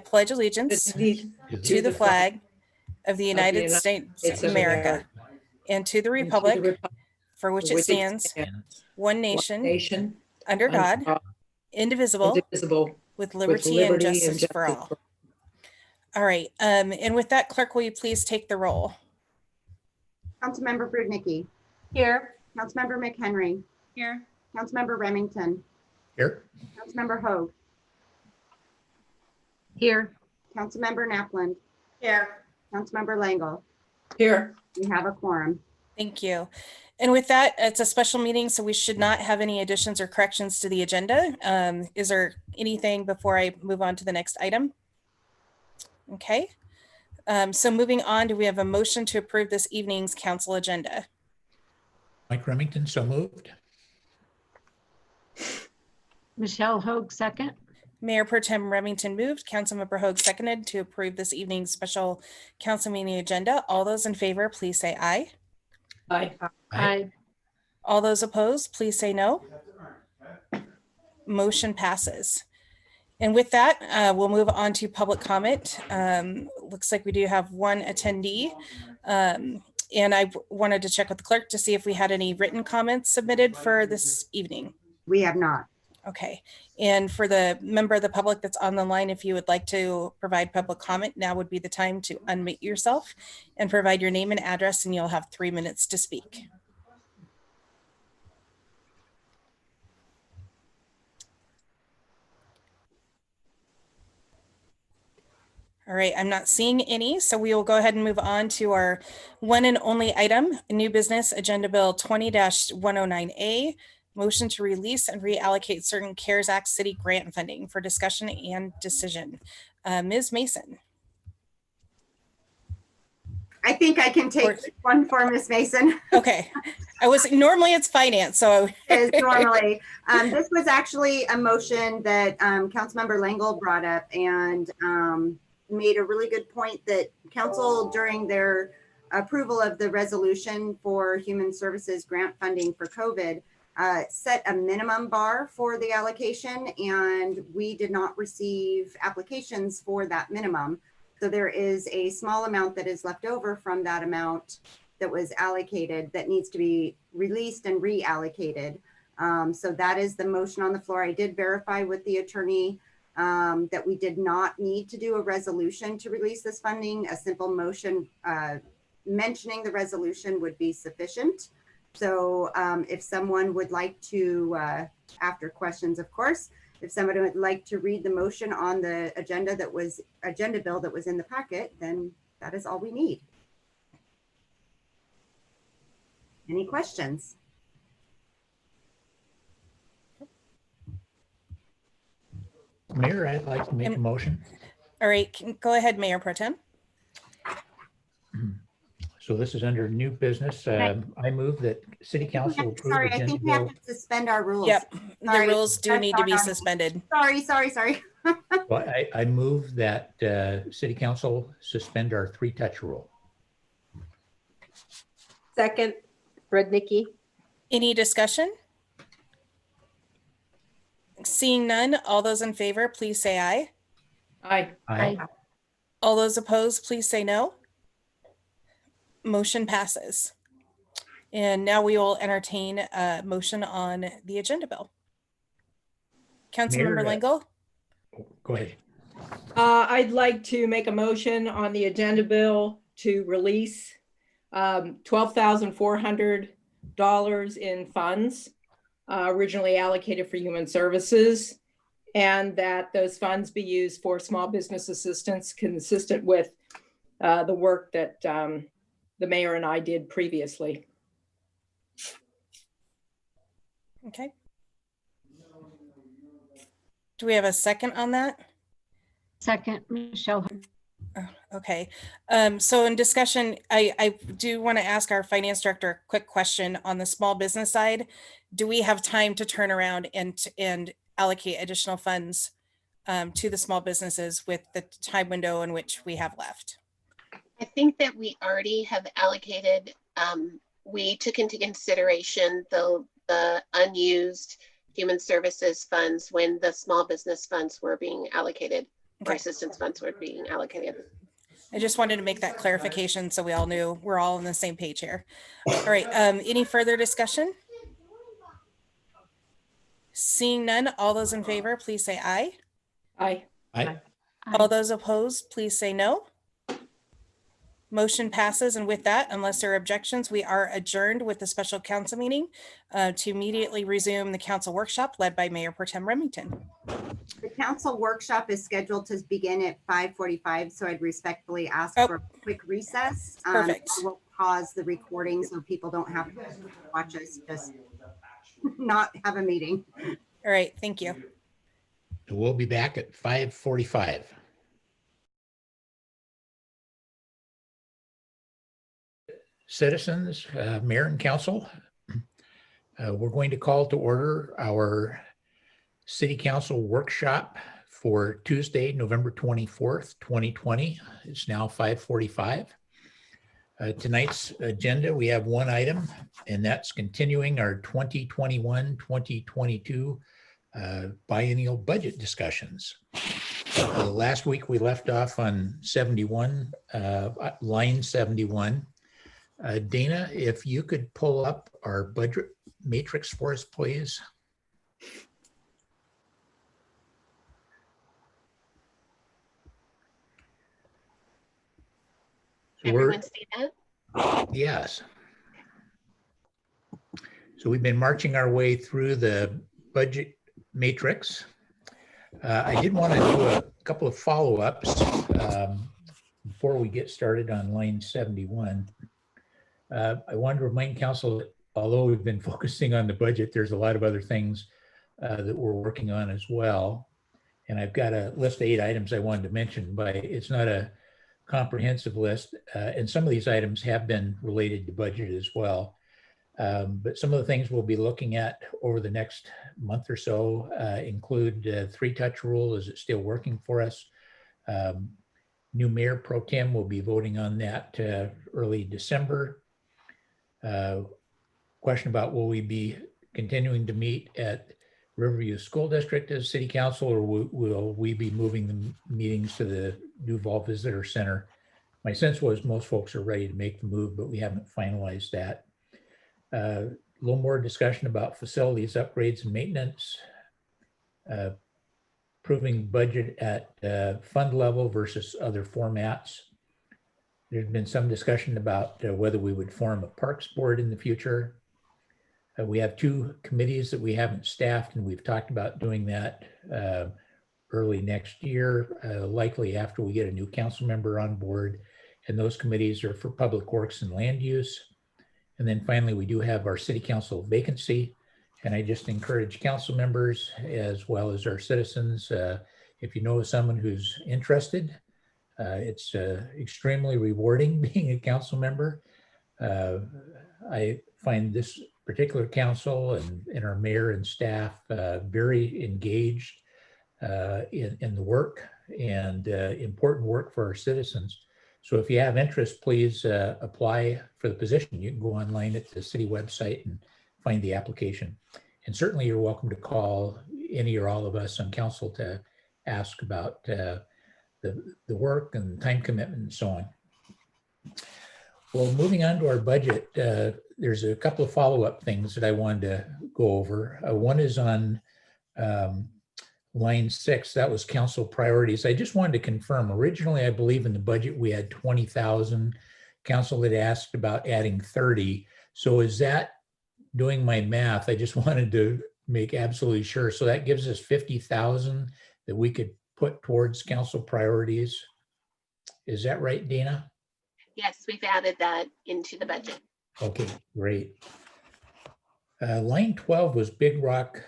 pledge allegiance to the flag of the United States of America and to the republic for which it stands, one nation, under God, indivisible, with liberty and justice for all. All right, and with that, clerk, will you please take the roll? Councilmember Brudnicki. Here. Councilmember McHenry. Here. Councilmember Remington. Here. Councilmember Hoag. Here. Councilmember Napland. Here. Councilmember Langle. Here. We have a quorum. Thank you. And with that, it's a special meeting, so we should not have any additions or corrections to the agenda. Is there anything before I move on to the next item? Okay. So moving on, do we have a motion to approve this evening's council agenda? Mike Remington, so moved. Michelle Hoag, second. Mayor Pro Tem Remington moved, Councilmember Hoag seconded to approve this evening's special council meeting agenda. All those in favor, please say aye. Aye. Aye. All those opposed, please say no. Motion passes. And with that, we'll move on to public comment. Looks like we do have one attendee. And I wanted to check with the clerk to see if we had any written comments submitted for this evening. We have not. Okay. And for the member of the public that's on the line, if you would like to provide public comment, now would be the time to unmute yourself and provide your name and address, and you'll have 3 minutes to speak. All right, I'm not seeing any, so we will go ahead and move on to our one and only item, new business agenda bill 20-109A, motion to release and reallocate certain CARES Act city grant funding for discussion and decision. Ms. Mason. I think I can take this one for Ms. Mason. Okay, normally it's finance, so. As normally. This was actually a motion that Councilmember Langle brought up and made a really good point that council during their approval of the resolution for human services grant funding for COVID set a minimum bar for the allocation, and we did not receive applications for that minimum. So there is a small amount that is left over from that amount that was allocated that needs to be released and reallocated. So that is the motion on the floor. I did verify with the attorney that we did not need to do a resolution to release this funding. A simple motion mentioning the resolution would be sufficient. So if someone would like to, after questions, of course, if somebody would like to read the motion on the agenda bill that was in the packet, then that is all we need. Any questions? Mayor, I'd like to make a motion. All right, go ahead, Mayor Pro Tem. So this is under new business. I move that City Council approve. Sorry, I agenda think we have bill. to suspend our rules. Yep, Sorry. the rules do need to be suspended. Sorry. Well, I move that City Council suspend our three-touch rule. Second, Brudnicki. Any discussion? Seeing none, all those in favor, please say aye. Aye. Aye. All those opposed, please say no. Motion passes. And now we will entertain a motion on the agenda bill. Councilmember Mayor, Langle? Go ahead. I'd like to make a motion on the agenda bill to release $12,400 in funds originally allocated for human services, and that those funds be used for small business assistance consistent with the work that the mayor and I did previously. Okay. Do we have a second on that? Second, Michelle. Okay. So in discussion, I do want to ask our finance director a quick question on the small business side. Do we have time to turn around and allocate additional funds to the small businesses with the time window in which we have left? I think that we already have allocated, we took into consideration the unused human services funds when the small business funds were being allocated. Okay. assistance funds were being allocated. I just wanted to make that clarification so we all knew we're all on the same page here. All right, any further discussion? Seeing none, all those in favor, please say aye. Aye. Aye. All those opposed, please say no. Motion passes, and with that, unless there are objections, we are adjourned with the special council meeting to immediately resume the council workshop led by Mayor Pro Tem Remington. The council workshop is scheduled to begin at 5:45, so I'd respectfully ask Oh. for a quick recess. Perfect. We'll pause the recording so people don't have to watch us just not have a meeting. All right, thank you. So we'll be back at 5:45. Citizens, mayor and council, we're going to call to order our city council workshop for Tuesday, November 24th, 2020. It's now 5:45. Tonight's agenda, we have one item, and that's continuing our 2021-2022 biennial budget discussions. Last week, we left off on 71, line 71. Dana, if you could pull up our budget matrix for us, please. Everyone see that? Yes. So we've been marching our way through the budget matrix. I did want to do a couple of follow-ups before we get started on line 71. I wanted to remind council that although we've been focusing on the budget, there's a lot of other things that we're working on as well. And I've got a list of 8 items I wanted to mention, but it's not a comprehensive list. And some of these items have been related to budget as well. But some of the things we'll be looking at over the next month or so include 3-touch rule. Is it still working for us? New mayor pro tem will be voting on that early December. Question about will we be continuing to meet at Riverview School District as city council, or will we be moving the meetings to the Duval Visitor Center? My sense was most folks are ready to make the move, but we haven't finalized that. A little more discussion about facilities upgrades and maintenance, approving budget at fund level versus other formats. There's been some discussion about whether we would form a parks board in the future. We have 2 committees that we haven't staffed, and we've talked about doing that early next year, likely after we get a new council member on board. And those committees are for public works and land use. And then finally, we do have our city council vacancy. And I just encourage council members as well as our citizens, if you know someone who's interested, it's extremely rewarding being a council member. I find this particular council and our mayor and staff very engaged in the work and important work for our citizens. So if you have interest, please apply for the position. You can go online at the city website and find the application. And certainly you're welcome to call any or all of us on council to ask about the work and time commitment and so on. Well, moving on to our budget, there's a couple of follow-up things that I wanted to go over. One is on line 6, that was council priorities. I just wanted to confirm, originally, I believe in the budget, we had 20,000. Council had asked about adding 30. So is that, doing my math, I just wanted to make absolutely sure. So that gives us 50,000 that we could put towards council priorities. Is that right, Dana? Yes, we've added that into the budget. Okay, great. Line 12 was Big Rock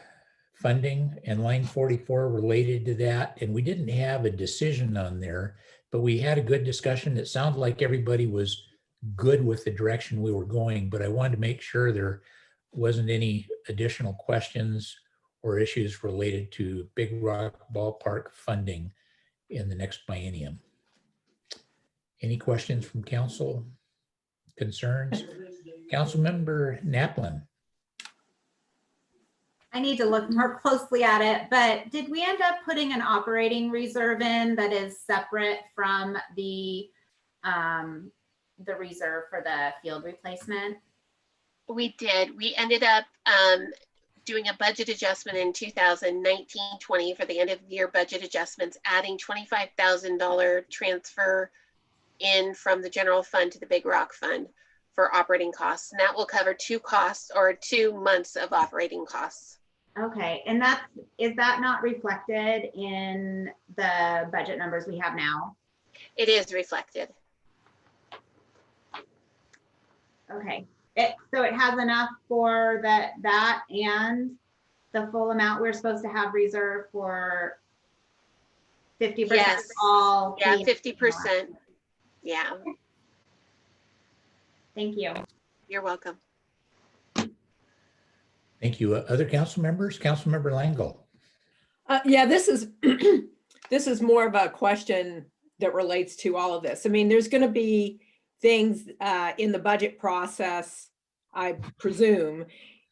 funding, and line 44 related to that. And we didn't have a decision on there, but we had a good discussion. It sounded like everybody was good with the direction we were going, but I wanted to make sure there wasn't any additional questions or issues related to Big Rock Ballpark funding in the next biennium. Any questions from council? Concerns? Councilmember Naplin. I need to look more closely at it, but did we end up putting an operating reserve in that is separate from the reserve for the field replacement? We did. We ended up doing a budget adjustment in 2019-20 for the end of year budget adjustments, adding $25,000 transfer in from the general fund to the Big Rock Fund for operating costs. And that will cover 2 months of operating costs. Okay, and is that not reflected in the budget numbers we have now? It is reflected. Okay, so it has enough for that and the full amount we're supposed to have reserved for 50% Yes. all. Yeah, 50%. Yeah. Thank you. You're welcome. Thank you. Other council members? Councilmember Langle. Yeah, this is this is more of a question that relates to all of this. I mean, there's going to be things in the budget process, I presume,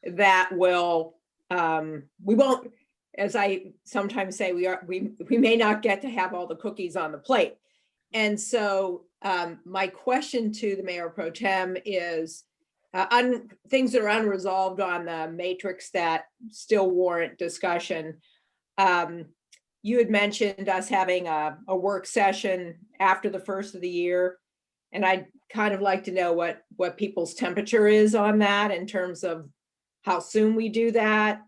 that will we won't, as I sometimes say, we may not get to have all the cookies on the plate. And so my question to the Mayor Pro Tem is things that are unresolved on the matrix that still warrant discussion. You had mentioned us having a work session after the first of the year. And I'd kind of like to know what people's temperature is on that in terms of how soon we do that.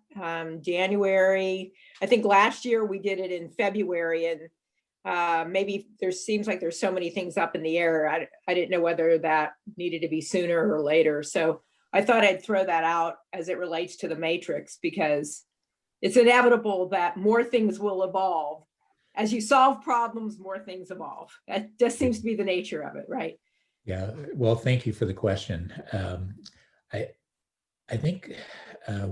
January, I think last year we did it in February, and maybe seems like there's so many things up in the air. I didn't know whether that needed to be sooner or later. So I thought I'd throw that out as it relates to the matrix, because it's inevitable that more things will evolve. As you solve problems, more things evolve. That just seems to be the nature of it, right? Yeah, well, thank you for the question. I think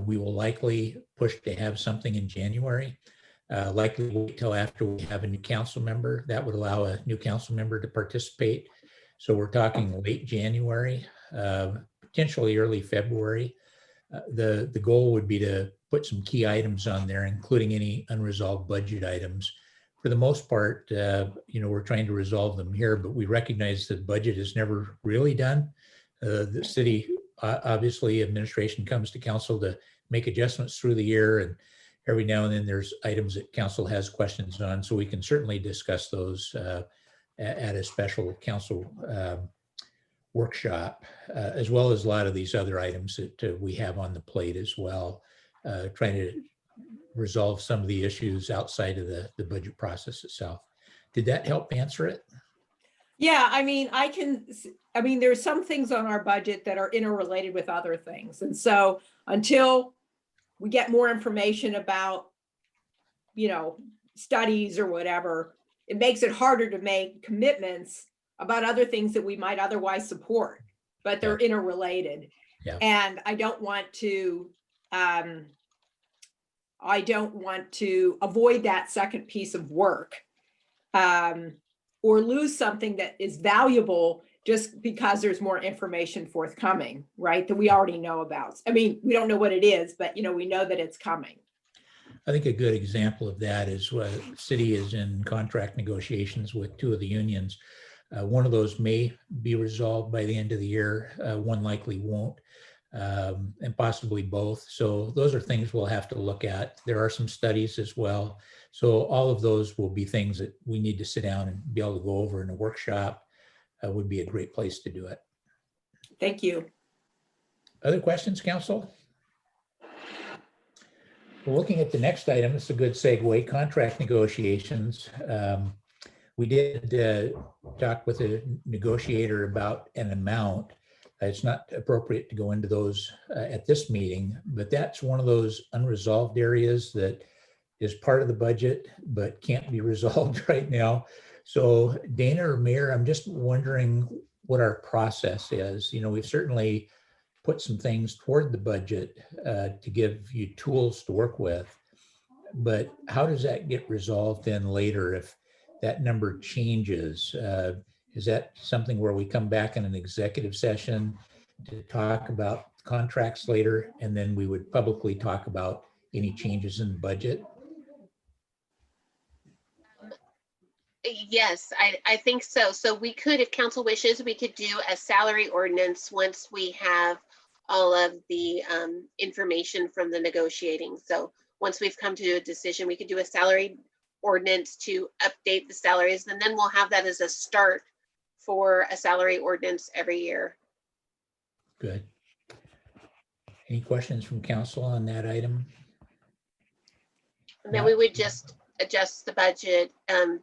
we will likely push to have something in January. Likely wait till after we have a new council member. That would allow a new council member to participate. So we're talking late January, potentially early February. The goal would be to put some key items on there, including any unresolved budget items. For the most part, we're trying to resolve them here, but we recognize that budget is never really done. The city, obviously, administration comes to council to make adjustments through the year, and every now and then there's items that council has questions on, so we can certainly discuss those at a special council workshop, as well as a lot of these other items that we have on the plate as well, trying to resolve some of the issues outside of the budget process itself. Did that help answer it? Yeah, I mean, there's some things on our budget that are interrelated with other things. And so until we get more information about, studies or whatever, it makes it harder to make commitments about other things that we might otherwise support, but they're interrelated. Yeah. And I don't want to avoid that second piece of work, or lose something that is valuable just because there's more information forthcoming, right? That we already know about. I mean, we don't know what it is, but we know that it's coming. I think a good example of that is what city is in contract negotiations with 2 of the unions. One of those may be resolved by the end of the year. One likely won't, and possibly both. So those are things we'll have to look at. There are some studies as well. So all of those will be things that we need to sit down and be able to go over in a workshop. Would be a great place to do it. Thank you. Other questions, council? Well, looking at the next item, it's a good segue, contract negotiations. We did talk with a negotiator about an amount. It's not appropriate to go into those at this meeting, but that's one of those unresolved areas that is part of the budget, but can't be resolved right now. So Dana or Mayor, I'm just wondering what our process is. We've certainly put some things toward the budget to give you tools to work with, but how does that get resolved then later if that number changes? Is that something where we come back in an executive session to talk about contracts later, and then we would publicly talk about any changes in the budget? Yes, I think so. So we could, if council wishes, we could do a salary ordinance once we have all of the information from the negotiating. So once we've come to a decision, we could do a salary ordinance to update the salaries, and then we'll have that as a start for a salary ordinance every year. Good. Any questions from council on that item? And then we would just adjust the budget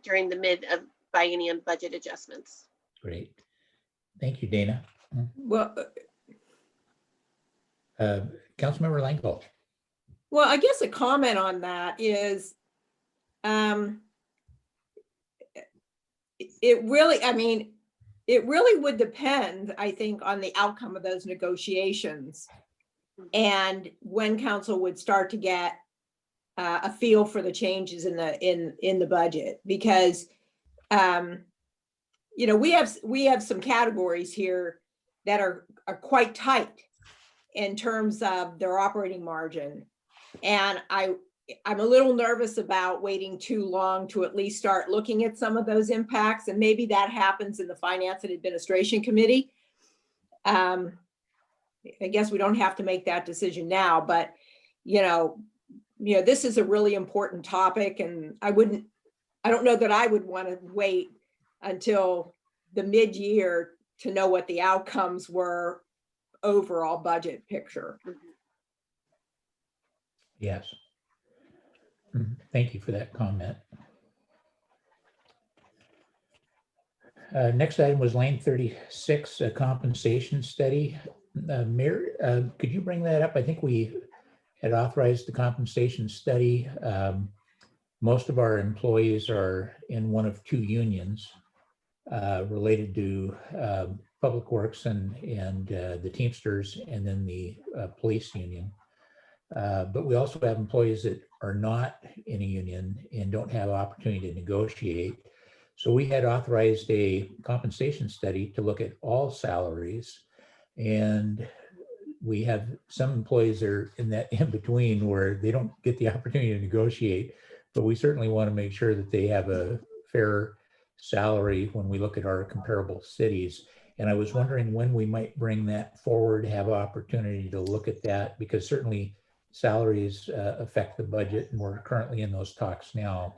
during the mid of biennium budget adjustments. Great. Thank you, Dana. Well, Councilmember Langell. well, I guess a comment on that is, it really, I mean, it really would depend, I think, on the outcome of those negotiations and when council would start to get a feel for the changes in the budget, because you know, we have some categories here that are quite tight in terms of their operating margin, and I'm a little nervous about waiting too long to at least start looking at some of those impacts, and maybe that happens in the Finance and Administration Committee. I guess we don't have to make that decision now, but you know, this is a really important topic, and I don't know that I would want to wait until the mid-year to know what the outcomes were overall budget picture. Yes. Thank you for that comment. Next item was line 36, a compensation study. Mayor, could you bring that up? I think we had authorized the compensation study. Most of our employees are in one of two unions related to Public Works and the Teamsters, and then the police union. But we also have employees that are not in a union and don't have opportunity to negotiate. So we had authorized a compensation study to look at all salaries, and we have some employees that are in that in between where they don't get the opportunity to negotiate, but we certainly want to make sure that they have a fair salary when we look at our comparable cities. And I was wondering when we might bring that forward, have opportunity to look at that, because certainly salaries affect the budget, and we're currently in those talks now.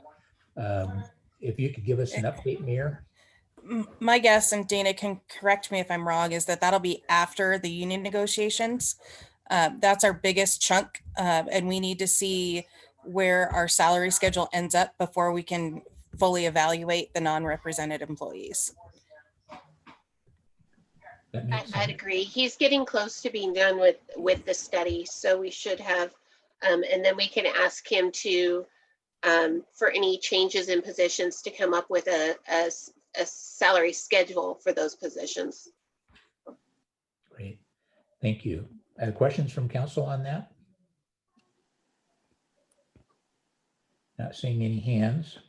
If you could give us an update, Mayor. My guess, and Dana can correct me if I'm wrong, is that that'll be after the union negotiations. That's our biggest chunk, and we need to see where our salary schedule ends up before we can fully evaluate the non-represented employees. I'd agree. He's getting close to being done with the study, so we should have, and then we can ask him to, for any changes in positions, to come up with a salary schedule for those positions. Great, thank you. Questions from council on that? Not seeing any hands.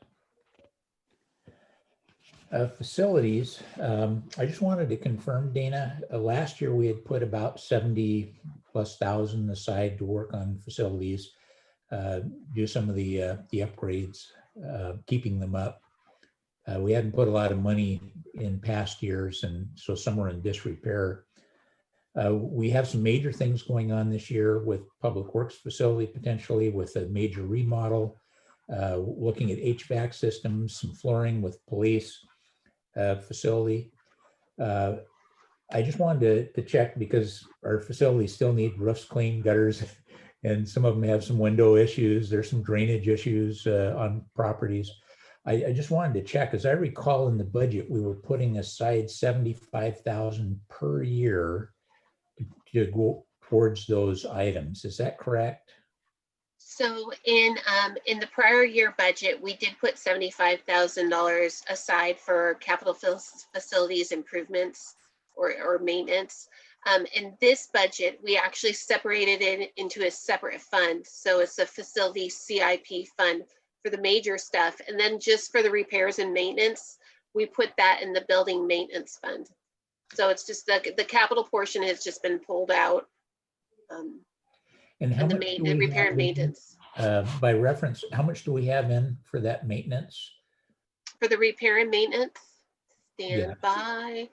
Facilities, I just wanted to confirm, Dana, last year we had put about 70,000+ aside to work on facilities, do some of the upgrades, keeping them up. We hadn't put a lot of money in past years, and so some were in disrepair. We have some major things going on this year with Public Works facility, potentially with a major remodel, looking at HVAC systems, some flooring with police facility. I just wanted to check, because our facilities still need roofs cleaned, gutters, and some of them have some window issues. There's some drainage issues on properties. I just wanted to check, as I recall in the budget, we were putting aside 75,000 per year to go towards those items. Is that correct? So in the prior year budget, we did put $75,000 aside for capital facilities improvements or maintenance. In this budget, we actually separated it into a separate fund. So it's a facility CIP fund for the major stuff. And then just for the repairs and maintenance, we put that in the building maintenance fund. So it's just the capital portion has just been pulled out. And how And the much do we repair have and maintenance. By reference, how much do we have in for that maintenance? For the repair and maintenance, Yeah. stand by.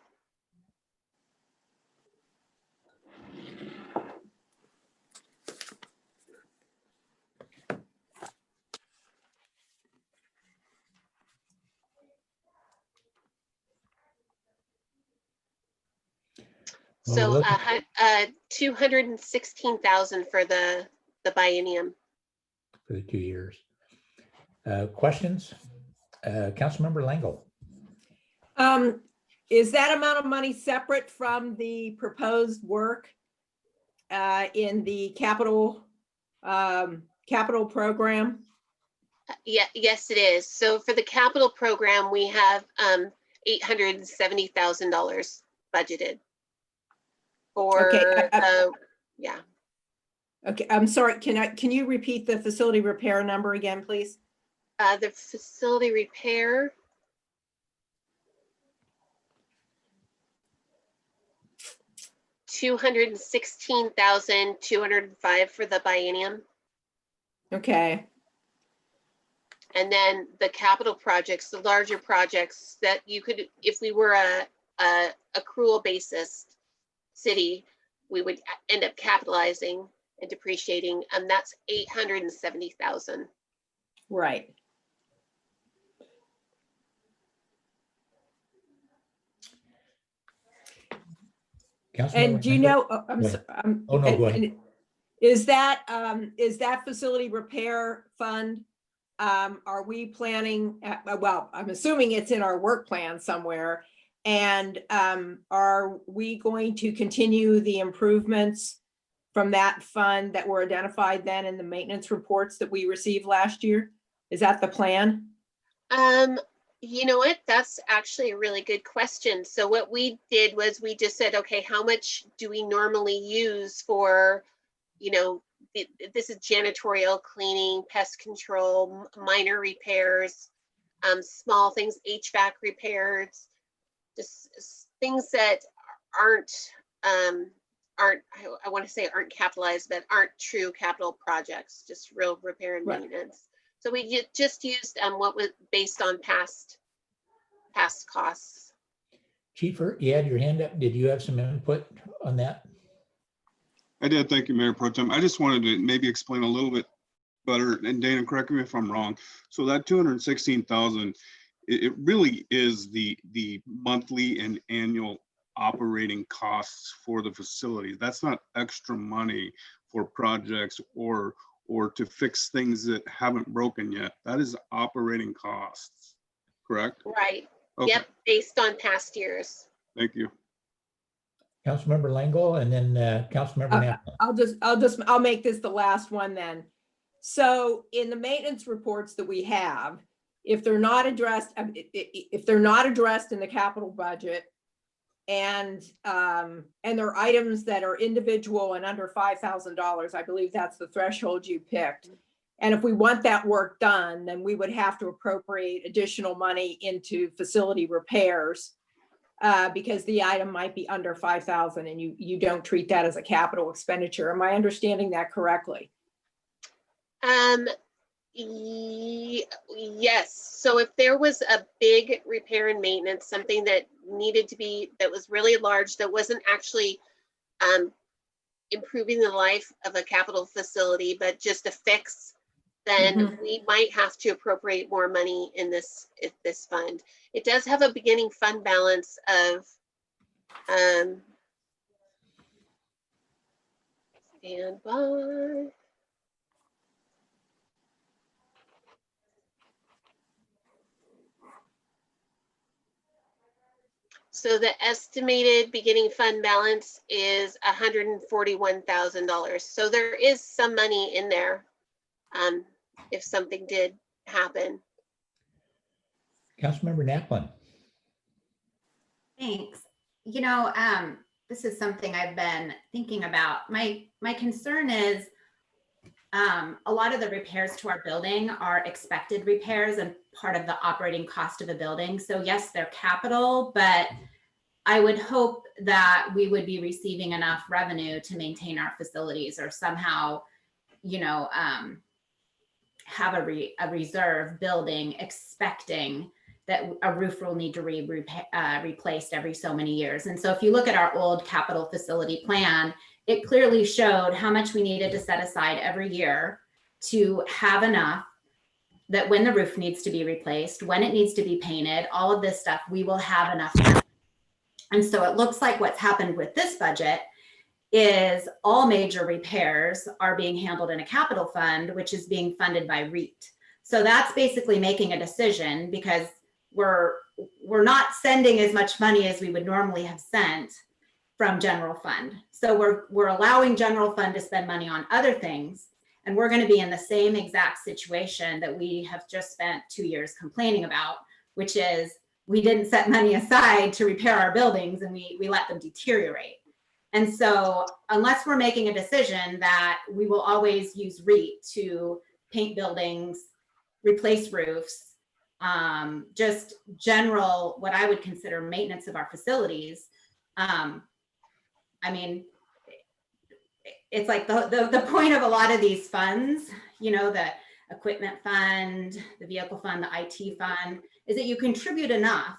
Well, So, look- 216,000 for the biennium. For the 2 years. Questions? Councilmember Langle. Is that amount of money separate from the proposed work in the capital program? Yeah, yes, it is. So for the capital program, we have $870,000 budgeted for Okay, yeah. Okay, I'm sorry. Can you repeat the facility repair number again, please? The facility repair. $216,205 for the biennium. Okay, And then the capital projects, the larger projects that you could, if we were a accrual basis city, we would end up capitalizing and depreciating, and that's 870,000. right. And do you know, Go ahead. Oh, no, go ahead. Is that facility repair fund, are we planning, well, I'm assuming it's in our work plan somewhere. And are we going to continue the improvements from that fund that were identified then in the maintenance reports that we received last year? Is that the plan? You know what? That's actually a really good question. So what we did was we just said, okay, how much do we normally use for, you know, this is janitorial, cleaning, pest control, minor repairs, small things, HVAC repairs, just things that aren't, I want to say aren't capitalized, but aren't true capital projects, just real repair and Right. maintenance. So we just used what was based on past costs. Chief, you had your hand up. Did you have some input on that? I did. Thank you, Mayor Pro Tem. I just wanted to maybe explain a little bit better, and Dana, correct me if I'm wrong. So that 216,000, it really is the monthly and annual operating costs for the facility. That's not extra money for projects or to fix things that haven't broken yet. That is operating costs, correct? Right. Okay. Yep. Based on past years. Thank you. Councilmember Langle and then Councilmember Knapp. I'll make this the last one then. So in the maintenance reports that we have, if they're not addressed in the capital budget, and there are items that are individual and under $5,000, I believe that's the threshold you picked. And if we want that work done, then we would have to appropriate additional money into facility repairs, because the item might be under 5,000 and you don't treat that as a capital expenditure. Am I understanding that correctly? Yes. So if there was a big repair and maintenance, something that needed to be, that was really large, that wasn't actually improving the life of a capital facility, but just a fix, then we might have to appropriate more money in this fund. It does have a beginning fund balance of stand by. So the estimated beginning fund balance is $141,000. So there is some money in there if something did happen. Councilmember Naplin. Thanks. You know, this is something I've been thinking about. My concern is a lot of the repairs to our building are expected repairs and part of the operating cost of the building. So yes, they're capital, but I would hope that we would be receiving enough revenue to maintain our facilities or somehow, you know, have a reserve building expecting that a roof will need to be replaced every so many years. And so if you look at our old capital facility plan, it clearly showed how much we needed to set aside every year to have enough that when the roof needs to be replaced, when it needs to be painted, all of this stuff, we will have enough money. And so it looks like what's happened with this budget is all major repairs are being handled in a capital fund, which is being funded by REIT. So that's basically making a decision because we're not sending as much money as we would normally have sent from general fund. So we're allowing general fund to spend money on other things. And we're going to be in the same exact situation that we have just spent 2 years complaining about, which is we didn't set money aside to repair our buildings and we let them deteriorate. And so unless we're making a decision that we will always use REIT to paint buildings, replace roofs, just general, what I would consider maintenance of our facilities. I mean, it's like the point of a lot of these funds, you know, the equipment fund, the vehicle fund, the IT fund, is that you contribute enough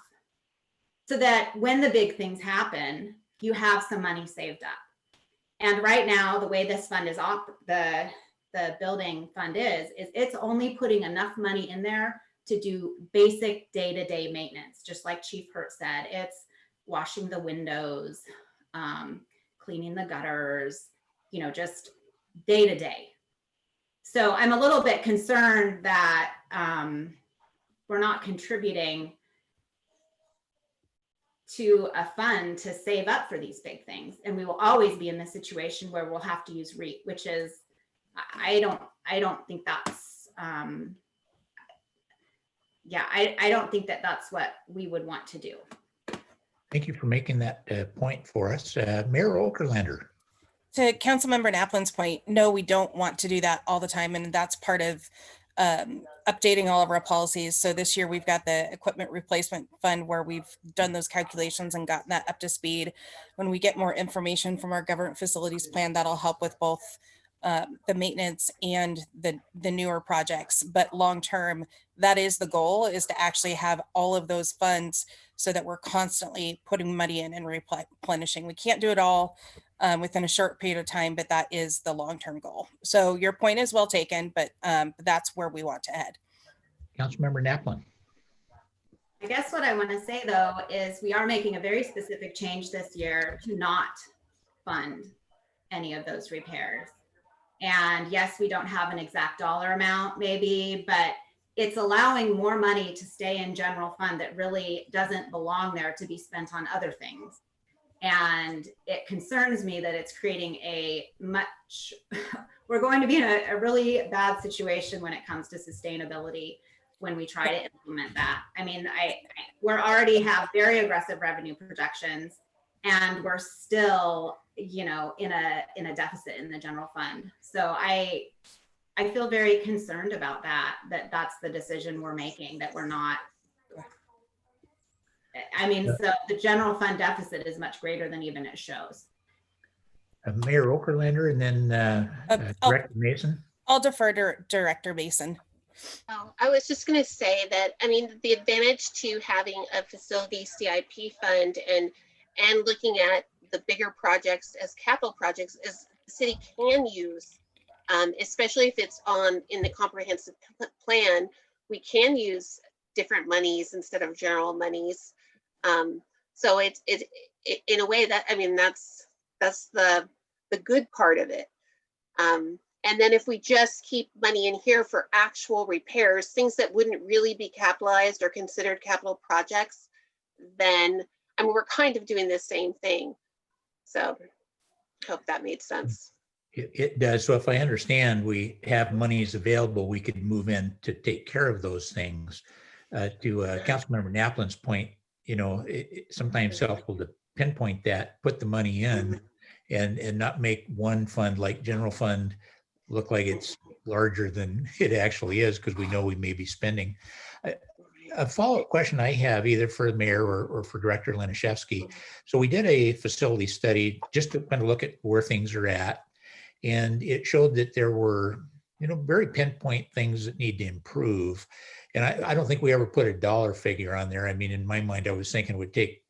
so that when the big things happen, you have some money saved up. And right now, the way this fund is the building fund is it's only putting enough money in there to do basic day-to-day maintenance. Just like Chief Hurt said, it's washing the windows, cleaning the gutters, you know, just day-to-day. So I'm a little bit concerned that we're not contributing to a fund to save up for these big things. And we will always be in the situation where we'll have to use REIT, which is, I don't think that's, I don't think that that's what we would want to do. Thank you for making that point for us. Mayor Okerlander. To Councilmember Naplin's point, no, we don't want to do that all the time. And that's part of updating all of our policies. So this year we've got the equipment replacement fund where we've done those calculations and gotten that up to speed. When we get more information from our government facilities plan, that'll help with both the maintenance and the newer projects. But long-term, that is the goal, is to actually have all of those funds so that we're constantly putting money in and replenishing. We can't do it all within a short period of time, but that is the long-term goal. So your point is well taken, but that's where we want to head. Councilmember Naplin. I guess what I want to say though is we are making a very specific change this year to not fund any of those repairs. And yes, we don't have an exact dollar amount maybe, but it's allowing more money to stay in general fund that really doesn't belong there to be spent on other things. And it concerns me that it's creating we're going to be in a really bad situation when it comes to sustainability when we try to implement that. I mean, we're already have very aggressive revenue projections and we're still, you know, in a deficit in the general fund. So I feel very concerned about that's the decision we're making, that we're not. I mean, so the general fund deficit is much greater than even it shows. Mayor Okerlander and then Director Mason. I'll defer to Director Mason. Oh, I was just going to say that, I mean, the advantage to having a facility CIP fund and looking at the bigger projects as capital projects is the city can use, especially if it's in the comprehensive plan, we can use different monies instead of general monies. So it's in a way that, I mean, that's the good part of it. And then if we just keep money in here for actual repairs, things that wouldn't really be capitalized or considered capital projects, then, I mean, we're kind of doing the same thing. So I hope that made sense. It does. So if I understand, we have monies available, we could move in to take care of those things. To Councilmember Naplin's point, you know, it's sometimes helpful to pinpoint that, put the money in and not make one fund like general fund look like it's larger than it actually is, because we know we may be spending. A follow-up question I have, either for the mayor or for Director Laniszewski. So we did a facility study just to kind of look at where things are at. And it showed that there were very pinpoint things that need to improve. And I don't think we ever put a dollar figure on there. I mean, in my mind, I was thinking it would take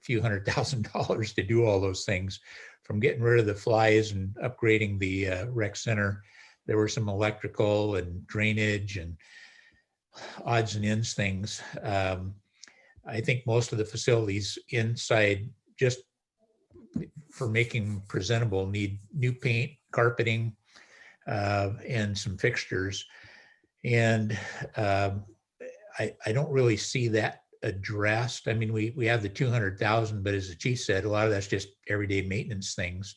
a few $100,000 to do all those things, from getting rid of the flies and upgrading the rec center. There were some electrical and drainage and odds and ends things. I think most of the facilities inside, just for making presentable, need new paint, carpeting, and some fixtures. And I don't really see that addressed. I mean, we have the 200,000, but as the chief said, a lot of that's just everyday maintenance things.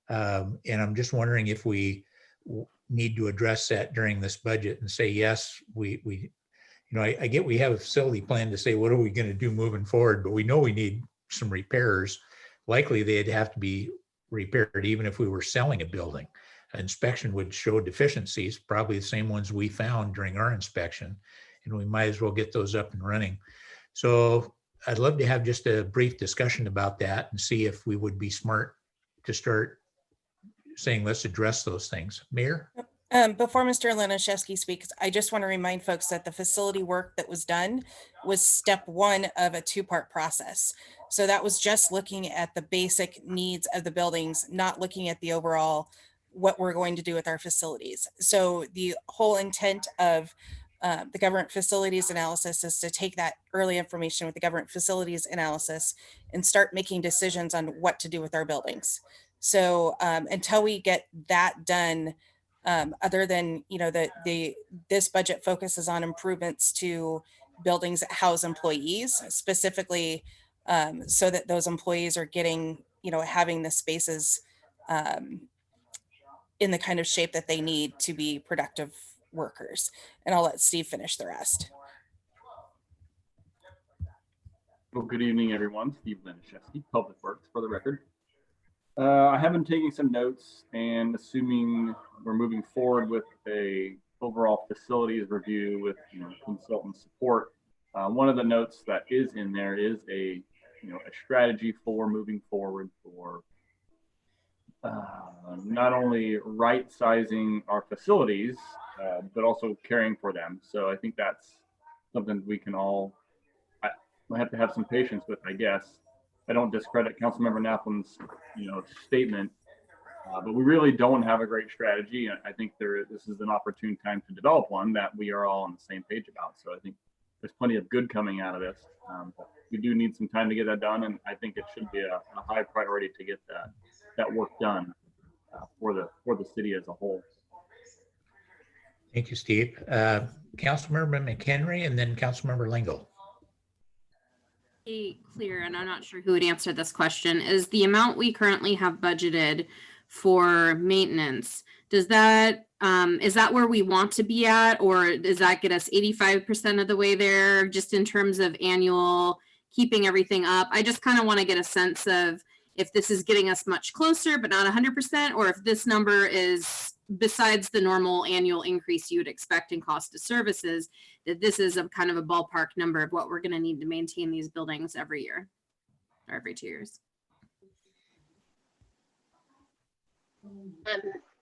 And I'm just wondering if we need to address that during this budget and say, yes, I get we have a facility plan to say, what are we going to do moving forward? But we know we need some repairs. Likely they'd have to be repaired even if we were selling a building. Inspection would show deficiencies, probably the same ones we found during our inspection, and we might as well get those up and running. So I'd love to have just a brief discussion about that and see if we would be smart to start saying, let's address those things. Mayor? Before Mr. Laniszewski speaks, I just want to remind folks that the facility work that was done was step one of a two-part process. So that was just looking at the basic needs of the buildings, not looking at the overall, what we're going to do with our facilities. So the whole intent of the government facilities analysis is to take that early information with the government facilities analysis and start making decisions on what to do with our buildings. So until we get that done, other than, this budget focuses on improvements to buildings that house employees, specifically so that those employees are getting, having the spaces in the kind of shape that they need to be productive workers. And I'll let Steve finish the rest. Well, good evening, everyone. Steve Laniszewski, Public Works, for the record. I have been taking some notes, and assuming we're moving forward with a overall facilities review with consultant support, one of the notes that is in there is a strategy for moving forward for not only right sizing our facilities, but also caring for them. So I think that's something we can all have to have some patience with, I guess. I don't discredit Councilmember Naplin's statement, but we really don't have a great strategy. And I think this is an opportune time to develop one that we are all on the same page about. So I think there's plenty of good coming out of this. But we do need some time to get that done, and I think it should be a high priority to get that work done for the city as a whole. Thank you, Steve. Councilmember McHenry and then Councilmember Lingle. Clear, and I'm not sure who would answer this question, is the amount we currently have budgeted for maintenance, is that where we want to be at, or does that get us 85% of the way there, just in terms of annual keeping everything up? I just kind of want to get a sense of if this is getting us much closer but not 100%, or if this number is, besides the normal annual increase you would expect in cost of services, that this is a kind of a ballpark number of what we're going to need to maintain these buildings every year or every 2 years.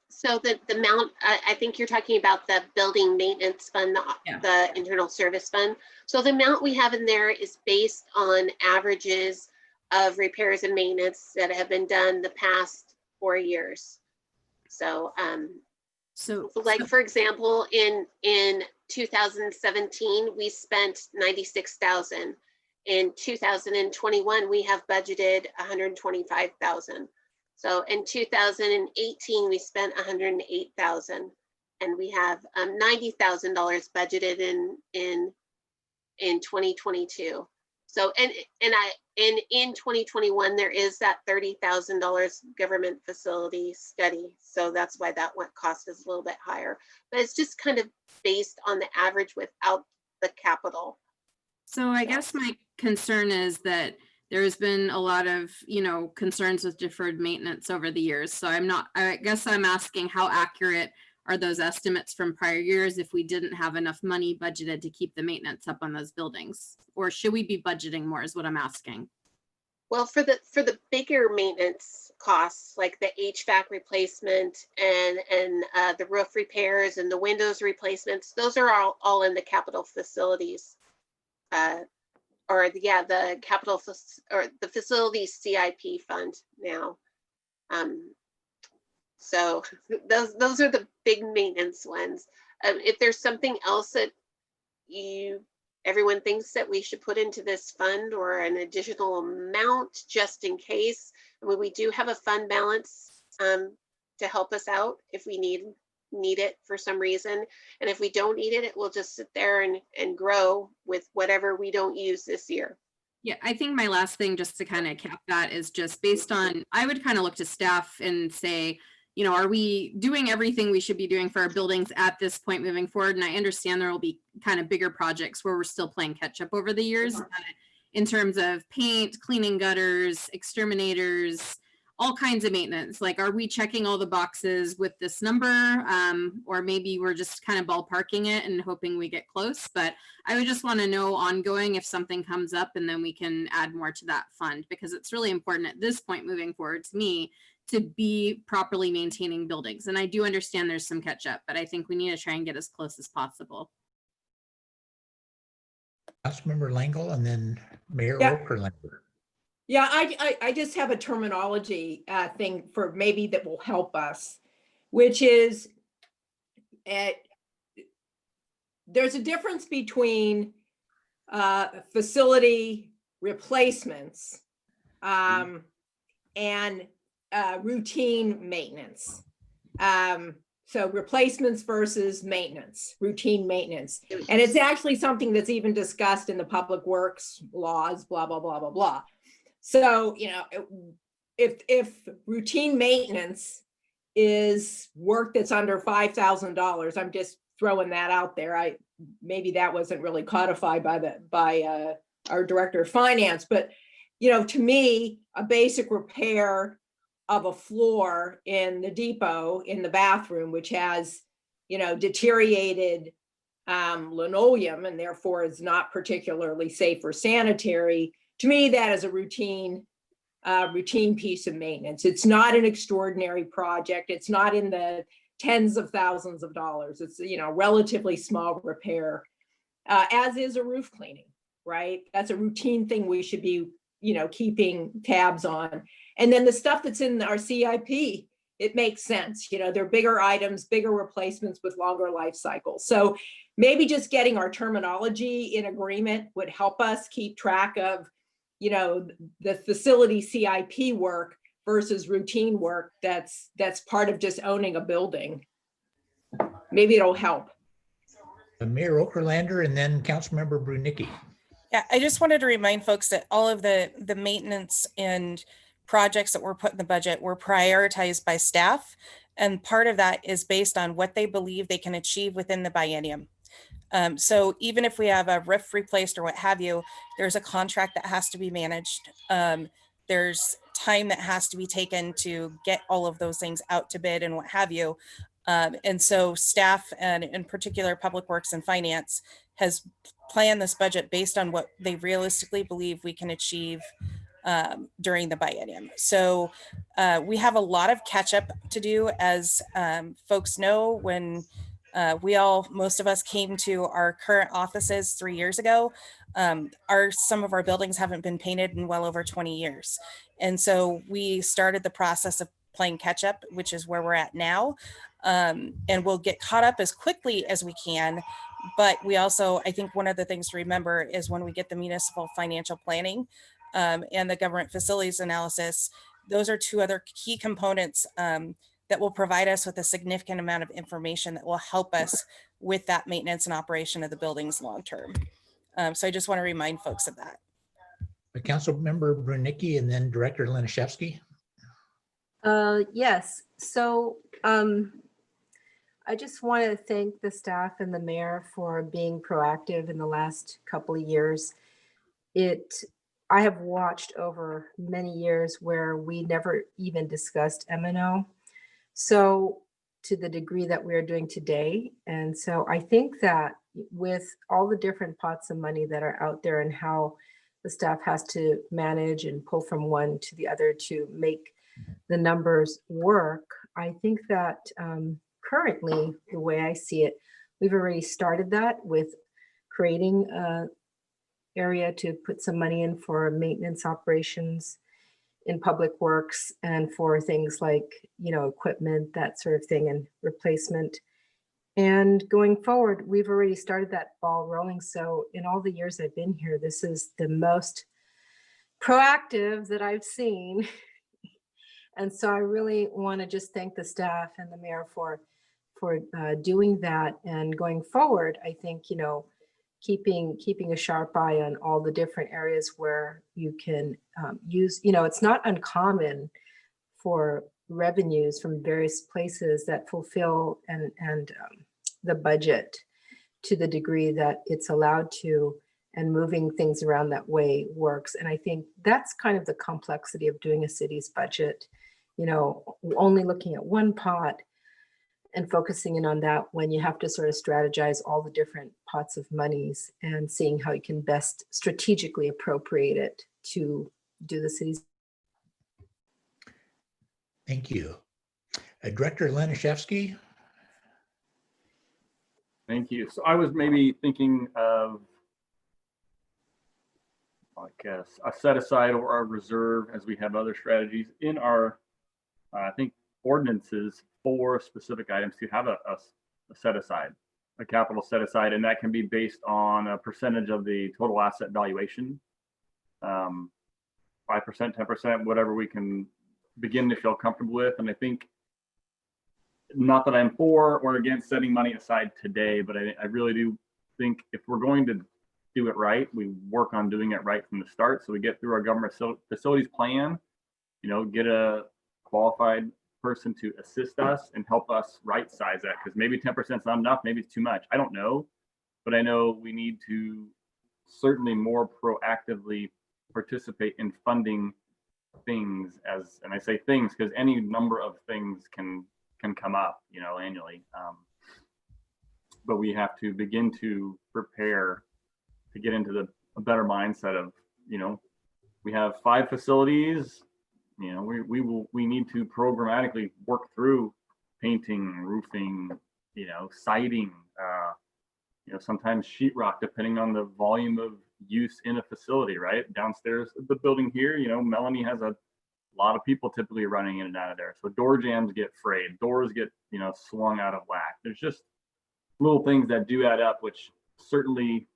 So the amount, I think you're talking about the building maintenance fund, the internal service fund. So the amount we have in there is based on averages of repairs and maintenance that have been done the past 4 years. So, for example, in 2017, we spent 96,000. In 2021, we have budgeted 125,000. So in 2018, we spent 108,000, and we have $90,000 budgeted in 2022. So in 2021, there is that $30,000 government facility study. So that's why that cost is a little bit higher. But it's just kind of based on the average without the capital. So I guess my concern is that there's been a lot of, concerns with deferred maintenance over the years. So I guess I'm asking, how accurate are those estimates from prior years if we didn't have enough money budgeted to keep the maintenance up on those buildings? Or should we be budgeting more is what I'm asking. Well, for the bigger maintenance costs, like the HVAC replacement and the roof repairs and the windows replacements, those are all in the capital facilities, the capital or the facilities CIP fund now. So those are the big maintenance ones. If there's something else that everyone thinks that we should put into this fund or an additional amount just in case, I mean, we do have a fund balance to help us out if we need it for some reason. And if we don't need it, it will just sit there and grow with whatever we don't use this year. Yeah, I think my last thing, just to kind of cap that, is just based on, I would kind of look to staff and say, you know, are we doing everything we should be doing for our buildings at this point moving forward? And I understand there will be kind of bigger projects where we're still playing catch up over the years, but in terms of paint, cleaning gutters, exterminators, all kinds of maintenance. Like, are we checking all the boxes with this number? Or maybe we're just kind of ballparking it and hoping we get close. But I would just want to know ongoing if something comes up, and then we can add more to that fund, because it's really important at this point moving forward to me to be properly maintaining buildings. And I do understand there's some catch up, but I think we need to try and get as close as possible. Councilmember Langle and then Mayor Yeah. Okerlander. Yeah, I just have a terminology thing for maybe that will help us, which is there's a difference between facility replacements and routine maintenance. So replacements versus maintenance, routine maintenance. And it's actually something that's even discussed in the public works laws, blah, blah, blah, blah, blah. So, you know, if routine maintenance is work that's under $5,000, I'm just throwing that out there. Maybe that wasn't really codified by our director of finance, but, you know, to me, a basic repair of a floor in the depot in the bathroom, which has, you know, deteriorated linoleum and therefore is not particularly safe or sanitary. To me, that is a routine piece of maintenance. It's not an extraordinary project. It's not in the tens of thousands of dollars. It's, you know, relatively small repair, as is a roof cleaning, right? That's a routine thing we should be, you know, keeping tabs on. And then the stuff that's in our CIP, it makes sense. You know, they're bigger items, bigger replacements with longer life cycles. So maybe just getting our terminology in agreement would help us keep track of, you know, the facility CIP work versus routine work that's part of just owning a building. Maybe it'll help. Mayor Okerlander and then Councilmember Brunicki. Yeah, I just wanted to remind folks that all of the maintenance and projects that were put in the budget were prioritized by staff. And part of that is based on what they believe they can achieve within the biennium. So even if we have a roof replaced or what have you, there's a contract that has to be managed. There's time that has to be taken to get all of those things out to bid and what have you. And so staff, and in particular Public Works and Finance, has planned this budget based on what they realistically believe we can achieve during the biennium. So we have a lot of catch up to do, as folks know. When most of us came to our current offices 3 years ago, some of our buildings haven't been painted in well over 20 years. And so we started the process of playing catch up, which is where we're at now. And we'll get caught up as quickly as we can. But we also, I think one of the things to remember is when we get the municipal financial planning and the government facilities analysis, those are two other key components that will provide us with a significant amount of information that will help us with that maintenance and operation of the buildings long term. So I just want to remind folks of that. Councilmember Brunicki and then Director Laniszewski. Yes, so I just want to thank the staff and the mayor for being proactive in the last couple of years. I have watched over many years where we never even discussed M&O. So to the degree that we are doing today. And so I think that with all the different pots of money that are out there and how the staff has to manage and pull from one to the other to make the numbers work. I think that currently, the way I see it, we've already started that with creating a area to put some money in for maintenance operations in public works and for things like, equipment, that sort of thing, and replacement. And going forward, we've already started that ball rolling. So in all the years I've been here, this is the most proactive that I've seen. And so I really want to just thank the staff and the mayor for doing that. And going forward, I think, keeping a sharp eye on all the different areas where you can use, it's not uncommon for revenues from various places that fulfill and the budget to the degree that it's allowed to, and moving things around that way works. And I think that's kind of the complexity of doing a city's budget, only looking at one pot and focusing in on that, when you have to sort of strategize all the different pots of monies and seeing how you can best strategically appropriate it to do the city's. Thank you. Director Laniszewski. Thank you. So I was maybe thinking of, I guess, a set aside or our reserve, as we have other strategies in our, I think, ordinances for specific items to have a set aside, a capital set aside, and that can be based on a percentage of the total asset valuation, 5%, 10%, whatever we can begin to feel comfortable with. And I think, not that I'm for or against setting money aside today, but I really do think if we're going to do it right, we work on doing it right from the start. So we get through our government facilities plan, get a qualified person to assist us and help us right size that, because maybe 10% is not enough, maybe it's too much. I don't know, but I know we need to certainly more proactively participate in funding things, and I say things because any number of things can come up, annually. But we have to begin to prepare to get into a better mindset of, we have 5 facilities. We need to programmatically work through painting, roofing, siding, sometimes sheetrock, depending on the volume of use in a facility, right? Downstairs the building here, Melanie has a lot of people typically running in and out of there. So door jambs get frayed, doors get, swung out of whack. There's just little things that do add up, which certainly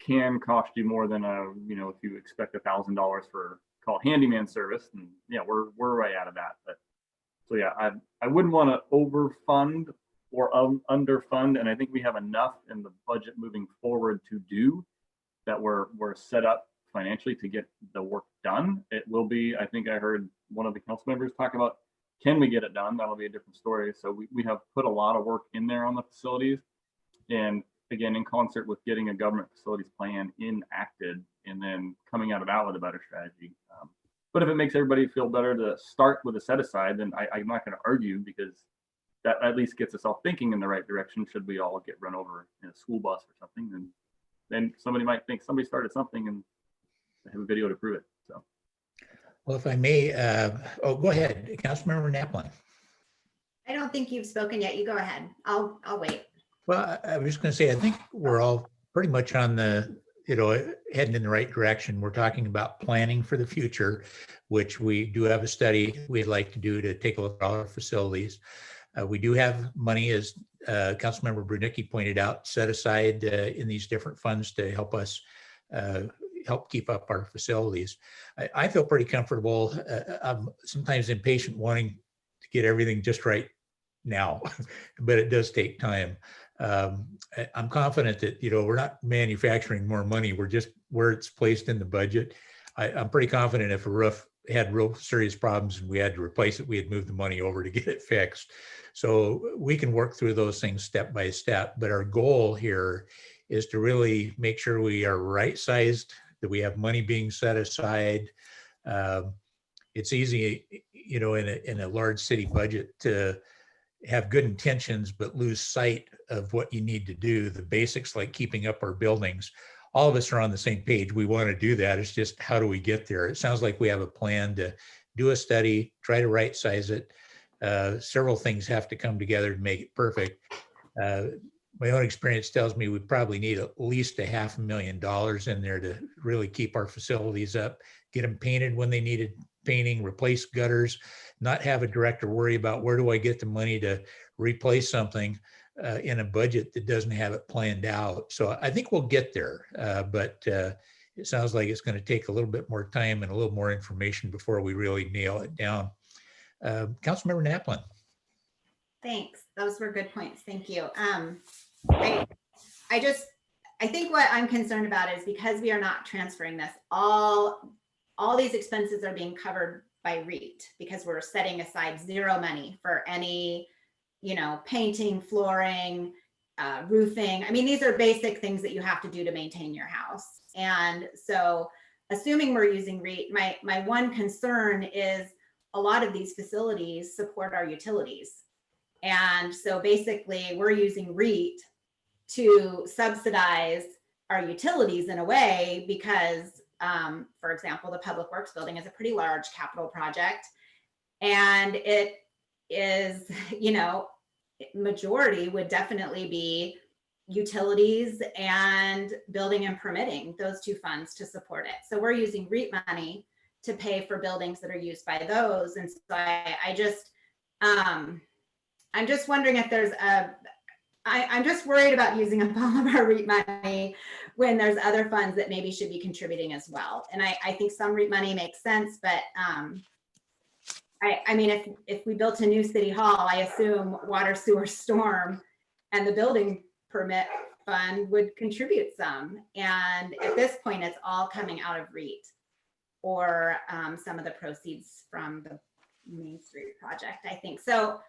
can cost you more than if you expect $1,000 for called handyman service, and we're right out of that. But so I wouldn't want to overfund or underfund, and I think we have enough in the budget moving forward to do that. We're set up financially to get the work done. It will be, I think I heard one of the council members talk about, can we get it done? That'll be a different story. So we have put a lot of work in there on the facilities, and again, in concert with getting a government facilities plan enacted and then coming out of that with a better strategy. But if it makes everybody feel better to start with a set aside, then I'm not going to argue, because that at least gets us all thinking in the right direction. Should we all get run over in a school bus or something, and then somebody might think somebody started something and they have a video to prove it. So, Well, if I may, go ahead, Councilmember Naplin. I don't think you've spoken yet. You go ahead. I'll wait. Well, I was just going to say, I think we're all pretty much on the, heading in the right direction. We're talking about planning for the future, which we do have a study we'd like to do to take a look at all our facilities. We do have money, as Councilmember Brunicki pointed out, set aside in these different funds to help us help keep up our facilities. I feel pretty comfortable. I'm sometimes impatient wanting to get everything just right now, but it does take time. I'm confident that, we're not manufacturing more money. We're just where it's placed in the budget. I'm pretty confident if a roof had real serious problems and we had to replace it, we had moved the money over to get it fixed. So we can work through those things step by step. But our goal here is to really make sure we are right sized, that we have money being set aside. It's easy, in a large city budget to have good intentions, but lose sight of what you need to do. The basics, like keeping up our buildings, all of us are on the same page. We want to do that. It's just, how do we get there? It sounds like we have a plan to do a study, try to right size it. Several things have to come together to make it perfect. My own experience tells me we probably need at least $500,000 in there to really keep our facilities up, get them painted when they needed painting, replace gutters, not have a director worry about where do I get the money to replace something in a budget that doesn't have it planned out. So I think we'll get there, but it sounds like it's going to take a little bit more time and a little more information before we really nail it down. Councilmember Naplin. Thanks. Those were good points. Thank you. I think what I'm concerned about is because we are not transferring this, all these expenses are being covered by REIT because we're setting aside zero money for any, painting, flooring, roofing. I mean, these are basic things that you have to do to maintain your house. And so assuming we're using REIT, my one concern is a lot of these facilities support our utilities. And so basically we're using REIT to subsidize our utilities in a way because, for example, the Public Works building is a pretty large capital project. And it is, majority would definitely be utilities and building and permitting, those two funds to support it. So we're using REIT money to pay for buildings that are used by those. And so I'm just wondering if there's I'm just worried about using up all of our REIT money when there's other funds that maybe should be contributing as well. And I think some REIT money makes sense, but I mean, if we built a new city hall, I assume water, sewer, storm, and the building permit fund would contribute some. And at this point, it's all coming out of REIT or some of the proceeds from the Main Street project, I think. So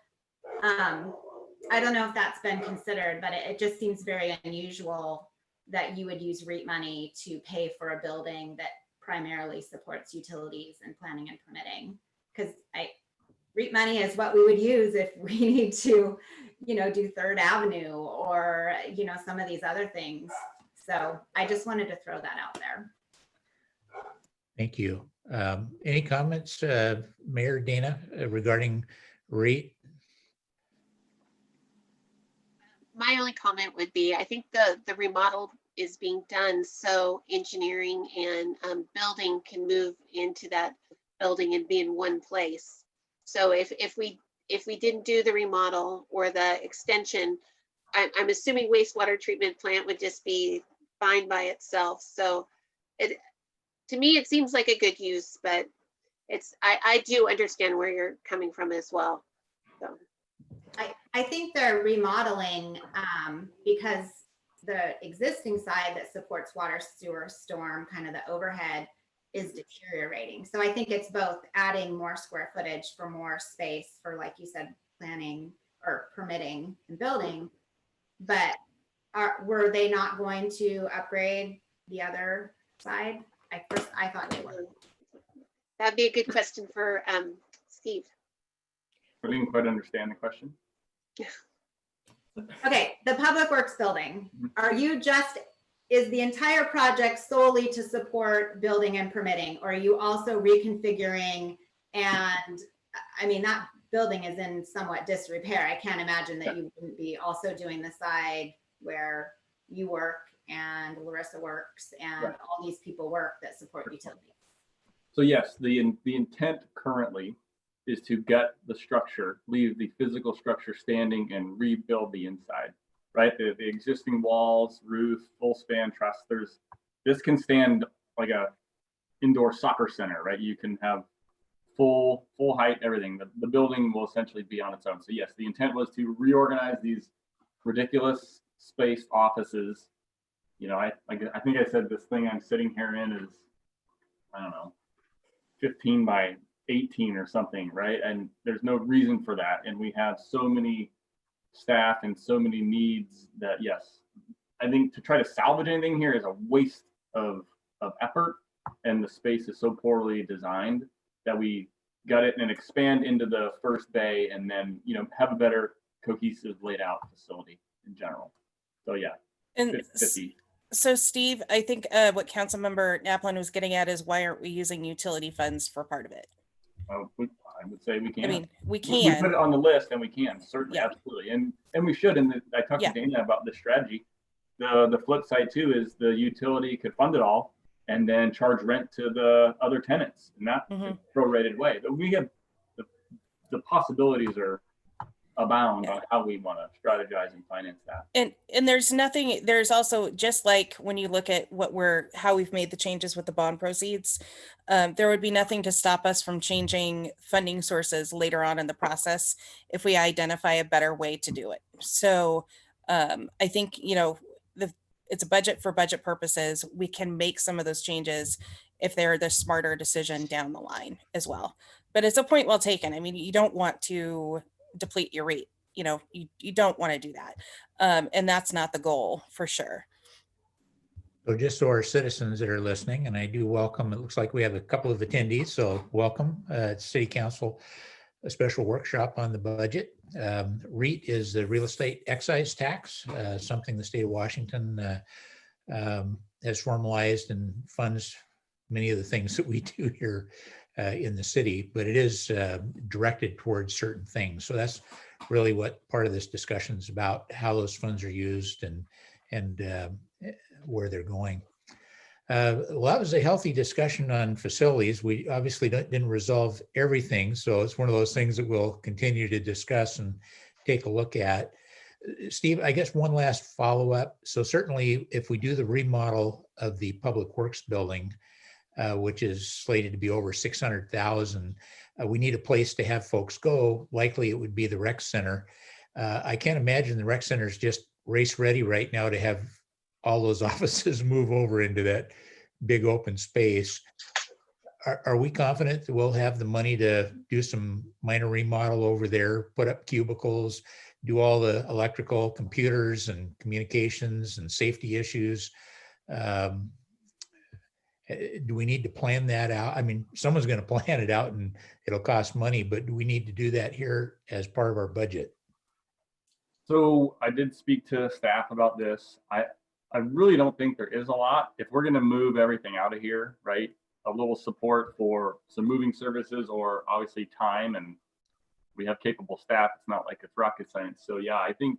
I don't know if that's been considered, but it just seems very unusual that you would use REIT money to pay for a building that primarily supports utilities and planning and permitting. Because REIT money is what we would use if we need to, do Third Avenue or, some of these other things. So I just wanted to throw that out there. Thank you. Any comments, Mayor Dana, regarding REIT? My only comment would be, I think the remodel is being done so engineering and building can move into that building and be in one place. So if we didn't do the remodel or the extension, I'm assuming wastewater treatment plant would just be fine by itself. So to me, it seems like a good use, but I do understand where you're coming from as well. So. I think they're remodeling because the existing side that supports water, sewer, storm, kind of the overhead is deteriorating. So I think it's both adding more square footage for more space for, like you said, planning or permitting and building. But were they not going to upgrade the other side? I thought they were. That'd be a good question for Steve. I didn't quite understand the question. Okay, the Public Works building, is the entire project solely to support building and permitting, or are you also reconfiguring? And I mean, that building is in somewhat disrepair. I can't imagine that you wouldn't be also doing the side where you work and Larissa works and right. all these people work that support utilities. So yes, the intent currently is to get the structure, leave the physical structure standing and rebuild the inside, right? The existing walls, roof, full span truss, this can stand like a indoor soccer center, right? You can have full height, everything. The building will essentially be on its own. So yes, the intent was to reorganize these ridiculous spaced offices. I think I said this thing I'm sitting here in is, I don't know, 15 by 18 or something, right? And there's no reason for that. And we have so many staff and so many needs that, yes, I think to try to salvage anything here is a waste of effort. And the space is so poorly designed that we got it and expand into the first bay and then, have a better cohesive laid out facility in general. So yeah, And 50. So Steve, I think what Councilmember Naplin was getting at is why aren't we using utility funds for part of it? I would say we can. I mean, we We can. put it on the list, and we can certainly, Yeah. absolutely, and we should. And I talked Yeah. to Dana about this strategy. The flip side too is the utility could fund it all and then charge rent to the other tenants, and that prorated way. But we have the possibilities are abound on how we want to strategize and finance that. And there's also, just like when you look at how we've made the changes with the bond proceeds, there would be nothing to stop us from changing funding sources later on in the process if we identify a better way to do it. So I think, it's a budget for budget purposes. We can make some of those changes if they're the smarter decision down the line as well. But it's a point well taken. I mean, you don't want to deplete your rate. You don't want to do that. And that's not the goal for sure. So just so our citizens that are listening, and I do welcome, it looks like we have a couple of attendees, so welcome. City Council, a special workshop on the budget. REIT is the real estate excise tax, something the state of Washington has formalized and funds many of the things that we do here in the city, but it is directed towards certain things. So that's really what part of this discussion is about, how those funds are used and where they're going. Well, that was a healthy discussion on facilities. We obviously didn't resolve everything, so it's one of those things that we'll continue to discuss and take a look at. Steve, I guess one last follow-up. So certainly if we do the remodel of the Public Works building, which is slated to be over 600,000, we need a place to have folks go. Likely it would be the rec center. I can't imagine the rec center is just race ready right now to have all those offices move over into that big open space. Are we confident that we'll have the money to do some minor remodel over there, put up cubicles, do all the electrical, computers and communications and safety issues? Do we need to plan that out? I mean, someone's going to plan it out and it'll cost money, but do we need to do that here as part of our budget? So I did speak to staff about this. I really don't think there is a lot. If we're going to move everything out of here, right? A little support for some moving services or obviously time, and we have capable staff. It's not like it's rocket science. So yeah, I think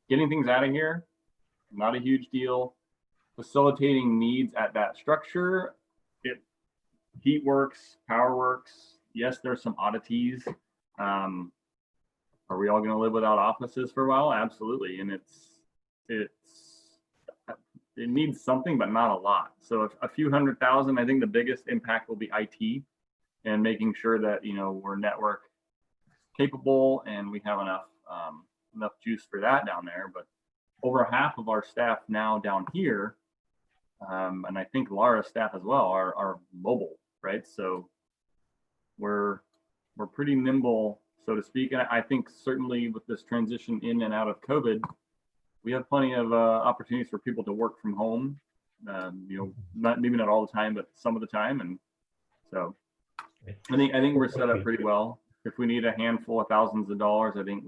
getting things out of here, not a huge deal. Facilitating needs at that structure, heat works, power works. Yes, there's some oddities. Are we all going to live without offices for a while? Absolutely. And it needs something, but not a lot. So a few $100,000, I think the biggest impact will be IT and making sure that, we're network capable and we have enough juice for that down there. But over half of our staff now down here, and I think Laura's staff as well, are mobile, right? So we're pretty nimble, so to speak. And I think certainly with this transition in and out of COVID, we have plenty of opportunities for people to work from home, maybe not all the time, but some of the time. And so I think we're set up pretty well. If we need a handful of thousands of dollars, I think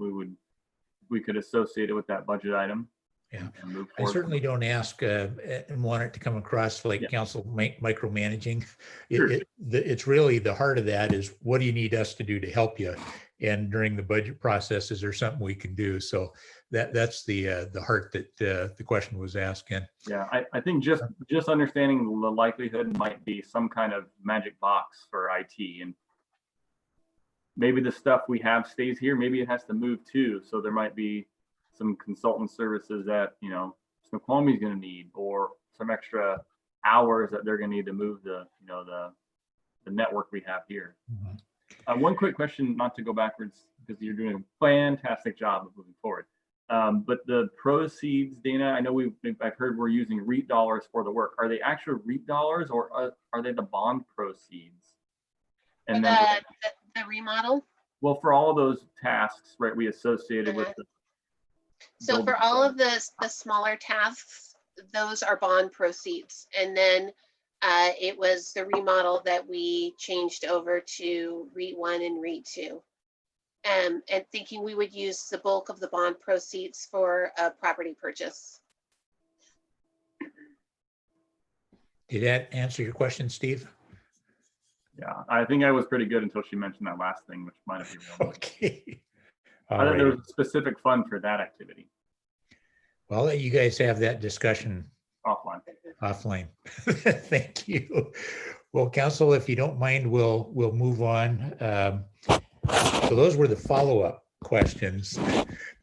we could associate it with that budget item. Yeah, I certainly don't ask and want it to come across like council micromanaging. It's really the heart of that is, what do you need us to do to help you? And during the budget process, is there something we can do? So that's the heart that the question was asking. Yeah, I think just understanding the likelihood might be some kind of magic box for IT, and maybe the stuff we have stays here. Maybe it has to move too. So there might be some consultant services that, Snoqualmie is going to need, or some extra hours that they're going to need to move the network we have here. Mm-hmm. One quick question, not to go backwards, because you're doing a fantastic job of moving forward. But the proceeds, Dana, I know I've heard we're using REIT dollars for the work. Are they actual REIT dollars, or are they the bond proceeds? And the remodel? Well, for all of those tasks, right, we associated with the. So for all of the smaller tasks, those are bond proceeds. And then it was the remodel that we changed over to REIT 1 and REIT 2. And thinking we would use the bulk of the bond proceeds for a property purchase. Did that answer your question, Steve? Yeah, I think I was pretty good until she mentioned that last thing, which might not be real. Okay. I All thought there right. was a specific fund for that activity Well, I'll let you guys have that discussion offline. offline. Thank you. Well, council, if you don't mind, we'll move on. So those were the follow-up questions.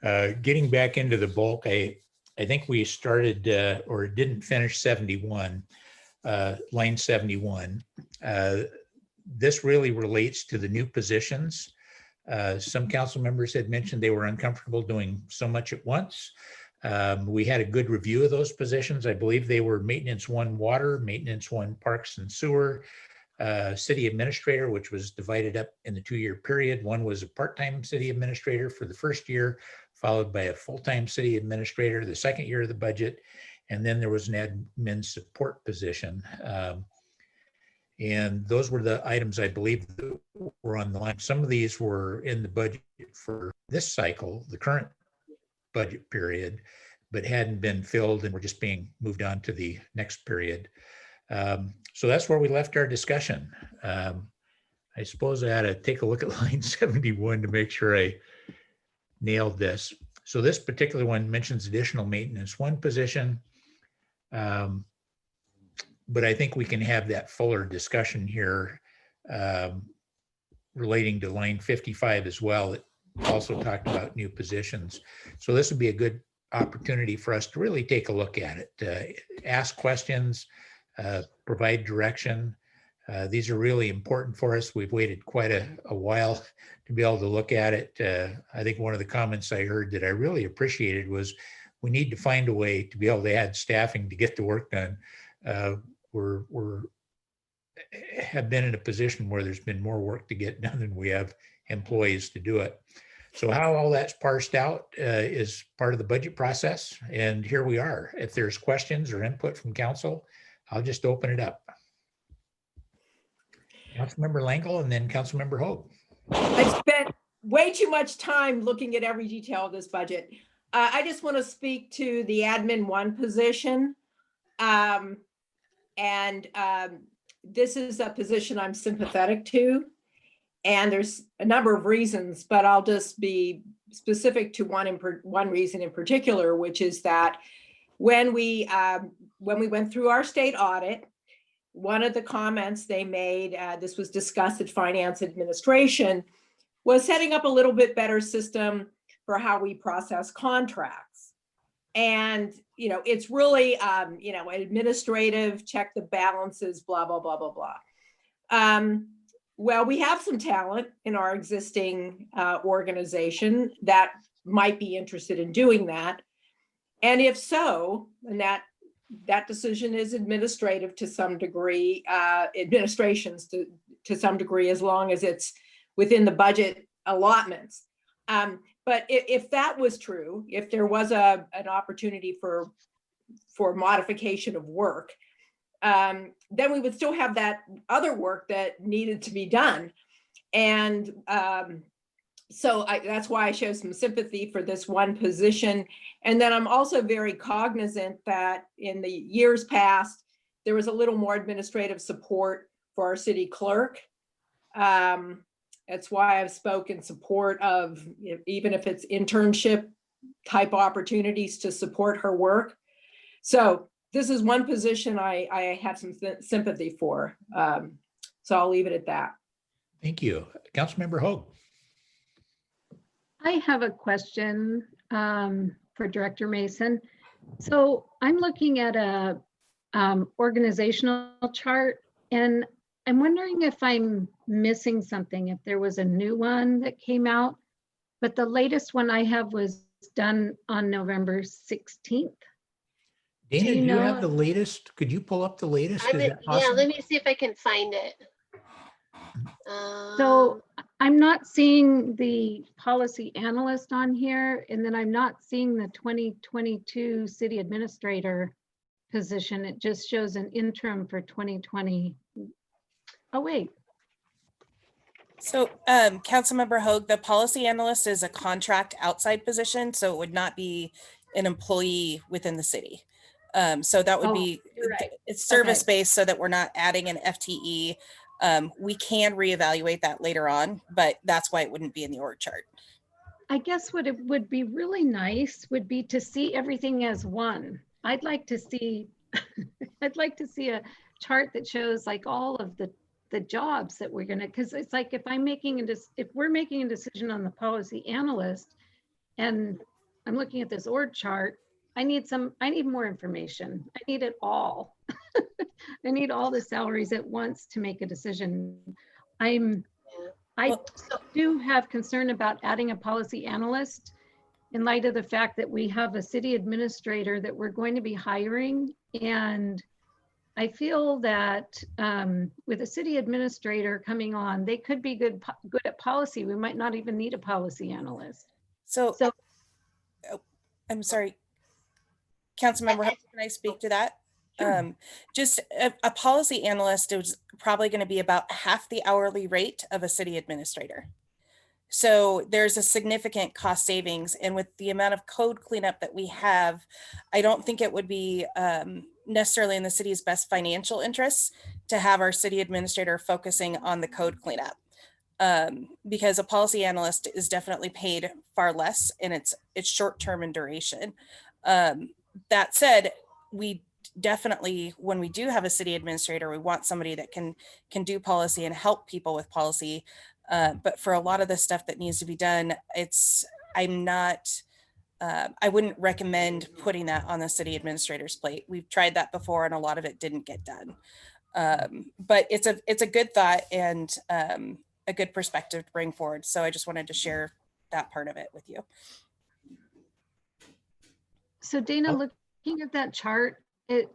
Getting back into the bulk, I think we started or didn't finish 71, line 71. This really relates to the new positions. Some council members had mentioned they were uncomfortable doing so much at once. We had a good review of those positions. I believe they were maintenance 1 water, maintenance 1 parks and sewer, city administrator, which was divided up in the 2-year period. One was a part-time city administrator for the first year, followed by a full-time city administrator the second year of the budget. And then there was an admin support position. And those were the items I believe that were on the line. Some of these were in the budget for this cycle, the current budget period, but hadn't been filled and were just being moved on to the next period. So that's where we left our discussion. I suppose I had to take a look at line 71 to make sure I nailed this. So this particular one mentions additional maintenance 1 position. But I think we can have that fuller discussion here relating to line 55 as well. It also talked about new positions. So this would be a good opportunity for us to really take a look at it, ask questions, provide direction. These are really important for us. We've waited quite a while to be able to look at it. I think one of the comments I heard that I really appreciated was we need to find a way to be able to add staffing to get the work done. We're have been in a position where there's been more work to get done than we have employees to do it. So how all that's parsed out is part of the budget process. And here we are. If there's questions or input from council, I'll just open it up. Councilmember Langle and then Councilmember Hogue. I spent way too much time looking at every detail of this budget. I just want to speak to the admin 1 position. This is a position I'm sympathetic to. And there's a number of reasons, but I'll just be specific to one reason in particular, which is that when we went through our state audit, one of the comments they made, this was discussed at Finance Administration, was setting up a little bit better system for how we process contracts. And, it's really, administrative, check the balances, blah, blah, blah, blah, blah. Well, we have some talent in our existing organization that might be interested in doing that. And if so, and that decision is administrative to some degree, administrations to some degree, as long as it's within the budget allotments. But if that was true, if there was an opportunity for modification of work, then we would still have that other work that needed to be done. And so that's why I show some sympathy for this 1 position. And then I'm also very cognizant that in the years past, there was a little more administrative support for our city clerk. That's why I've spoken support of, even if it's internship type opportunities to support her work. So this is 1 position I have some sympathy for. So I'll leave it at that. Thank you. Councilmember Hogue. I have a question for Director Mason. So I'm looking at a organizational chart, and I'm wondering if I'm missing something, if there was a new one that came out, but the latest one I have was done on November 16th. Dana, do you know have the latest? Could you pull up the latest? Is that Yeah, possible? let me see if I can find it. So I'm not seeing the policy analyst on here, and then I'm not seeing the 2022 city administrator position. It just shows an interim for 2020. Oh, wait. So Councilmember Hogue, the policy analyst is a contract outside position, so it would not be an employee within the city. So that would Oh, be, you're right. it's Okay. service-based so that we're not adding an FTE. We can reevaluate that later on, but that's why it wouldn't be in the org chart. I guess what it would be really nice would be to see everything as one. I'd like to see, I'd like to see a chart that shows like all of the jobs that we're gonna, because it's like if we're making a decision on the policy analyst and I'm looking at this org chart, I need more information. I need it all. I need all the salaries at once to make a decision. I do have concern about adding a policy analyst in light of the fact that we have a city administrator that we're going to be hiring. And I feel that with a city administrator coming on, they could be good at policy. We might not even need a policy analyst. So I'm sorry, Councilmember, can I speak to that? Sure. Just a policy analyst is probably going to be about half the hourly rate of a city administrator. So there's a significant cost savings. And with the amount of code cleanup that we have, I don't think it would be necessarily in the city's best financial interests to have our city administrator focusing on the code cleanup. Because a policy analyst is definitely paid far less and it's short-term in duration. That said, we definitely, when we do have a city administrator, we want somebody that can do policy and help people with policy. But for a lot of the stuff that needs to be done, I wouldn't recommend putting that on the city administrator's plate. We've tried that before and a lot of it didn't get done. But it's a good thought and a good perspective to bring forward. So I just wanted to share that part of it with you. So Dana, looking at that chart, so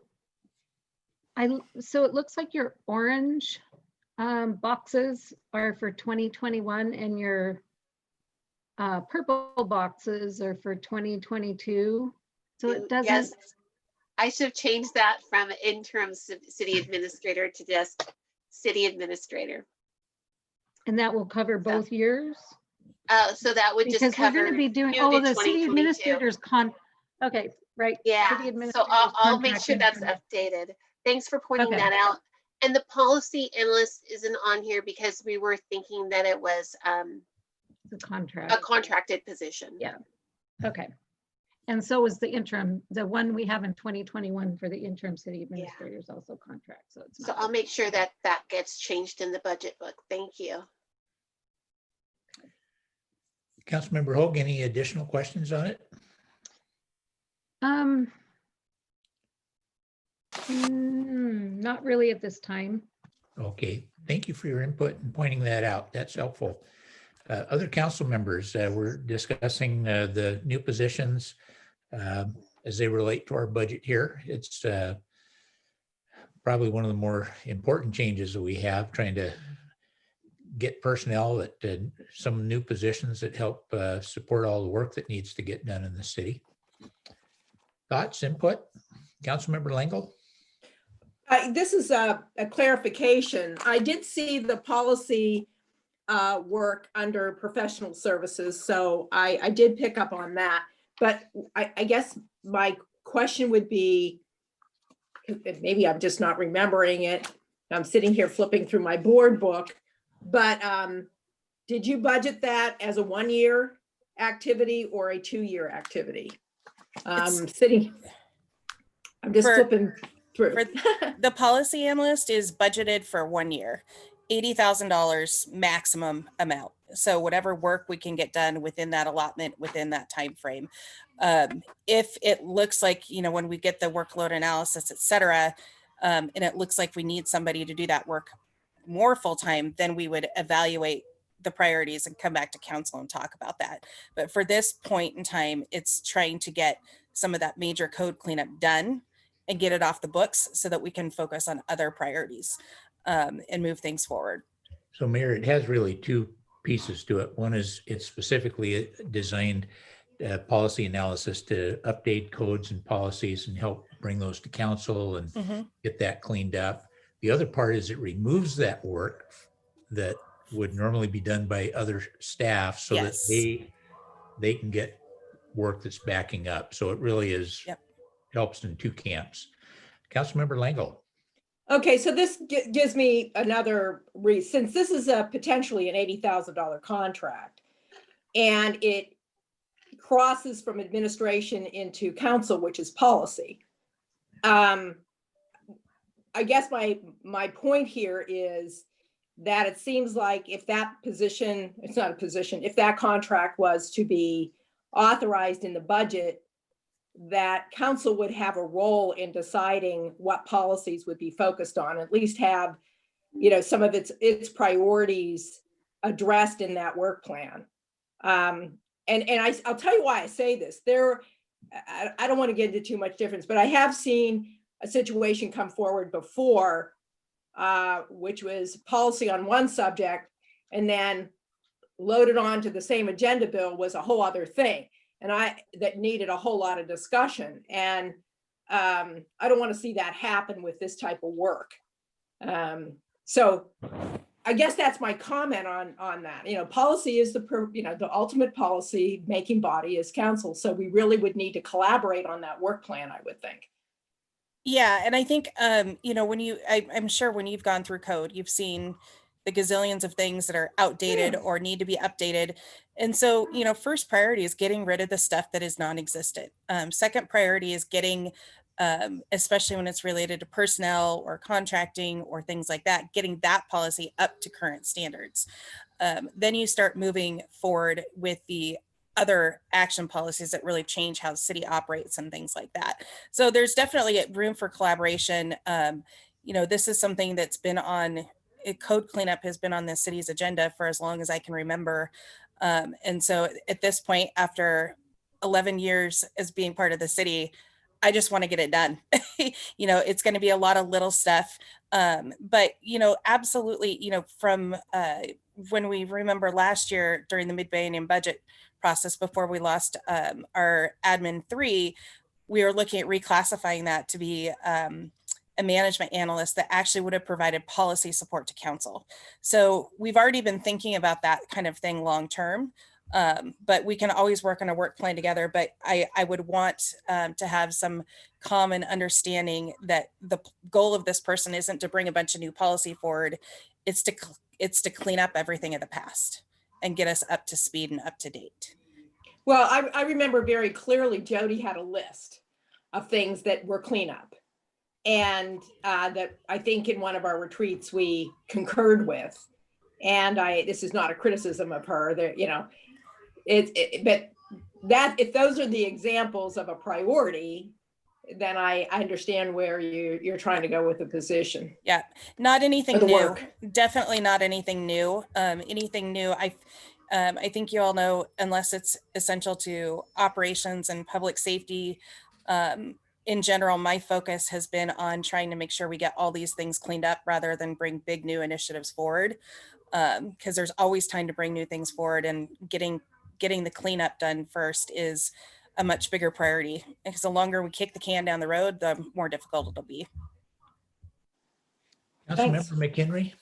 it looks like your orange boxes are for 2021 and your purple boxes are for 2022. So it doesn't. Yes, I should have changed that from interim city administrator to just city administrator. And that will cover both years? So that would Because just cover. we're going to be doing, the city administrators okay, right. Yeah, so I'll make sure that's updated. Thanks for pointing that out. And the policy analyst isn't on here because we were thinking that it was the contract, a contracted position. Yeah. Okay. And so is the interim, the one we have in 2021 for the interim city administrators also contract. So it's so I'll make sure that that gets changed in the budget book. Thank you. Councilmember Hogue, any additional questions on it? Not really at this time. Okay, thank you for your input and pointing that out. That's helpful. Other council members, we're discussing the new positions as they relate to our budget here. It's probably one of the more important changes that we have, trying to get personnel that some new positions that help support all the work that needs to get done in the city. Thoughts, input? Councilmember Langle? This is a clarification. I did see the policy work under professional services, so I did pick up on that. But I guess my question would be, maybe I'm just not remembering it. I'm sitting here flipping through my board book, but did you budget that as a 1-year activity or a 2-year activity? I'm just flipping through. The policy analyst is budgeted for 1 year, $80,000 maximum amount. So whatever work we can get done within that allotment, within that time frame. If it looks like, when we get the workload analysis, et cetera, and it looks like we need somebody to do that work more full-time, then we would evaluate the priorities and come back to council and talk about that. But for this point in time, it's trying to get some of that major code cleanup done and get it off the books so that we can focus on other priorities and move things forward. So Mayor, it has really two pieces to it. One is it's specifically designed policy analysis to update codes and policies and help bring those to council and get that cleaned up. The other part is it removes that work that would normally be done by other staff so that they can get work that's backing up. So it really is helps in two camps. Councilmember Langle. Okay, so this gives me another reason, since this is a potentially an $80,000 contract and it crosses from administration into council, which is policy. I guess my point here is that it seems like if that position, it's not a position, if that contract was to be authorized in the budget, that council would have a role in deciding what policies would be focused on, at least have, you know, some of its priorities addressed in that work plan. I'll tell you why I say this. I don't want to get into too much difference, but I have seen a situation come forward before, which was policy on one subject, and then loaded onto the same agenda bill was a whole other thing. And that needed a whole lot of discussion. And I don't want to see that happen with this type of work. So I guess that's my comment on that. You know, policy is the ultimate policy making body is council. So we really would need to collaborate on that work plan, I would think. Yeah, and I think you know, I'm sure when you've gone through code, you've seen the gazillions of things that are outdated or need to be updated. And so, you know, first priority is getting rid of the stuff that is non-existent. Second priority is getting, especially when it's related to personnel or contracting or things like that, getting that policy up to current standards. Then you start moving forward with the other action policies that really change how the city operates and things like that. So there's definitely room for collaboration. You know, this is something that's been on, code cleanup has been on the city's agenda for as long as I can remember. And so at this point, after 11 years as being part of the city, I just want to get it done. You know, it's going to be a lot of little stuff. But, you know, absolutely, you know, from when we remember last year during the mid-biennium budget process before we lost our admin 3, we were looking at reclassifying that to be a management analyst that actually would have provided policy support to council. So we've already been thinking about that kind of thing long term, but we can always work on a work plan together. But I would want to have some common understanding that the goal of this person isn't to bring a bunch of new policy forward. It's to clean up everything of the past and get us up to speed and up to date. Well, I remember very clearly Jody had a list of things that were cleanup. And that I think in one of our retreats we concurred with. And this is not a criticism of her, that, you know, but that if those are the examples of a priority, then I understand where you're trying to go with the position. Yeah, not anything new. Work. Definitely not anything new. Anything new, I think you all know, unless it's essential to operations and public safety, in general, my focus has been on trying to make sure we get all these things cleaned up rather than bring big new initiatives forward. Because there's always time to bring new things forward, and getting the cleanup done first is a much bigger priority. Because the longer we kick the can down the road, the more difficult it'll be. Councilmember McHenry.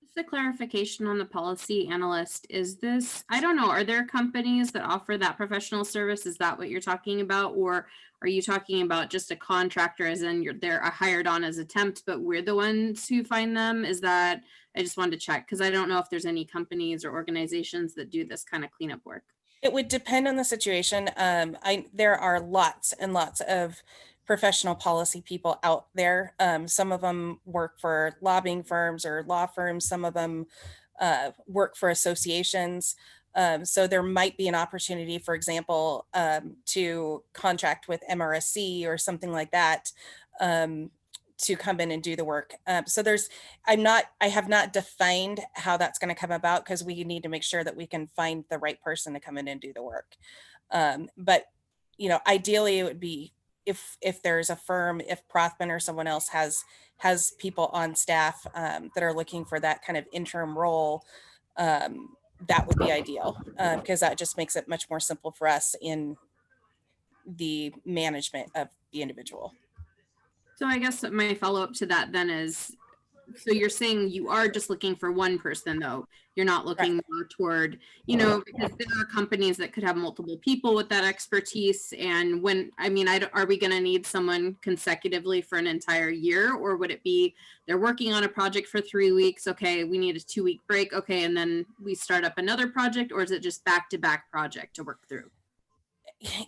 Just a clarification on the policy analyst. Is this, I don't know, are there companies that offer that professional service? Is that what you're talking about? Or are you talking about just a contractor, as in they're hired on as a temp, but we're the ones who find them? Is that, I just wanted to check, because I don't know if there's any companies or organizations that do this kind of cleanup work. It would depend on the situation. There are lots and lots of professional policy people out there. Some of them work for lobbying firms or law firms. Some of them work for associations. So there might be an opportunity, for example, to contract with MRSC or something like that, to come in and do the work. So I have not defined how that's going to come about, because we need to make sure that we can find the right person to come in and do the work. But, you know, ideally it would be if there's a firm, if Prothman or someone else has people on staff that are looking for that kind of interim role, that would be ideal, because that just makes it much more simple for us in the management of the individual. So I guess my follow-up to that then is, so you're saying you are just looking for one person though? You're not looking more toward, you know, because there are companies that could have multiple people with that expertise. And when, I mean, are we going to need someone consecutively for an entire year? Or would it be they're working on a project for 3 weeks? Okay, we need a 2-week break. Okay, and then we start up another project, or is it just back-to-back project to work through?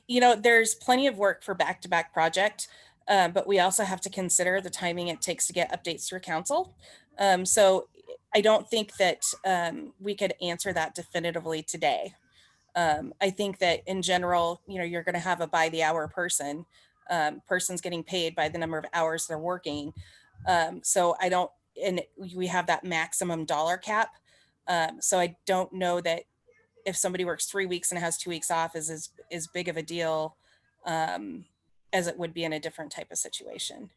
You know, there's plenty of work for back-to-back project, but we also have to consider the timing it takes to get updates through council. So I don't think that we could answer that definitively today. I think that in general, you know, you're going to have a by the hour person. Person's getting paid by the number of hours they're working. So I don't, and we have that maximum dollar cap. So I don't know that if somebody works 3 weeks and has 2 weeks off is as big of a deal as it would be in a different type of situation.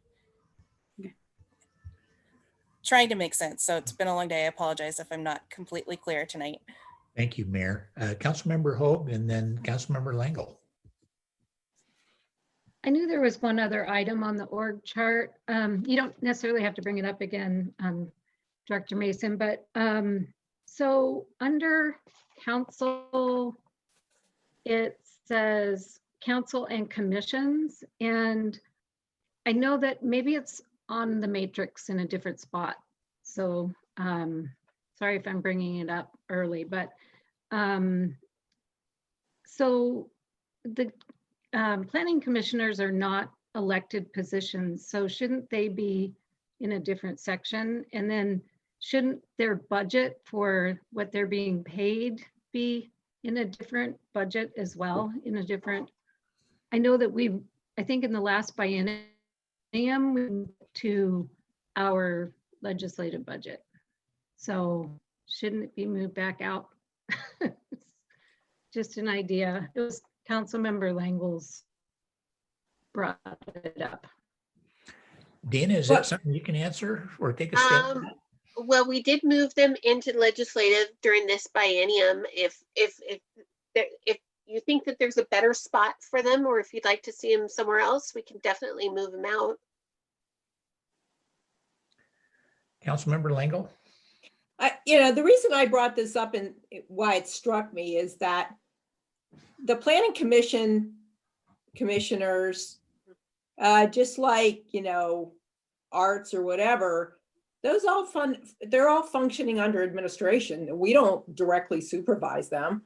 Okay. Trying to make sense. So it's been a long day. I apologize if I'm not completely clear tonight. Thank you, Mayor. Councilmember Hoag and then Councilmember Langle. I knew there was one other item on the org chart. You don't necessarily have to bring it up again, Director Mason, but so under council, it says council and commissions. And I know that maybe it's on the matrix in a different spot. So sorry if I'm bringing it up early, but so the planning commissioners are not elected positions. So shouldn't they be in a different section? And then shouldn't their budget for what they're being paid be in a different budget as well, in a different, I know that I think in the last biennium, we went to our legislative budget. So shouldn't it be moved back out? Just an idea. It was Councilmember Langle's brought it up. Dana, is that something you can answer or take a stab? Well, we did move them into legislative during this biennium. If you think that there's a better spot for them, or if you'd like to see them somewhere else, we can definitely move them out. Councilmember Langle? You know, the reason I brought this up and why it struck me is that the planning commission commissioners, just like, you know, arts or whatever, they're all functioning under administration. We don't directly supervise them.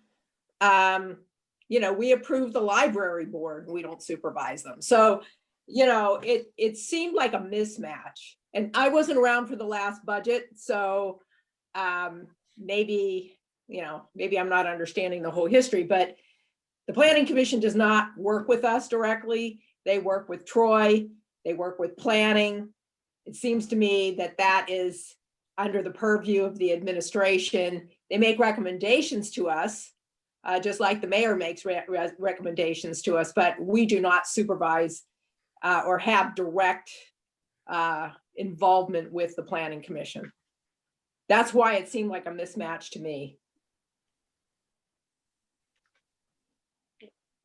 You know, we approve the library board, we don't supervise them. So, you know, it seemed like a mismatch. And I wasn't around for the last budget, so maybe, you know, maybe I'm not understanding the whole history, but the planning commission does not work with us directly. They work with Troy, they work with planning. It seems to me that that is under the purview of the administration. They make recommendations to us, just like the mayor makes recommendations to us, but we do not supervise or have direct involvement with the planning commission. That's why it seemed like a mismatch to me.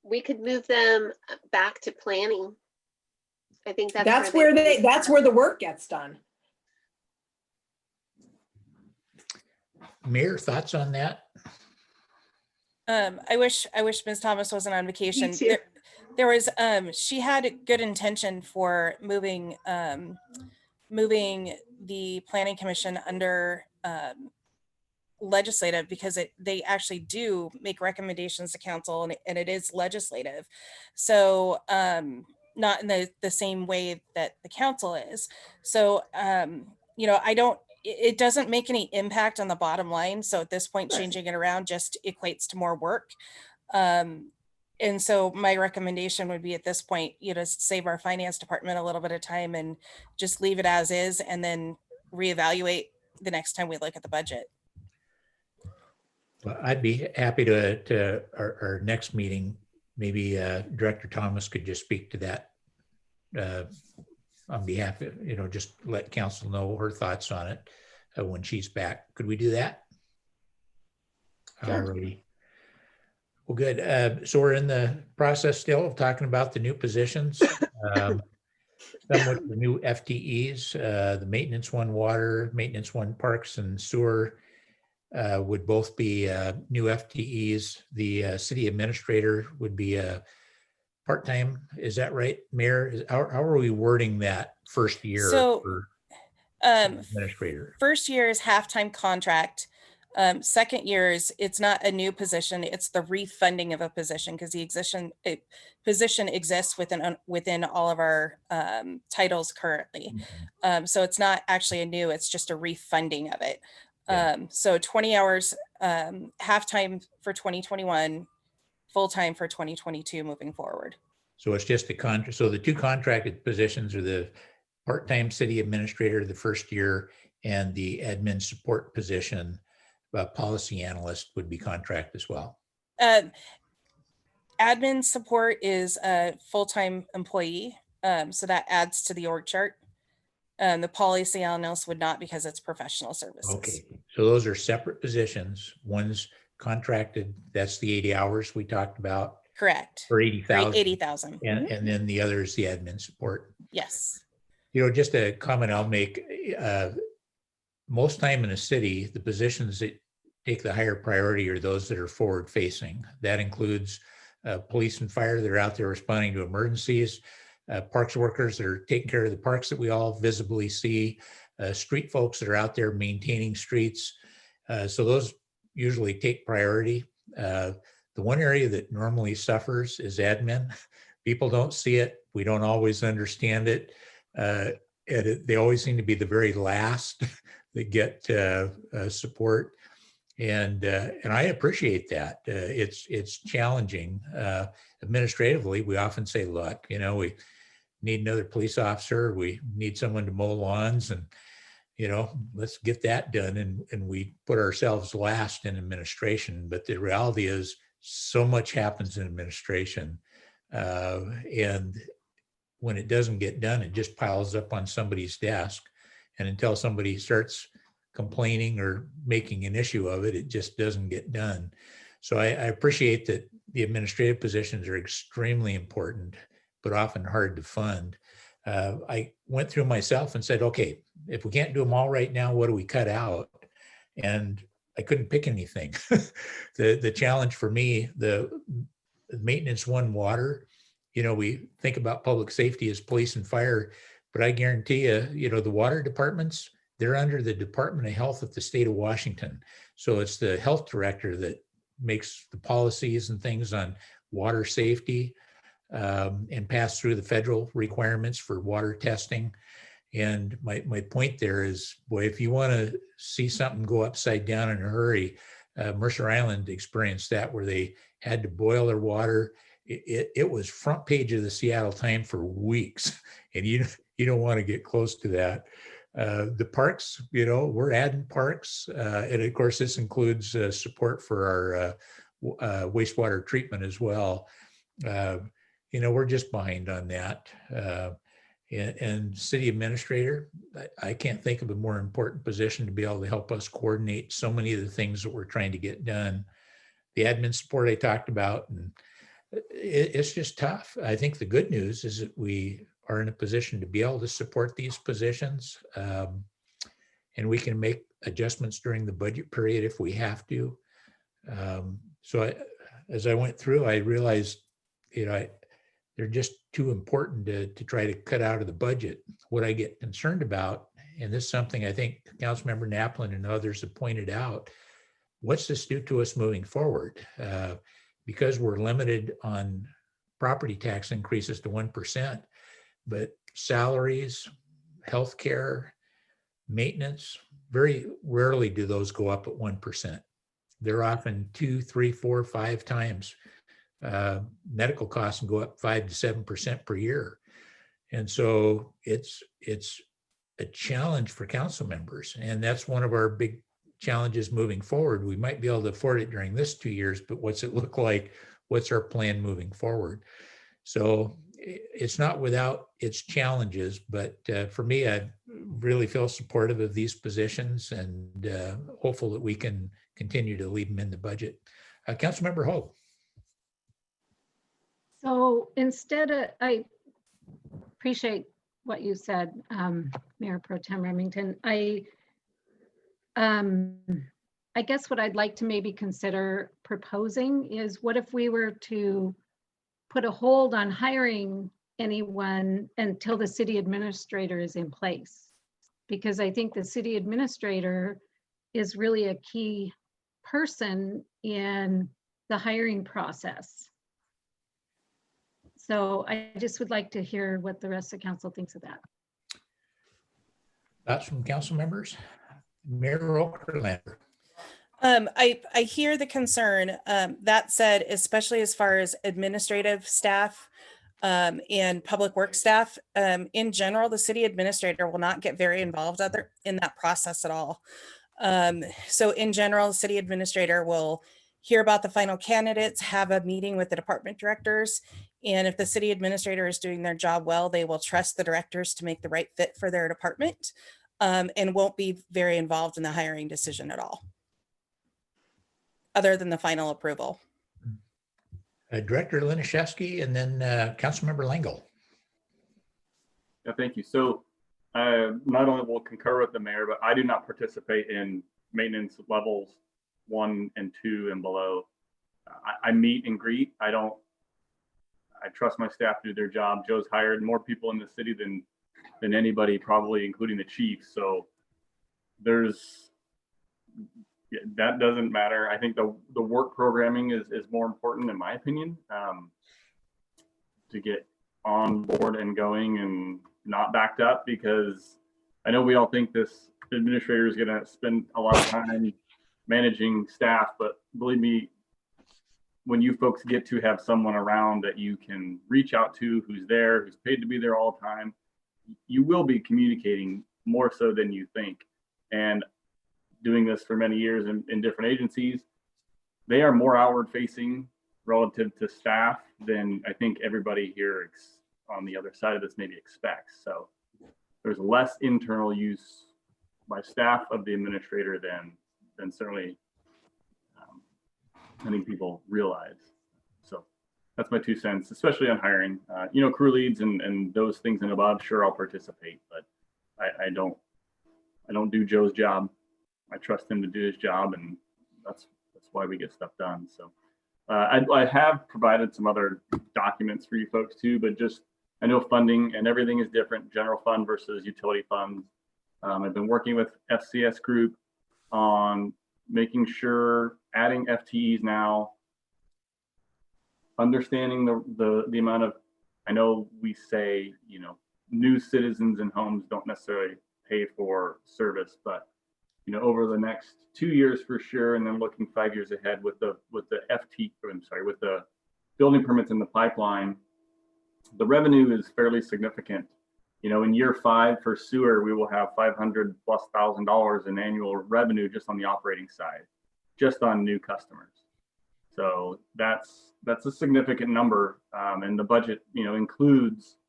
We could move them back to planning. I think that's where the work gets done. Mayor, thoughts on that? I wish Ms. Thomas wasn't on vacation. There was she had a good intention for moving the planning commission under legislative, because they actually do make recommendations to council, and it is legislative. So not in the same way that the council is. So you know, it doesn't make any impact on the bottom line. So at this point, changing it around just equates to more work. And so my recommendation would be at this point, you know, save our finance department a little bit of time and just leave it as is, and then reevaluate the next time we look at the budget. Well, I'd be happy to our next meeting, maybe Director Thomas could just speak to that on behalf of, you know, just let council know her thoughts on it when she's back. Could we do that? Sure. Alrighty. Well, good. So we're in the process still of talking about the new positions. somewhat the new FTEs, the maintenance one water, maintenance one parks and sewer would both be new FTEs. The city administrator would be a part-time. Is that right, Mayor? How are we wording that first year So, for Um, administrator? first year is half-time contract. Second year is, it's not a new position, it's the refunding of a position because the position exists within all of our titles currently. So it's not actually a new, it's just a refunding of it. Yeah. So 20 hours, half-time for 2021, full-time for 2022 moving forward. So it's just the contract. So the two contracted positions are the part-time city administrator the first year and the admin support position, policy analyst would be contract as well. Admin support is a full-time employee, so that adds to the org chart. The policy analyst would not because it's professional services. Okay, so those are separate positions. One's contracted, that's the 80 hours we talked about. Correct. For 80,000. 80,000. And then the other is the admin support. Yes. You know, just a comment I'll make, most time in a city, the positions that take the higher priority are those that are forward facing. That includes police and fire that are out there responding to emergencies, parks workers that are taking care of the parks that we all visibly see, street folks that are out there maintaining streets. So those usually take priority. The one area that normally suffers is admin. People don't see it. We don't always understand it. They always seem to be the very last that get support. And I appreciate that. It's challenging. Administratively, we often say, look, you know, we need another police officer. We need someone to mow lawns, and, you know, let's get that done. And we put ourselves last in administration. But the reality is so much happens in administration. And when it doesn't get done, it just piles up on somebody's desk. And until somebody starts complaining or making an issue of it, it just doesn't get done. So I appreciate that the administrative positions are extremely important, but often hard to fund. I went through myself and said, okay, if we can't do them all right now, what do we cut out? And I couldn't pick anything. The challenge for me, the maintenance one water, you know, we think about public safety as police and fire, but I guarantee you, you know, the water departments, they're under the Department of Health of the state of Washington. So it's the health director that makes the policies and things on water safety, and pass through the federal requirements for water testing. And my point there is, boy, if you want to see something go upside down in a hurry, Mercer Island experienced that, where they had to boil their water. It was front page of the Seattle Times for weeks, and you don't want to get close to that. The parks, you know, we're adding parks, and of course this includes support for our wastewater treatment as well. You know, we're just behind on that. And city administrator, I can't think of a more important position to be able to help us coordinate so many of the things that we're trying to get done. The admin support I talked about, and it's just tough. I think the good news is that we are in a position to be able to support these positions, and we can make adjustments during the budget period if we have to. As I went through, I realized, you know, they're just too important to try to cut out of the budget. What I get concerned about, and this is something I think Councilmember Naplin and others have pointed out, what's this do to us moving forward? Because we're limited on property tax increases to 1%, but salaries, healthcare, maintenance, very rarely do those go up at 1%. They're often 2, 3, 4, 5 times. Medical costs can go up 5 to 7% per year. And so it's a challenge for council members. And that's one of our big challenges moving forward. We might be able to afford it during this 2 years, but what's it look like? What's our plan moving forward? So it's not without its challenges, but for me, I really feel supportive of these positions and hopeful that we can continue to leave them in the budget. Councilmember Hogue. So instead of, I appreciate what you said, Mayor Pro Tem Remington. I guess what I'd like to maybe consider proposing is, what if we were to put a hold on hiring anyone until the city administrator is in place? Because I think the city administrator is really a key person in the hiring process. So I just would like to hear what the rest of council thinks of that. Thoughts from council members? Mayor Okerlander. I hear the concern. That said, especially as far as administrative staff and public works staff, in general, the city administrator will not get very involved in that process at all. So in general, the city administrator will hear about the final candidates, have a meeting with the department directors, and if the city administrator is doing their job well, they will trust the directors to make the right fit for their department, and won't be very involved in the hiring decision at all, other than the final approval. Director Liniszewski, and then Councilmember Langle. Yeah, thank you. So not only will concur with the mayor, but I do not participate in maintenance levels 1 and 2 and below. I meet and greet. I trust my staff to do their job. Joe's hired more people in the city than anybody, probably including the chief. So that doesn't matter. I think the work programming is more important, in my opinion, to get on board and going and not backed up, because I know we all think this administrator is going to spend a lot of time managing staff, but believe me, when you folks get to have someone around that you can reach out to, who's there, who's paid to be there all the time, you will be communicating more so than you think. And doing this for many years in different agencies, they are more outward facing relative to staff than I think everybody here on the other side of this maybe expects. So there's less internal use by staff of the administrator than certainly I think people realize. So that's my 2 cents, especially on hiring. Crew leads and those things and above, sure, I'll participate, but I don't do Joe's job. I trust him to do his job, and that's why we get stuff done. So I have provided some other documents for you folks too, but just, I know funding and everything is different, general fund versus utility funds. I've been working with FCS Group on making sure, adding FTEs now, understanding the amount of, I know we say, new citizens and homes don't necessarily pay for service, but over the next 2 years for sure, and then looking 5 years ahead with the with the building permits in the pipeline, the revenue is fairly significant. In year 5 for sewer, we will have $500,000+ in annual revenue just on the operating side, just on new customers. So that's a significant number, and the budget includes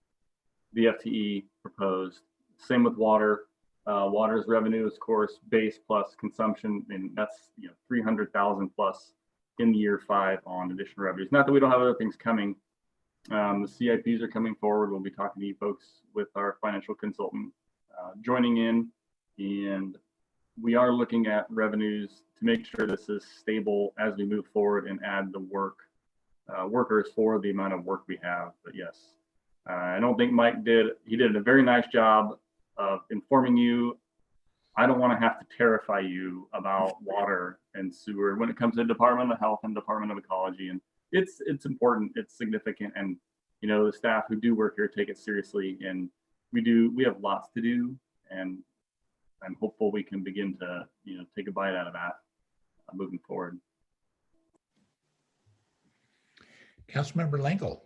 the FTE proposed. Same with water. Water's revenue is, of course, base plus consumption, and that's $300,000+ in year 5 on additional revenues. Not that we don't have other things coming. The CIPs are coming forward. We'll be talking to you folks with our financial consultant joining in, and we are looking at revenues to make sure this is stable as we move forward and add the workers for the amount of work we have. But yes, I don't think Mike did a very nice job of informing you. I don't want to have to terrify you about water and sewer when it comes to Department of Health and Department of Ecology. And it's important, it's significant. And, the staff who do work here take it seriously, and we have lots to do. And I'm hopeful we can begin to, take a bite out of that moving forward. Councilmember Langle.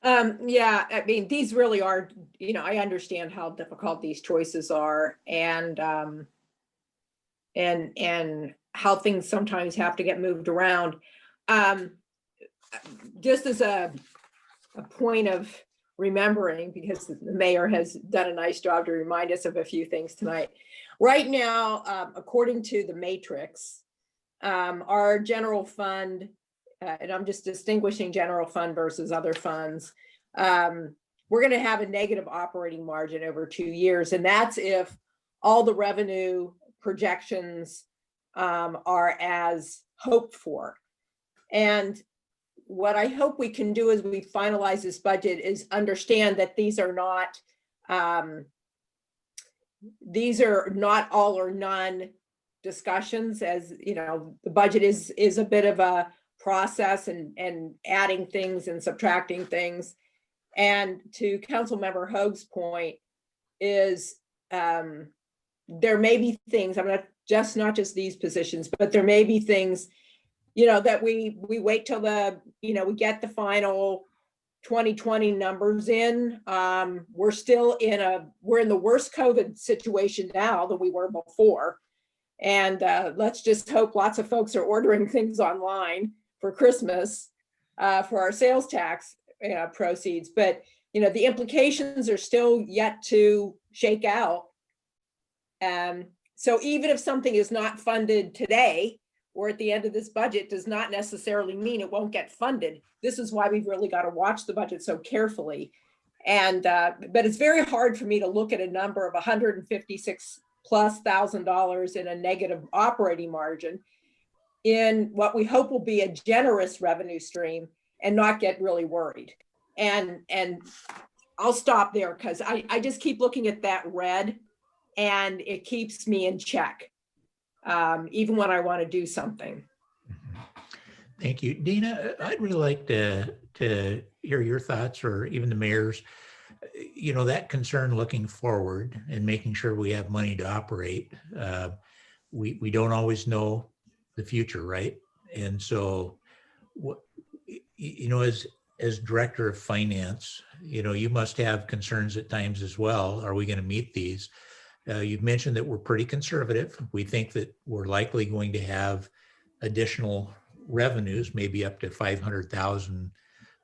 Yeah, I mean, these really are, I understand how difficult these choices are, and how things sometimes have to get moved around. Just as a point of remembering, because the mayor has done a nice job to remind us of a few things tonight. Right now, according to the matrix, our general fund, and I'm just distinguishing general fund versus other funds, we're going to have a negative operating margin over 2 years. And that's if all the revenue projections are as hoped for. And what I hope we can do as we finalize this budget is understand that these are not all or none discussions. As you know, the budget is a bit of a process and adding things and subtracting things. And to Councilmember Hoag's point is there may be things, I'm not just these positions, but there may be things, you know, that we wait till we get the final 2020 numbers in. We're in the worst COVID situation now than we were before. And let's just hope lots of folks are ordering things online for Christmas for our sales tax proceeds. But, you know, the implications are still yet to shake out. So even if something is not funded today or at the end of this budget, does not necessarily mean it won't get funded. This is why we've really got to watch the budget so carefully. And but it's very hard for me to look at a number of $156,000+ in a negative operating margin in what we hope will be a generous revenue stream and not get really worried. And I'll stop there because I just keep looking at that red and it keeps me in check, even when I want to do something. Thank you. Dina, I'd really like to hear your thoughts, or even the mayor's, you know, that concern looking forward and making sure we have money to operate. We don't always know the future, right? And so, what, you know, as director of finance, you know, you must have concerns at times as well. Are we going to meet these? You've mentioned that we're pretty conservative. We think that we're likely going to have additional revenues, maybe up to 500,000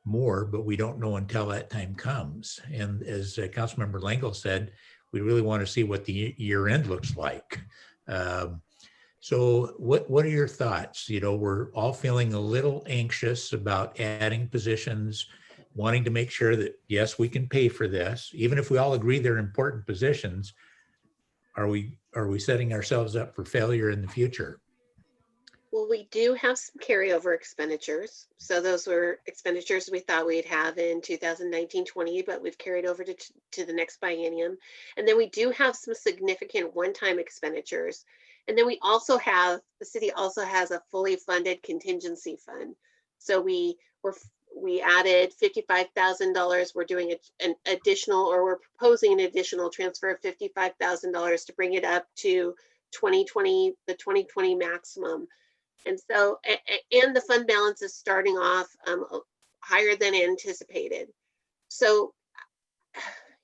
more, but we don't know until that time comes. And as Councilmember Langle said, we really want to see what the year end looks like. So what are your thoughts? You know, we're all feeling a little anxious about adding positions, wanting to make sure that, yes, we can pay for this. Even if we all agree they're important positions, are we setting ourselves up for failure in the future? Well, we do have some carryover expenditures. So those were expenditures we thought we'd have in 2019-20, but we've carried over to the next biennium. And then we do have some significant one-time expenditures. And then we also have, the city also has a fully funded contingency fund. So we added $55,000. We're doing an additional, or we're proposing an additional transfer of $55,000 to bring it up to 2020, the 2020 maximum. And so, and the fund balance is starting off higher than anticipated. So,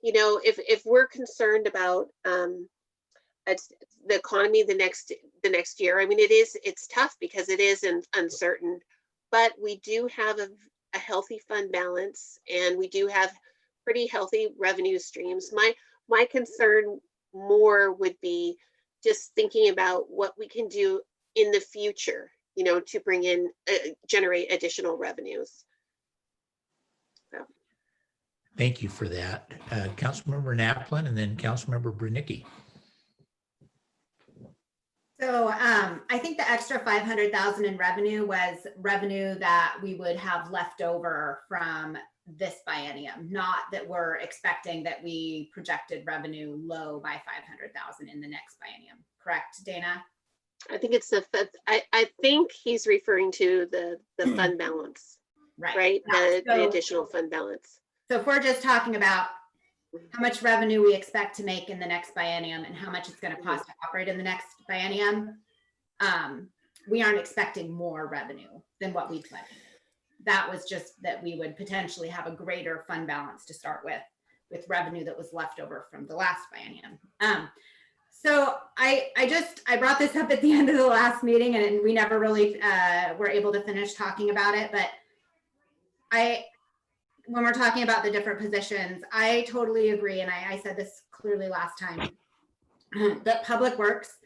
you know, if we're concerned about the economy the next year, I mean, it's tough because it is uncertain, but we do have a healthy fund balance, and we do have pretty healthy revenue streams. My concern more would be just thinking about what we can do in the future, you know, to bring in, generate additional revenues. So. Thank you for that. Councilmember Naplin and then Councilmember Brunicki. So I think the extra 500,000 in revenue was revenue that we would have left over from this biennium, not that we're expecting that we projected revenue low by 500,000 in the next biennium. Correct, Dana? I think it's I think he's referring to the fund balance, right? Yeah. The additional fund balance. So if we're just talking about how much revenue we expect to make in the next biennium and how much it's going to cost to operate in the next biennium, we aren't expecting more revenue than what we budgeted. That was just that we would potentially have a greater fund balance to start with revenue that was left over from the last biennium. So I brought this up at the end of the last meeting, and we never really were able to finish talking about it. But when we're talking about the different positions, I totally agree. And I said this clearly last time, that Public Works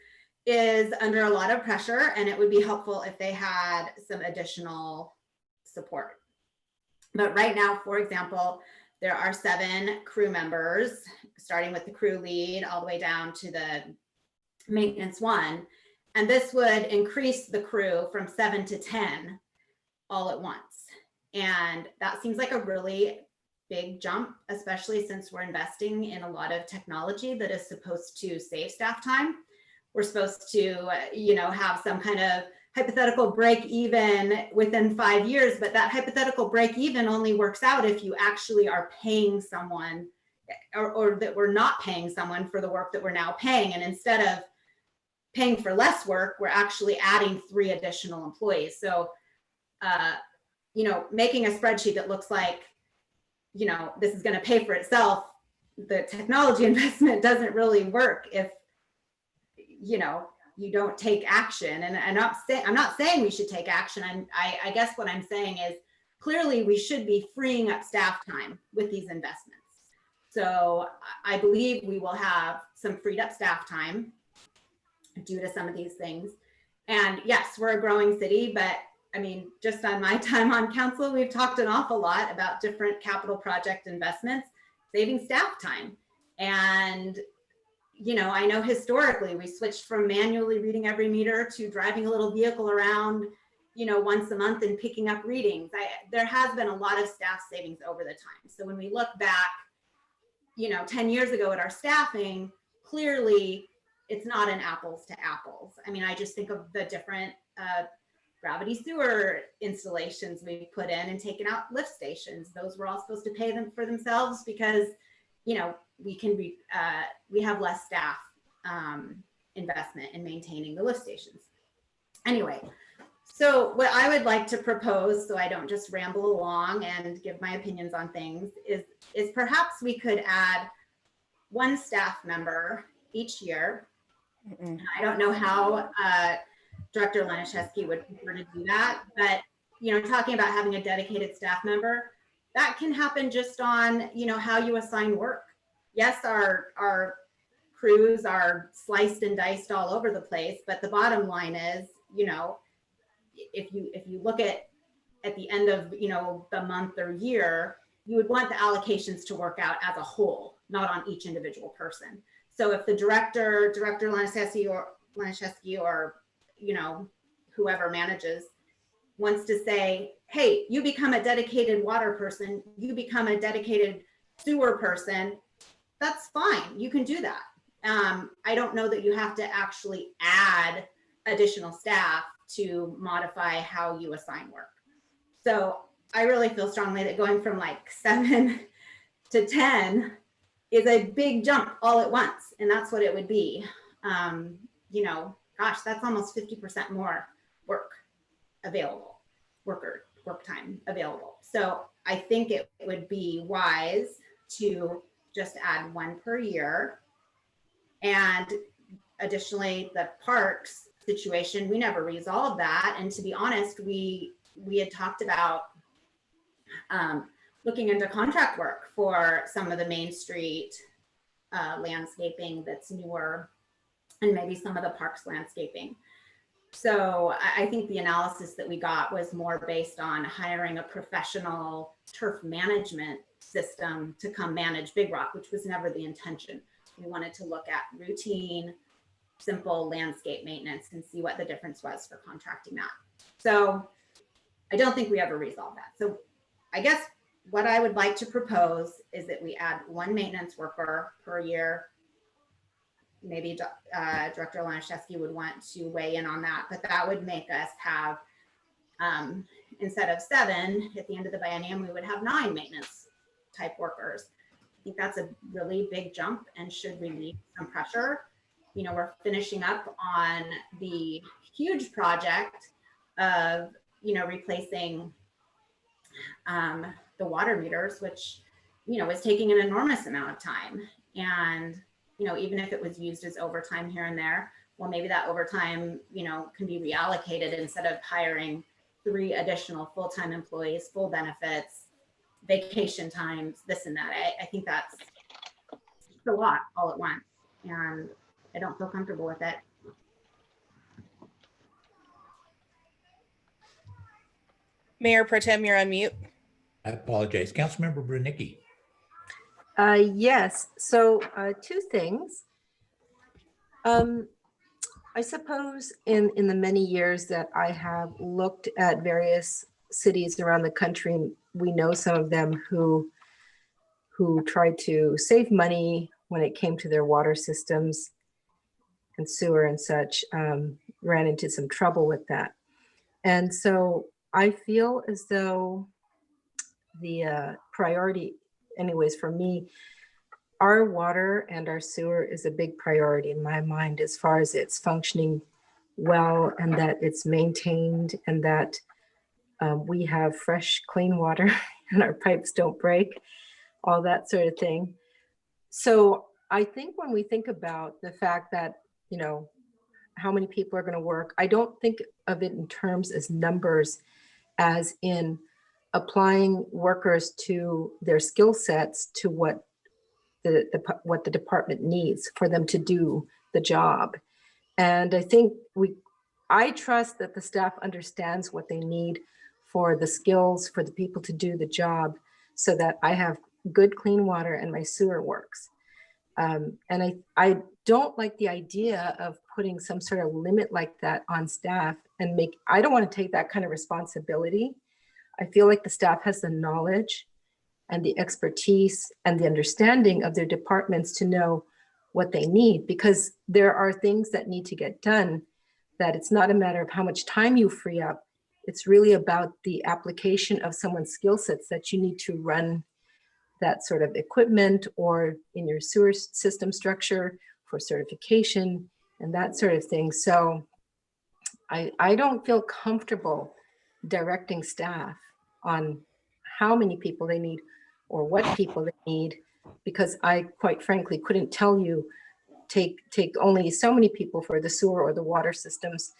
is under a lot of pressure, and it would be helpful if they had some additional support. But right now, for example, there are 7 crew members, starting with the crew lead all the way down to the maintenance 1. And this would increase the crew from 7 to 10 all at once. And that seems like a really big jump, especially since we're investing in a lot of technology that is supposed to save staff time. We're supposed to, have some kind of hypothetical break even within 5 years, but that hypothetical break even only works out if you actually are paying someone or that we're not paying someone for the work that we're now paying. And instead of paying for less work, we're actually adding 3 additional employees. So, making a spreadsheet that looks like, this is going to pay for itself, the technology investment doesn't really work if, you don't take action. And I'm not saying we should take action. I guess what I'm saying is clearly we should be freeing up staff time with these investments. So I believe we will have some freed up staff time due to some of these things. And yes, we're a growing city, but I mean, just on my time on council, we've talked an awful lot about different capital project investments, saving staff time. And I know historically we switched from manually reading every meter to driving a little vehicle around, once a month and picking up readings. There has been a lot of staff savings over the time. So when we look back, 10 years ago at our staffing, clearly it's not an apples to apples. I mean, I just think of the different gravity sewer installations we put in and taken out lift stations. Those were all supposed to pay them for themselves because, we have less staff investment in maintaining the lift stations. Anyway, so what I would like to propose, so I don't just ramble along and give my opinions on things, is perhaps we could add 1 staff member each year. I don't know how Director Laniszewski would prefer to do that, but talking about having a dedicated staff member, that can happen just on how you assign work. Yes, our crews are sliced and diced all over the place, but the bottom line is, if you look at the end of the month or year, you would want the allocations to work out as a whole, not on each individual person. So if the Director Laniszewski or whoever manages wants to say, hey, you become a dedicated water person, you become a dedicated sewer person, that's fine. You can do that. I don't know that you have to actually add additional staff to modify how you assign work. So I really feel strongly that going from like 7 to 10 is a big jump all at once. And that's what it would be. Gosh, that's almost 50% more work time available. So I think it would be wise to just add 1 per year. And additionally, the parks situation, we never resolved that. And to be honest, we had talked about looking into contract work for some of the Main Street landscaping that's newer, and maybe some of the parks landscaping. So I think the analysis that we got was more based on hiring a professional turf management system to come manage Big Rock, which was never the intention. We wanted to look at routine, simple landscape maintenance and see what the difference was for contracting that. So I don't think we ever resolved that. So I guess what I would like to propose is that we add 1 maintenance worker per year. Maybe Director Laniszewski would want to weigh in on that, but that would make us have, instead of 7 at the end of the biennium, we would have 9 maintenance type workers. I think that's a really big jump and should relieve some pressure. We're finishing up on the huge project of, replacing the water meters, which, is taking an enormous amount of time. And even if it was used as overtime here and there, well, maybe that overtime, can be reallocated instead of hiring 3 additional full-time employees, full benefits, vacation times, this and that. I think that's a lot all at once, and I don't feel comfortable with it. Mayor Pro Tem, you're on mute. I apologize. Councilmember Brunicki. Yes, so two things. I suppose in the many years that I have looked at various cities around the country, we know some of them who tried to save money when it came to their water systems and sewer and such, ran into some trouble with that. And so I feel as though the priority, anyways, for me, our water and our sewer is a big priority in my mind as far as it's functioning well and that it's maintained and that we have fresh, clean water and our pipes don't break, all that sort of thing. So I think when we think about the fact that, you know, how many people are going to work, I don't think of it in terms as numbers, as in applying workers to their skill sets to what the department needs for them to do the job. And I think I trust that the staff understands what they need for the skills for the people to do the job so that I have good clean water and my sewer works. And I don't like the idea of putting some sort of limit like that on staff and I don't want to take that kind of responsibility. I feel like the staff has the knowledge and the expertise and the understanding of their departments to know what they need, because there are things that need to get done, that it's not a matter of how much time you free up. It's really about the application of someone's skill sets that you need to run that sort of equipment or in your sewer system structure for certification and that sort of thing. So I don't feel comfortable directing staff on how many people they need or what people they need, because I quite frankly couldn't tell you take only so many people for the sewer or the water systems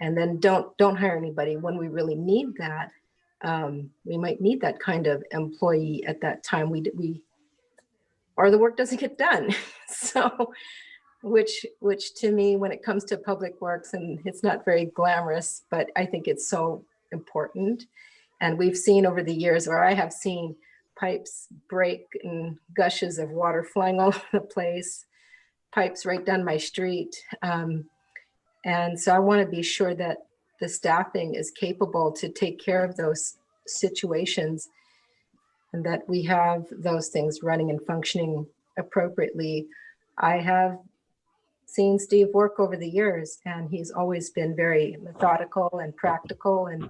and then don't hire anybody when we really need that. We might need that kind of employee at that time. Or the work doesn't get done. So which to me, when it comes to public works, and it's not very glamorous, but I think it's so important. And we've seen over the years where I have seen pipes break and gushes of water flying all over the place, pipes right down my street. And so I want to be sure that the staffing is capable to take care of those situations and that we have those things running and functioning appropriately. I have seen Steve work over the years, and he's always been very methodical and practical and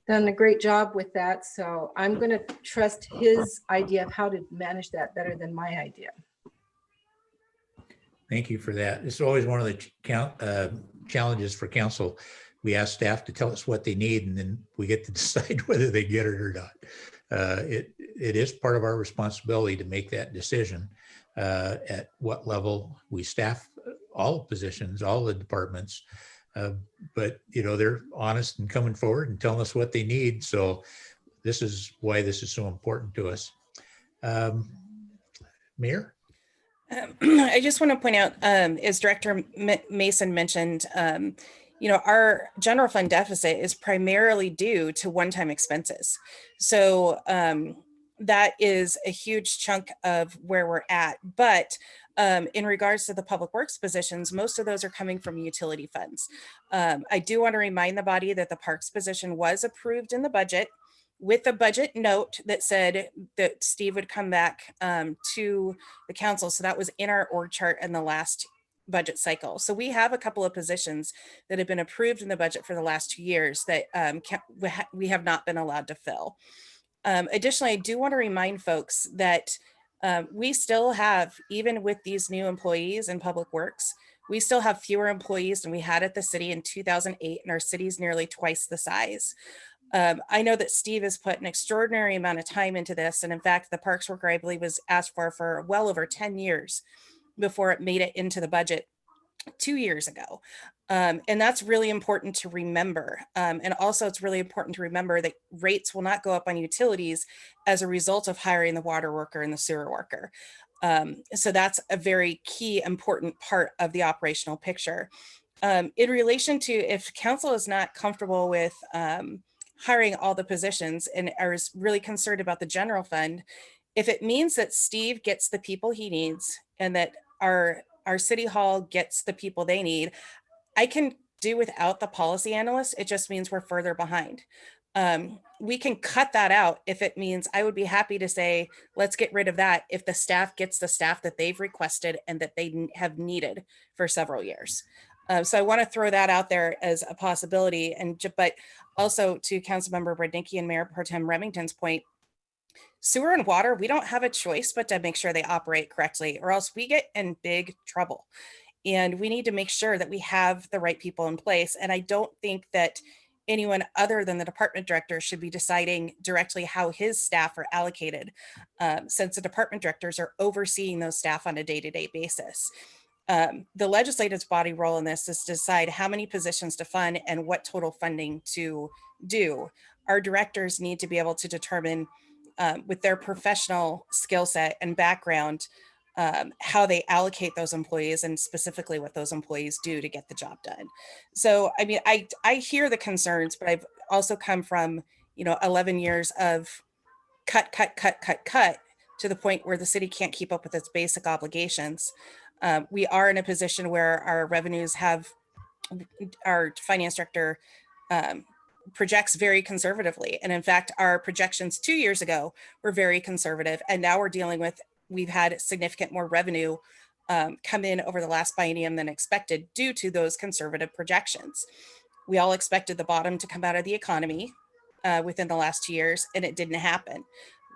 done a great job with that. So I'm going to trust his idea of how to manage that better than my idea. Thank you for that. It's always one of the challenges for council. We ask staff to tell us what they need, and then we get to decide whether they get it or not. It is part of our responsibility to make that decision at what level we staff all positions, all the departments. But you know, they're honest and coming forward and telling us what they need. So this is why this is so important to us. Mayor? I just want to point out, as Director Mason mentioned, you know, our general fund deficit is primarily due to one-time expenses. So that is a huge chunk of where we're at. But in regards to the public works positions, most of those are coming from utility funds. I do want to remind the body that the parks position was approved in the budget with a budget note that said that Steve would come back to the council. So that was in our org chart in the last budget cycle. So we have a couple of positions that have been approved in the budget for the last 2 years that we have not been allowed to fill. Additionally, I do want to remind folks that we still have, even with these new employees in public works, we still have fewer employees than we had at the city in 2008, and our city is nearly twice the size. I know that Steve has put an extraordinary amount of time into this. And in fact, the parks worker, I believe, was asked for well over 10 years before it made it into the budget 2 years ago. And that's really important to remember. And also it's really important to remember that rates will not go up on utilities as a result of hiring the water worker and the sewer worker. So that's a very key, important part of the operational picture. In relation to if council is not comfortable with hiring all the positions and is really concerned about the general fund, If it means that Steve gets the people he needs and that our city hall gets the people they need, I can do without the policy analyst. It just means we're further behind. We can cut that out if it means, I would be happy to say, let's get rid of that if the staff gets the staff that they've requested and that they have needed for several years. So I want to throw that out there as a possibility. But also to Councilmember Brodnicki and Mayor Pro Tem Remington's point, sewer and water, we don't have a choice but to make sure they operate correctly, or else we get in big trouble. And we need to make sure that we have the right people in place. And I don't think that anyone other than the department director should be deciding directly how his staff are allocated, since the department directors are overseeing those staff on a day-to-day basis. The legislative body role in this is to decide how many positions to fund and what total funding to do. Our directors need to be able to determine with their professional skill set and background how they allocate those employees and specifically what those employees do to get the job done. So, I mean, I hear the concerns, but I've also come from, 11 years of cut to the point where the city can't keep up with its basic obligations. We are in a position where our revenues our finance director projects very conservatively. And in fact, our projections 2 years ago were very conservative. And now we've had significant more revenue come in over the last biennium than expected due to those conservative projections. We all expected the bottom to come out of the economy within the last 2 years, and it didn't happen.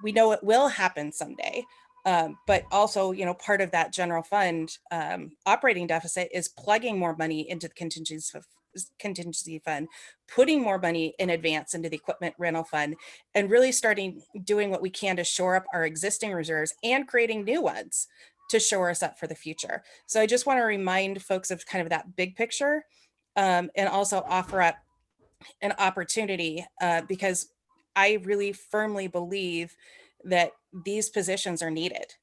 We know it will happen someday. But also, part of that general fund operating deficit is plugging more money into the contingency fund, putting more money in advance into the equipment rental fund, and really doing what we can to shore up our existing reserves and creating new ones to shore us up for the future. So I just want to remind folks of kind of that big picture, and also offer up an opportunity because I really firmly believe that these positions are needed.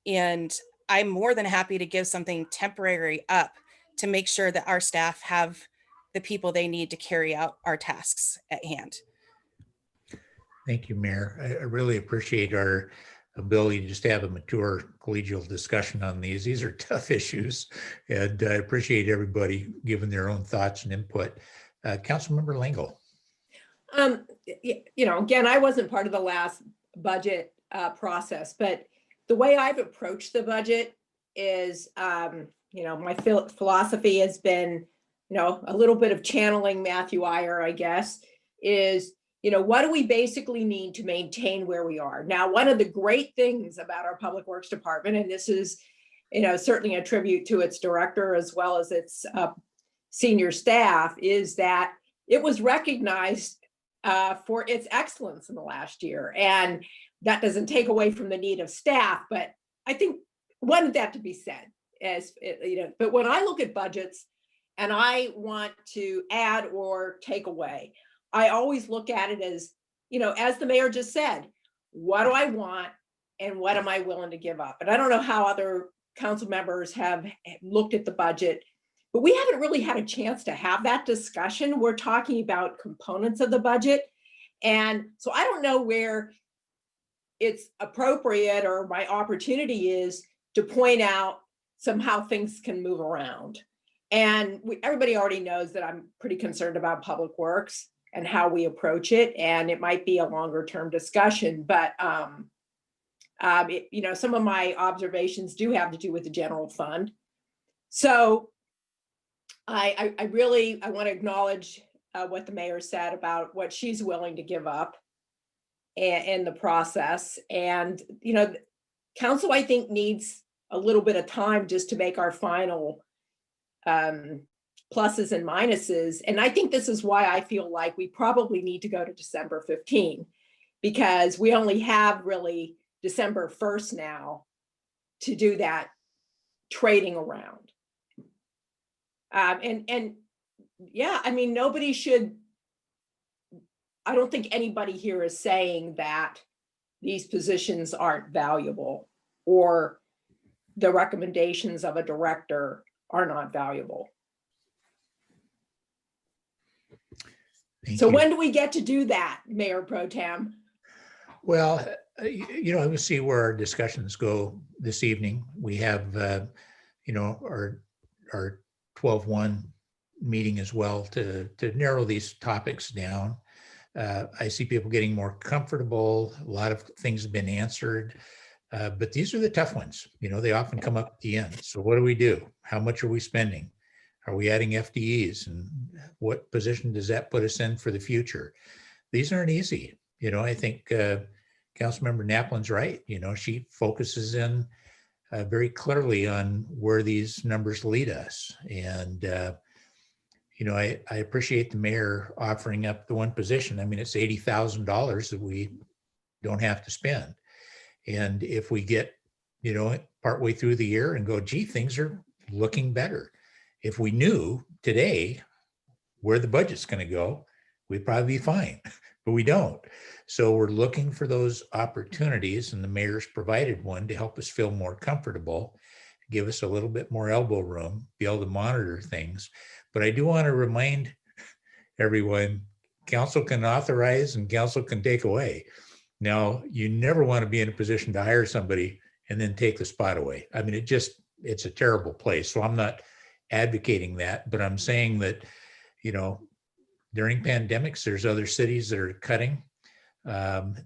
And I'm more than happy to give something temporary up to make sure that our staff have the people they need to carry out our tasks at hand. Thank you, Mayor. I really appreciate our ability to just have a mature collegial discussion on these. These are tough issues, and I appreciate everybody giving their own thoughts and input. Councilmember Lingle. Again, I wasn't part of the last budget process, but the way I've approached the budget is, my philosophy has been, a little bit of channeling Matthew Iyer, I guess, is, what do we basically need to maintain where we are? Now, one of the great things about our Public Works Department, and this is, certainly a tribute to its director as well as its senior staff, is that it was recognized for its excellence in the last year. And that doesn't take away from the need of staff, but I think wanted that to be said but when I look at budgets and I want to add or take away, I always look at it as, as the mayor just said, what do I want and what am I willing to give up? And I don't know how other council members have looked at the budget, but we haven't really had a chance to have that discussion. We're talking about components of the budget. And so I don't know where it's appropriate or my opportunity is to point out somehow things can move around. And everybody already knows that I'm pretty concerned about public works and how we approach it. And it might be a longer term discussion, but some of my observations do have to do with the general fund. So I want to acknowledge what the mayor said about what she's willing to give up in the process. And, council, I think, needs a little bit of time just to make our final pluses and minuses. And I think this is why I feel like we probably need to go to December 15, because we only have really December 1st now to do that trading around. Nobody should, I don't think anybody here is saying that these positions aren't valuable or the recommendations of a director are not valuable. Thank so you. when do we get to do that, Mayor Pro Tem? Well, You know, we'll see where our discussions go this evening. We have, you know, our 12-1 meeting as well to narrow these topics down. I see people getting more comfortable. A lot of things have been answered, but these are the tough ones. You know, they often come up at the end. So what do we do? How much are we spending? Are we adding FTEs? And what position does that put us in for the future? These aren't easy. You know, I think Councilmember Naplin's right. You know, she focuses in very clearly on where these numbers lead us. And, you know, I appreciate the mayor offering up the one position. I mean, it's $80,000 that we don't have to spend. And if we get, you know, partway through the year and go, gee, things are looking better. If we knew today where the budget's going to go, we'd probably be fine, but we don't. So we're looking for those opportunities, and the mayor's provided one to help us feel more comfortable, give us a little bit more elbow room, be able to monitor things. But I do want to remind everyone, council can authorize and council can take away. Now, you never want to be in a position to hire somebody and then take the spot away. I mean, it's a terrible place. So I'm not advocating that, but I'm saying that, you know, during pandemics, there's other cities that are cutting.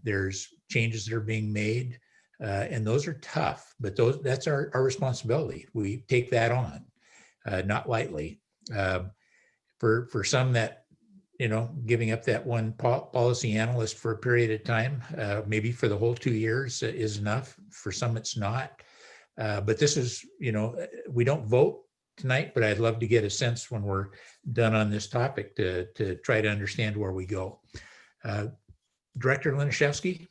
There's changes that are being made, and those are tough, but that's our responsibility. We take that on, not lightly. For some that, you know, giving up that one policy analyst for a period of time, maybe for the whole 2 years is enough. For some, it's not. But this is, you know, we don't vote tonight, but I'd love to get a sense when we're done on this topic to try to understand where we go. Director Liniszewski.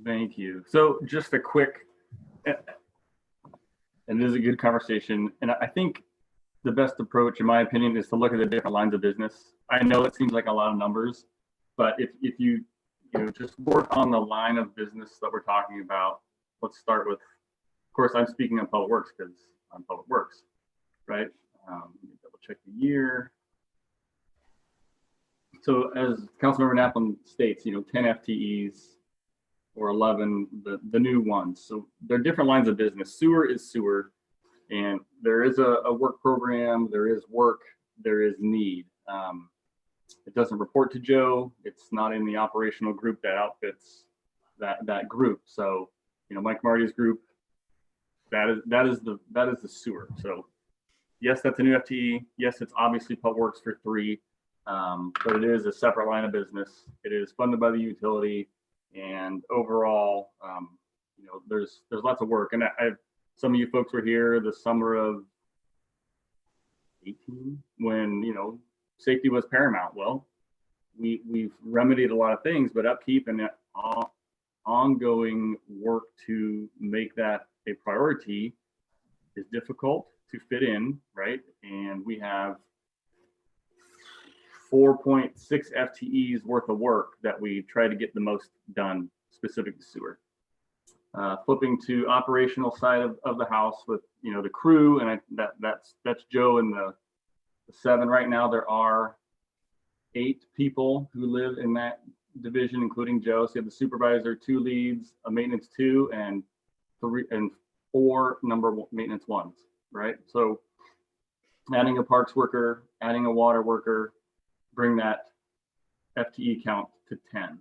Thank you. So just a quick, and this is a good conversation. And I think the best approach, in my opinion, is to look at the different lines of business. I know it seems like a lot of numbers, but if you just work on the line of business that we're talking about, let's start with, of course, I'm speaking on Public Works because I'm Public Works, right? Let me double check the year. So as Councilmember Naplin states, 10 FTEs or 11, the new ones. So they're different lines of business. Sewer is sewer, and there is a work program, there is work, there is need. It doesn't report to Joe. It's not in the operational group that outfits that group. So, Mike Marty's group, that is the sewer. So yes, that's a new FTE. Yes, it's obviously Public Works for 3. But it is a separate line of business. It is funded by the utility, and overall, there's lots of work. And some of you folks were here the summer of 18 when safety was paramount. Well, we've remedied a lot of things, but upkeep and ongoing work to make that a priority is difficult to fit in, right? And we have 4.6 FTEs worth of work that we try to get the most done specific to sewer. Flipping to operational side of the house with the crew, and that's Joe and the 7 right now. There are 8 people who live in that division, including Joe. So you have the supervisor, 2 leads, a maintenance 2, and 4 maintenance 1s, right? So adding a parks worker, adding a water worker, bring that FTE count to 10.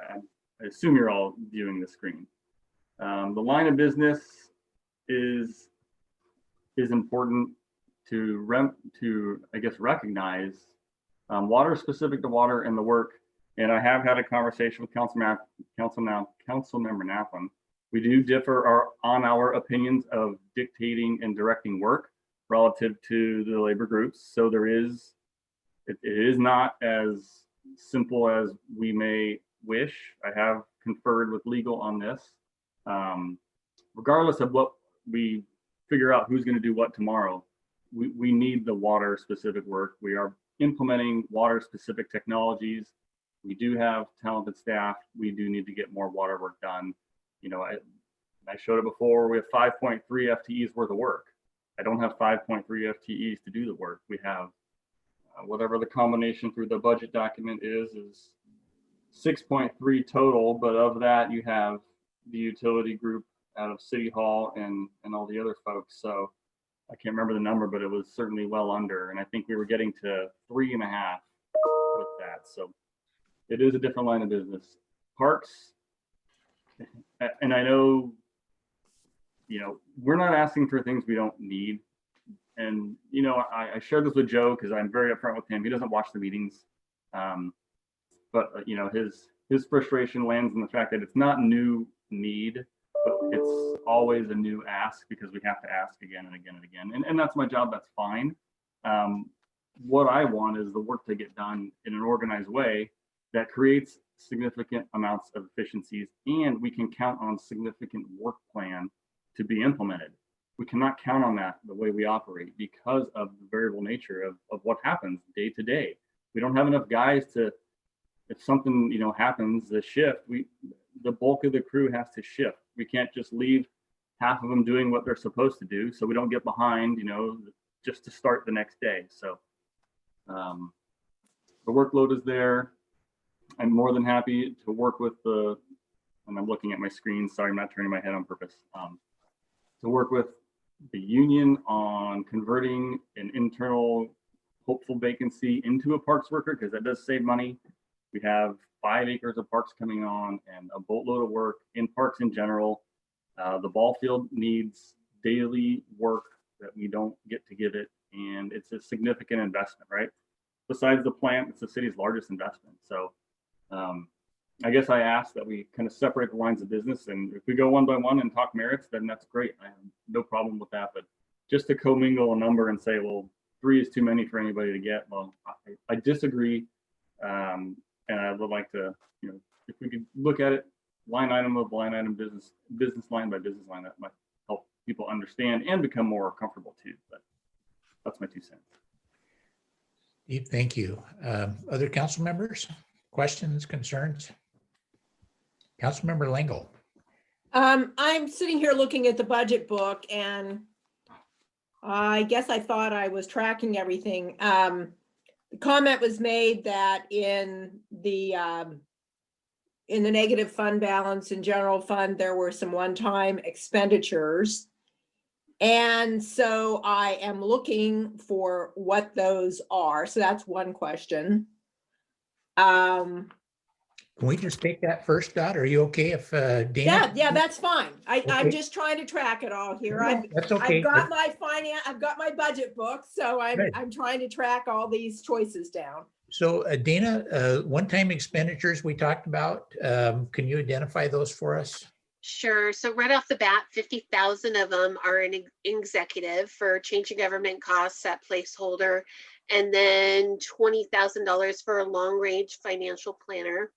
I assume you're all viewing the screen. The line of business is important to I guess recognize. Water is specific to water and the work. And I have had a conversation with Councilmember Naplin. We do differ on our opinions of dictating and directing work relative to the labor groups. So it is not as simple as we may wish. I have conferred with legal on this. Regardless of what we figure out who's going to do what tomorrow, we need the water specific work. We are implementing water specific technologies. We do have talented staff. We do need to get more water work done. I showed it before. We have 5.3 FTEs worth of work. I don't have 5.3 FTEs to do the work. We have whatever the combination through the budget document is 6.3 total, but of that you have the utility group out of City Hall and all the other folks. So I can't remember the number, but it was certainly well under. And I think we were getting to 3.5 with that. So it is a different line of business. Parks, and I know, you know, we're not asking for things we don't need. And, you know, I shared this with Joe because I'm very upfront with him. He doesn't watch the meetings. But you know, his frustration lands in the fact that it's not new need, but it's always a new ask because we have to ask again and again and again. And that's my job. That's fine. What I want is the work to get done in an organized way that creates significant amounts of efficiencies, and we can count on significant work plan to be implemented. We cannot count on that the way we operate because of the variable nature of what happens day to day. We don't have enough guys to, if something, you know, happens, the shift, the bulk of the crew has to shift. We can't just leave half of them doing what they're supposed to do so we don't get behind, you know, just to start the next day. So the workload is there. I'm more than happy to work with and I'm looking at my screen, sorry, I'm not turning my head on purpose, to work with the union on converting an internal hopeful vacancy into a parks worker, because that does save money. We have 5 acres of parks coming on and a boatload of work in parks in general. The ball field needs daily work that we don't get to give it, and it's a significant investment, right? Besides the plant, it's the city's largest investment. So I guess I ask that we kind of separate the lines of business, and if we go one by one and talk merits, then that's great. I have no problem with that. But just to commingle a number and say, well, 3 is too many for anybody to get, well, I disagree. And I would like to, you know, if we could look at it line item of line item, business line by business line, that might help people understand and become more comfortable too. But that's my 2 cents. Steve, thank you. Other council members, questions, concerns? Councilmember Lingle. I'm sitting here looking at the budget book, and I guess I thought I was tracking everything. The comment was made that in the negative fund balance in general fund, there were some one-time expenditures. And so I am looking for what those are. So that's one question. Can we just take that first, Dot? Are you okay if Dana? Yeah, that's fine. I'm Okay. just trying to track it all here. No, that's okay. I've got my budget book, so Good. I'm trying to track all these choices down. So Dana, one-time expenditures we talked about, can you identify those for us? Sure. So right off the bat, 50,000 of them are in executive for change in government costs at placeholder, and then $20,000 for a long-range financial planner.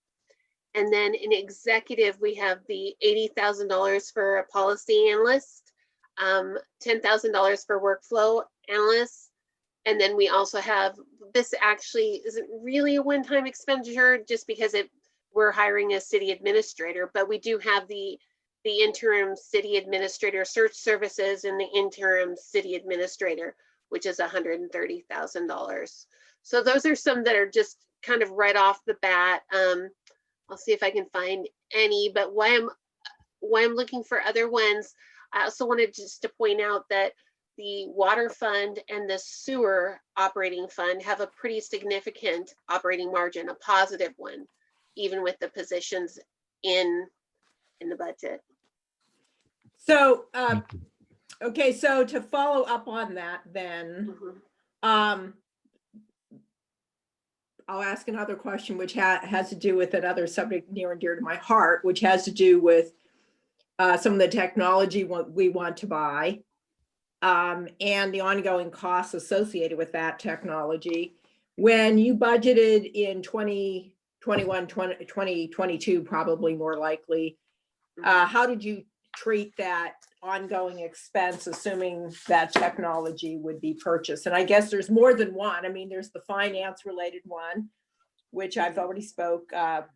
And then in executive, we have the $80,000 for a policy analyst, $10,000 for workflow analysts. And then we also have, this actually isn't really a one-time expenditure just because we're hiring a city administrator, but we do have the interim city administrator search services and the interim city administrator, which is $130,000. So those are some that are just kind of right off the bat. I'll see if I can find any, but why I'm looking for other ones, I also wanted just to point out that the water fund and the sewer operating fund have a pretty significant operating margin, a positive one, even with the positions in the budget. So, okay, so to follow up on that then, I'll ask another question, which has to do with another subject near and dear to my heart, which has to do with some of the technology we want to buy and the ongoing costs associated with that technology. When you budgeted in 2021, 2022, probably more likely, how did you treat that ongoing expense, assuming that technology would be purchased? And I guess there's more than one. I mean, there's the finance related one, which I've already spoke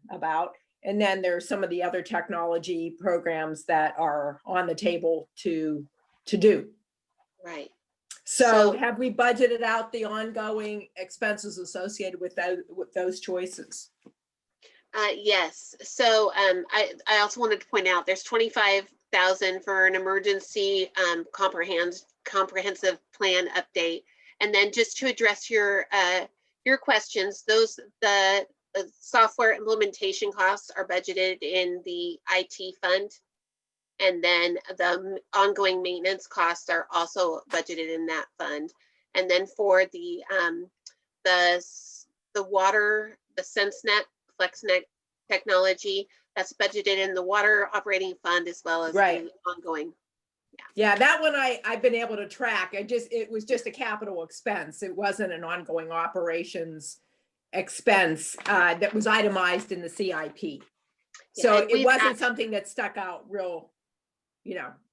about. And then there's some of the other technology programs that are on the table to do. Right. So have we budgeted out the ongoing expenses associated with those choices? Yes, so I also wanted to point out there's 25,000 for an emergency comprehensive plan update. And then just to address your questions, the software implementation costs are budgeted in the IT fund. And then the ongoing maintenance costs are also budgeted in that fund. And then for the water, the SenseNet, FlexNet technology, that's budgeted in the water operating fund as well as Right. the ongoing. Yeah, that one I've been able to track. It was just a capital expense. It wasn't an ongoing operations expense that was itemized in the CIP. So Yeah, and it wasn't something that stuck out real,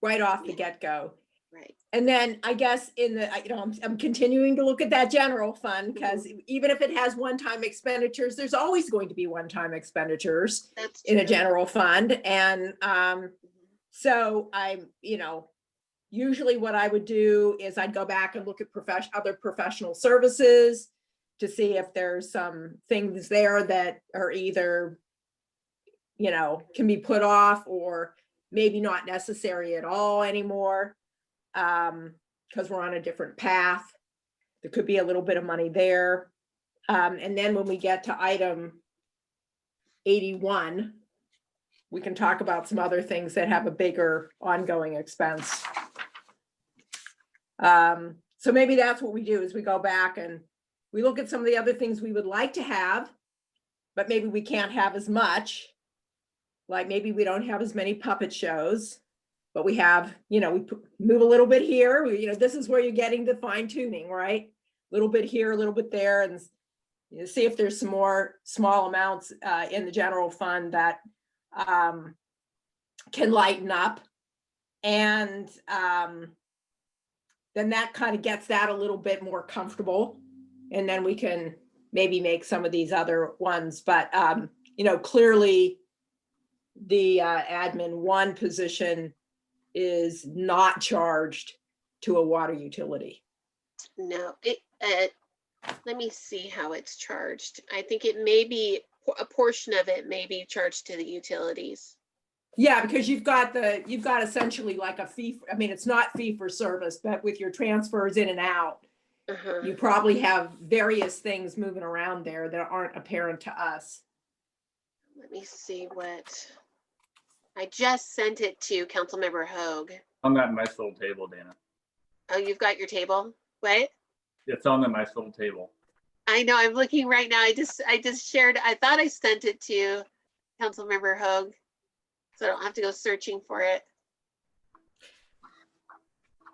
right off the get-go. Right. And then I guess I'm continuing to look at that general fund because even if it has one-time expenditures, there's always going to be one-time expenditures That's in a true. general fund. And so I'm, usually what I would do is I'd go back and look at other professional services to see if there's some things there that are either, can be put off or maybe not necessary at all anymore. Because we're on a different path. There could be a little bit of money there. And then when we get to item 81, we can talk about some other things that have a bigger ongoing expense. So maybe that's what we do is we go back and we look at some of the other things we would like to have, but maybe we can't have as much. Like maybe we don't have as many puppet shows. But we have, we move a little bit here. This is where you're getting the fine tuning, right? A little bit here, a little bit there, and see if there's some more small amounts in the general fund that can lighten up. And then that kind of gets that a little bit more comfortable. And then we can maybe make some of these other ones. But, clearly the admin 1 position is not charged to a water utility. No, let me see how it's charged. I think it may be a portion of it may be charged to the utilities. Yeah, because you've got essentially like a fee. I mean, it's not fee for service, but with your transfers in and out, you probably have various things moving around there that aren't apparent to us. Let me see what I just sent it to Councilmember Hogue. On that nice little table, Dana. Oh, you've got your table? What? It's on the nice little table. I know, I'm looking right now. I just shared, I thought I sent it to Councilmember Hogue, so I don't have to go searching for it.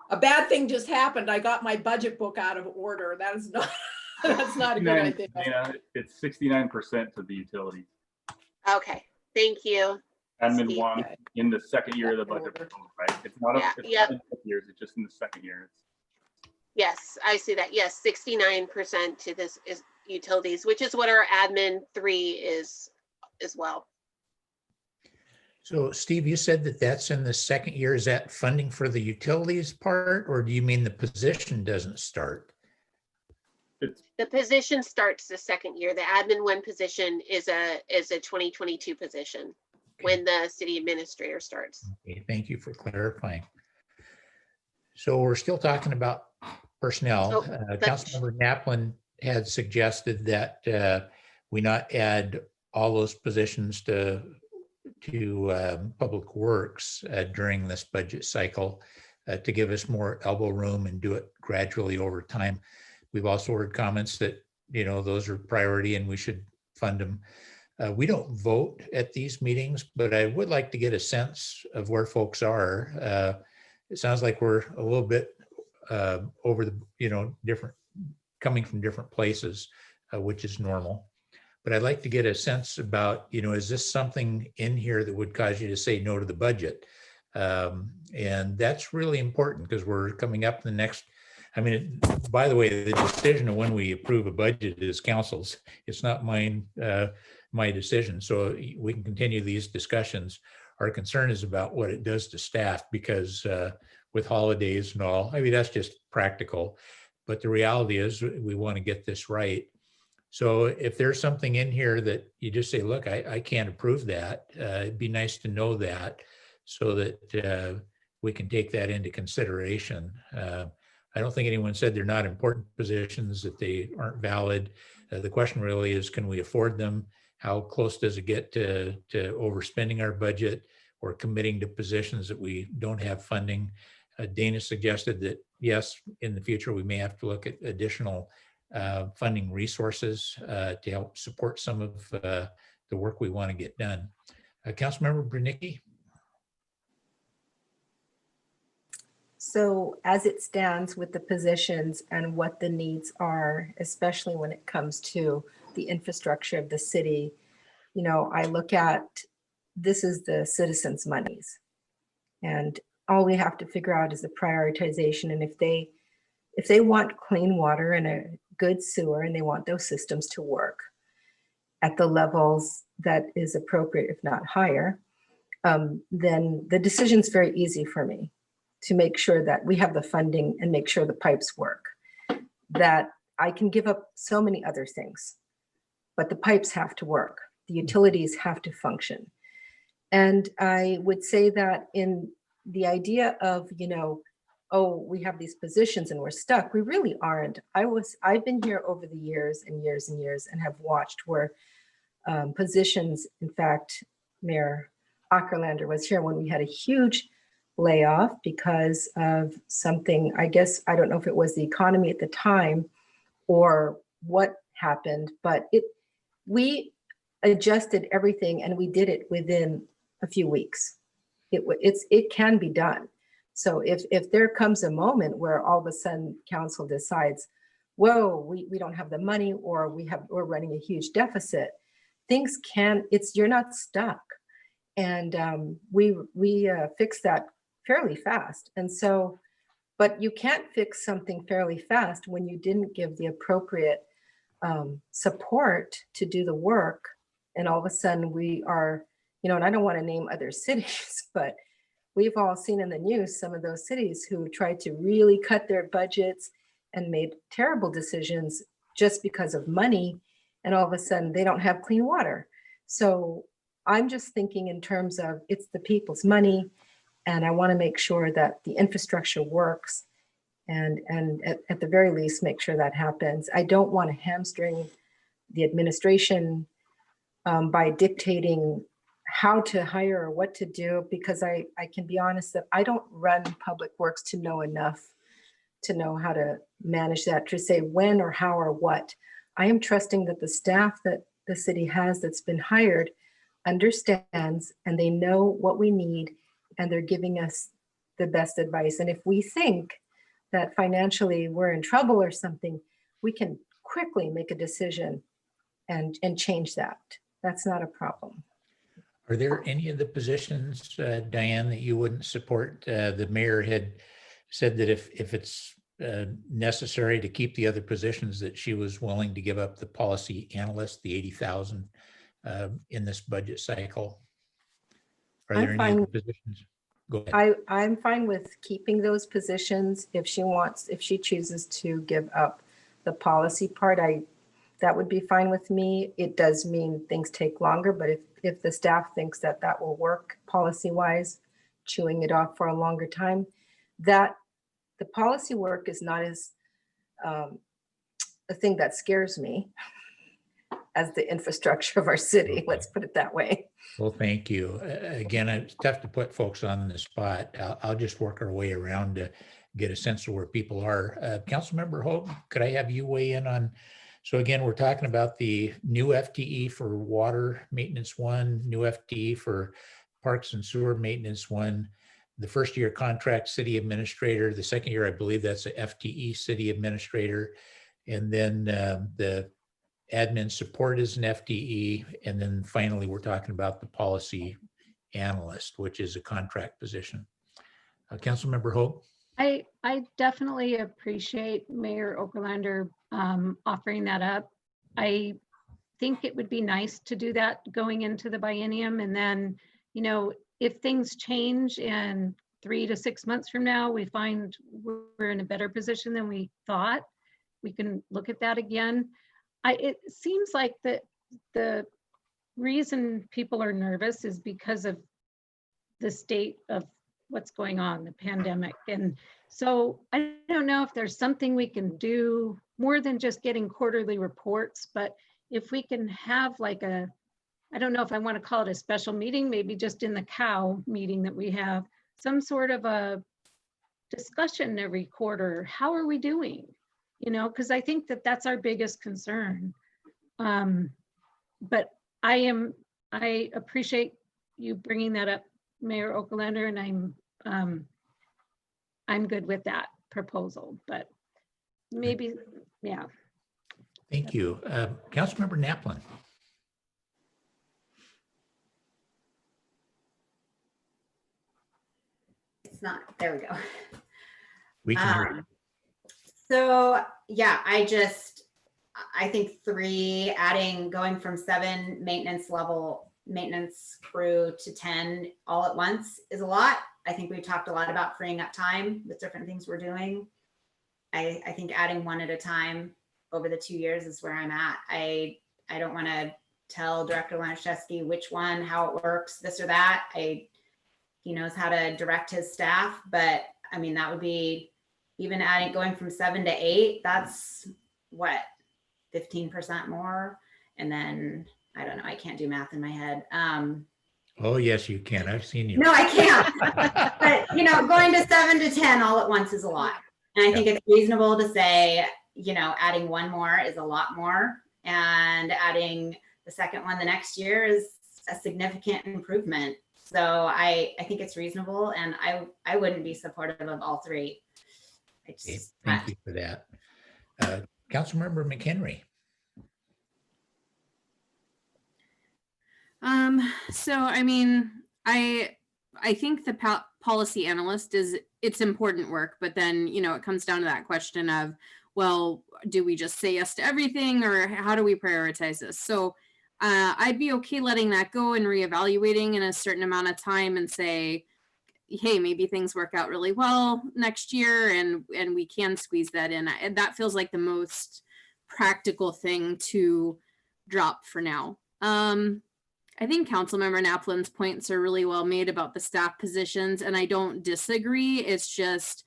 A bad thing just happened. I got my budget book out of order. That is not, that's not a good idea. Dana, it's 69% to the utilities. Okay, thank you. Admin 1 in the second year of the budget, right? It's not years, it's just in the second year. Yes, I see that. Yes, 69% to this is utilities, which is what our admin 3 is as well. So Steve, you said that that's in the second year. Is that funding for the utilities part, or do you mean the position doesn't start? The position starts the second year. The admin 1 position is a 2022 position. When the city administrator starts. Okay, thank you for clarifying. So we're still talking about personnel. Councilmember Naplin had suggested that we not add all those positions to Public Works during this budget cycle to give us more elbow room and do it gradually over time. We've also heard comments that, those are priority and we should fund them. We don't vote at these meetings, but I would like to get a sense of where folks are. It sounds like we're a little bit over the, different, coming from different places, which is normal. But I'd like to get a sense about, is this something in here that would cause you to say no to the budget? And that's really important because we're coming up in the next, by the way, the decision of when we approve a budget is council's. It's not mine. My decision. So we can continue these discussions. Our concern is about what it does to staff because with holidays and all, that's just practical. But the reality is we want to get this right. So if there's something in here that you just say, look, I can't approve that, it'd be nice to know that so that we can take that into consideration. I don't think anyone said they're not important positions, that they aren't valid. The question really is, can we afford them? How close does it get to overspending our budget or committing to positions that we don't have funding? Dana suggested that, yes, in the future, we may have to look at additional funding resources to help support some of the work we want to get done. Councilmember Bernicki? So as it stands with the positions and what the needs are, especially when it comes to the infrastructure of the city, you know, I look at, this is the citizens' monies. And all we have to figure out is the prioritization. And if they want clean water and a good sewer and they want those systems to work at the levels that is appropriate, if not higher, then the decision's very easy for me to make sure that we have the funding and make sure the pipes work. That I can give up so many other things, but the pipes have to work. The utilities have to function. And I would say that in the idea of, you know, oh, we have these positions and we're stuck, we really aren't. I've been here over the years and years and years and have watched where positions, in fact, Mayor Ackerlander was here when we had a huge layoff because of something, I guess, I don't know if it was the economy at the time or what happened, but we adjusted everything and we did it within a few weeks. It can be done. So if there comes a moment where all of a sudden council decides, whoa, we don't have the money or we're running a huge deficit, things you're not stuck. And we fix that fairly fast. And so, but you can't fix something fairly fast when you didn't give the appropriate support to do the work. And all of a sudden we are, you know, and I don't want to name other cities, but we've all seen in the news some of those cities who tried to really cut their budgets and made terrible decisions just because of money. And all of a sudden they don't have clean water. So I'm just thinking in terms of it's the people's money. And I want to make sure that the infrastructure works and at the very least, make sure that happens. I don't want to hamstring the administration by dictating how to hire or what to do, because I can be honest that I don't run public works to know enough to know how to manage that, to say when or how or what. I am trusting that the staff that the city has that's been hired understands and they know what we need and they're giving us the best advice. And if we think that financially we're in trouble or something, we can quickly make a decision and change that. That's not a problem. Are there any of the positions, Diane, that you wouldn't support? The mayor had said that if it's necessary to keep the other positions, that she was willing to give up the policy analyst, the 80,000 in this budget cycle. Are there any other positions? Go ahead. I'm fine with keeping those positions if she chooses to give up the policy part. That would be fine with me. It does mean things take longer, but if the staff thinks that will work policy-wise, chewing it off for a longer time, that the policy work is not as a thing that scares me as the infrastructure of our city. Okay. Let's put it that way. Well, thank you. Again, it's tough to put folks on the spot. I'll just work our way around to get a sense of where people are. Councilmember Hope, could I have you weigh in on? So again, we're talking about the new FTE for water maintenance 1, new FTE for parks and sewer maintenance 1, the first year contract city administrator, the second year, I believe that's a FTE city administrator, and then the admin support is an FTE, and then finally we're talking about the policy analyst, which is a contract position. Councilmember Hope. I definitely appreciate Mayor Oberlander offering that up. I think it would be nice to do that going into the biennium. And then, you know, if things change and 3 to 6 months from now, we find we're in a better position than we thought, we can look at that again. it seems like the reason people are nervous is because of the state of what's going on, the pandemic. And so I don't know if there's something we can do more than just getting quarterly reports, but if we can have like I don't know if I want to call it a special meeting, maybe just in the COW meeting that we have, some sort of a discussion every quarter. How are we doing? You know, because I think that that's our biggest concern. But I appreciate you bringing that up, Mayor Okalander, and I'm good with that proposal, but maybe, yeah. Thank you. Councilmember Naplin. It's not, there we go. We can hear you. So yeah, I think 3, going from 7 maintenance crew to 10 all at once is a lot. I think we've talked a lot about freeing up time with different things we're doing. I think adding 1 at a time over the 2 years is where I'm at. I don't want to tell Director Laniszewski which one, how it works, this or that. He knows how to direct his staff, but I mean, that would be even going from 7 to 8, that's what, 15% more. And then, I don't know, I can't do math in my head. Oh, yes, you can. I've seen you. No, I can't. But, going to 7 to 10 all at once is a lot. And I think it's reasonable to say, adding 1 more is a lot more. And adding the second one the next year is a significant improvement. So I think it's reasonable, and I wouldn't be supportive of all 3. Thank you for that. Councilmember McHenry. So, I mean, I think the policy analyst it's important work, but then, it comes down to that question of, well, do we just say yes to everything, or how do we prioritize this? So I'd be okay letting that go and reevaluating in a certain amount of time and say, hey, maybe things work out really well next year and we can squeeze that in. And that feels like the most practical thing to drop for now. I think Councilmember Naplin's points are really well made about the staff positions, and I don't disagree. It's just,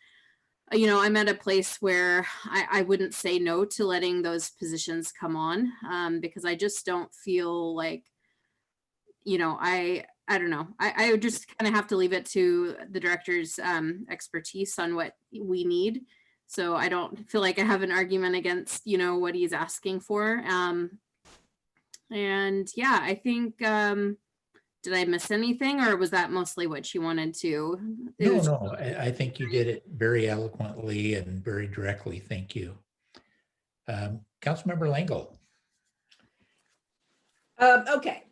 I'm at a place where I wouldn't say no to letting those positions come on, because I just don't feel like, I don't know. I would just kind of have to leave it to the director's expertise on what we need. So I don't feel like I have an argument against, what he's asking for. And yeah, I think, did I miss anything, or was that mostly what you wanted to? No, I think you did it very eloquently and very directly. Thank you. Councilmember Langle. Okay.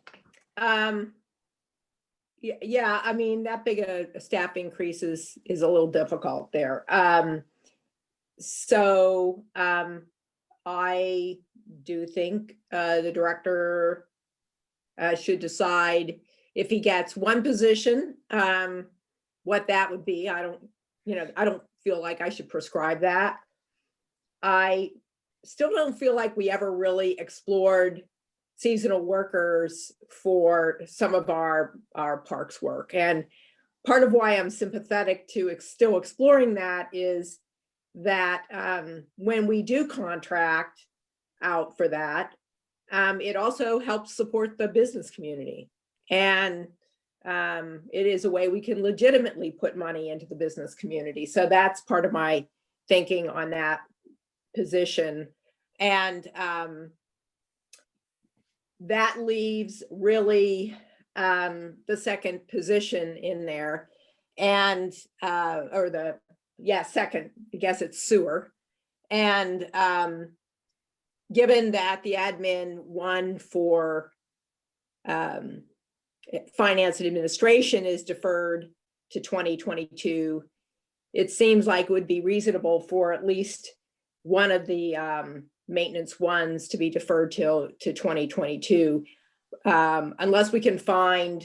Yeah, I mean, that big a staff increase is a little difficult there. So I do think the director should decide if he gets 1 position, what that would be. I don't feel like I should prescribe that. I still don't feel like we ever really explored seasonal workers for some of our parks work. And part of why I'm sympathetic to still exploring that is that when we do contract out for that, it also helps support the business community. And it is a way we can legitimately put money into the business community. So that's part of my thinking on that position. And that leaves really the second position in there, and second, I guess it's sewer. And given that the admin one for finance and administration is deferred to 2022, it seems like it would be reasonable for at least one of the maintenance ones to be deferred to 2022, unless we can find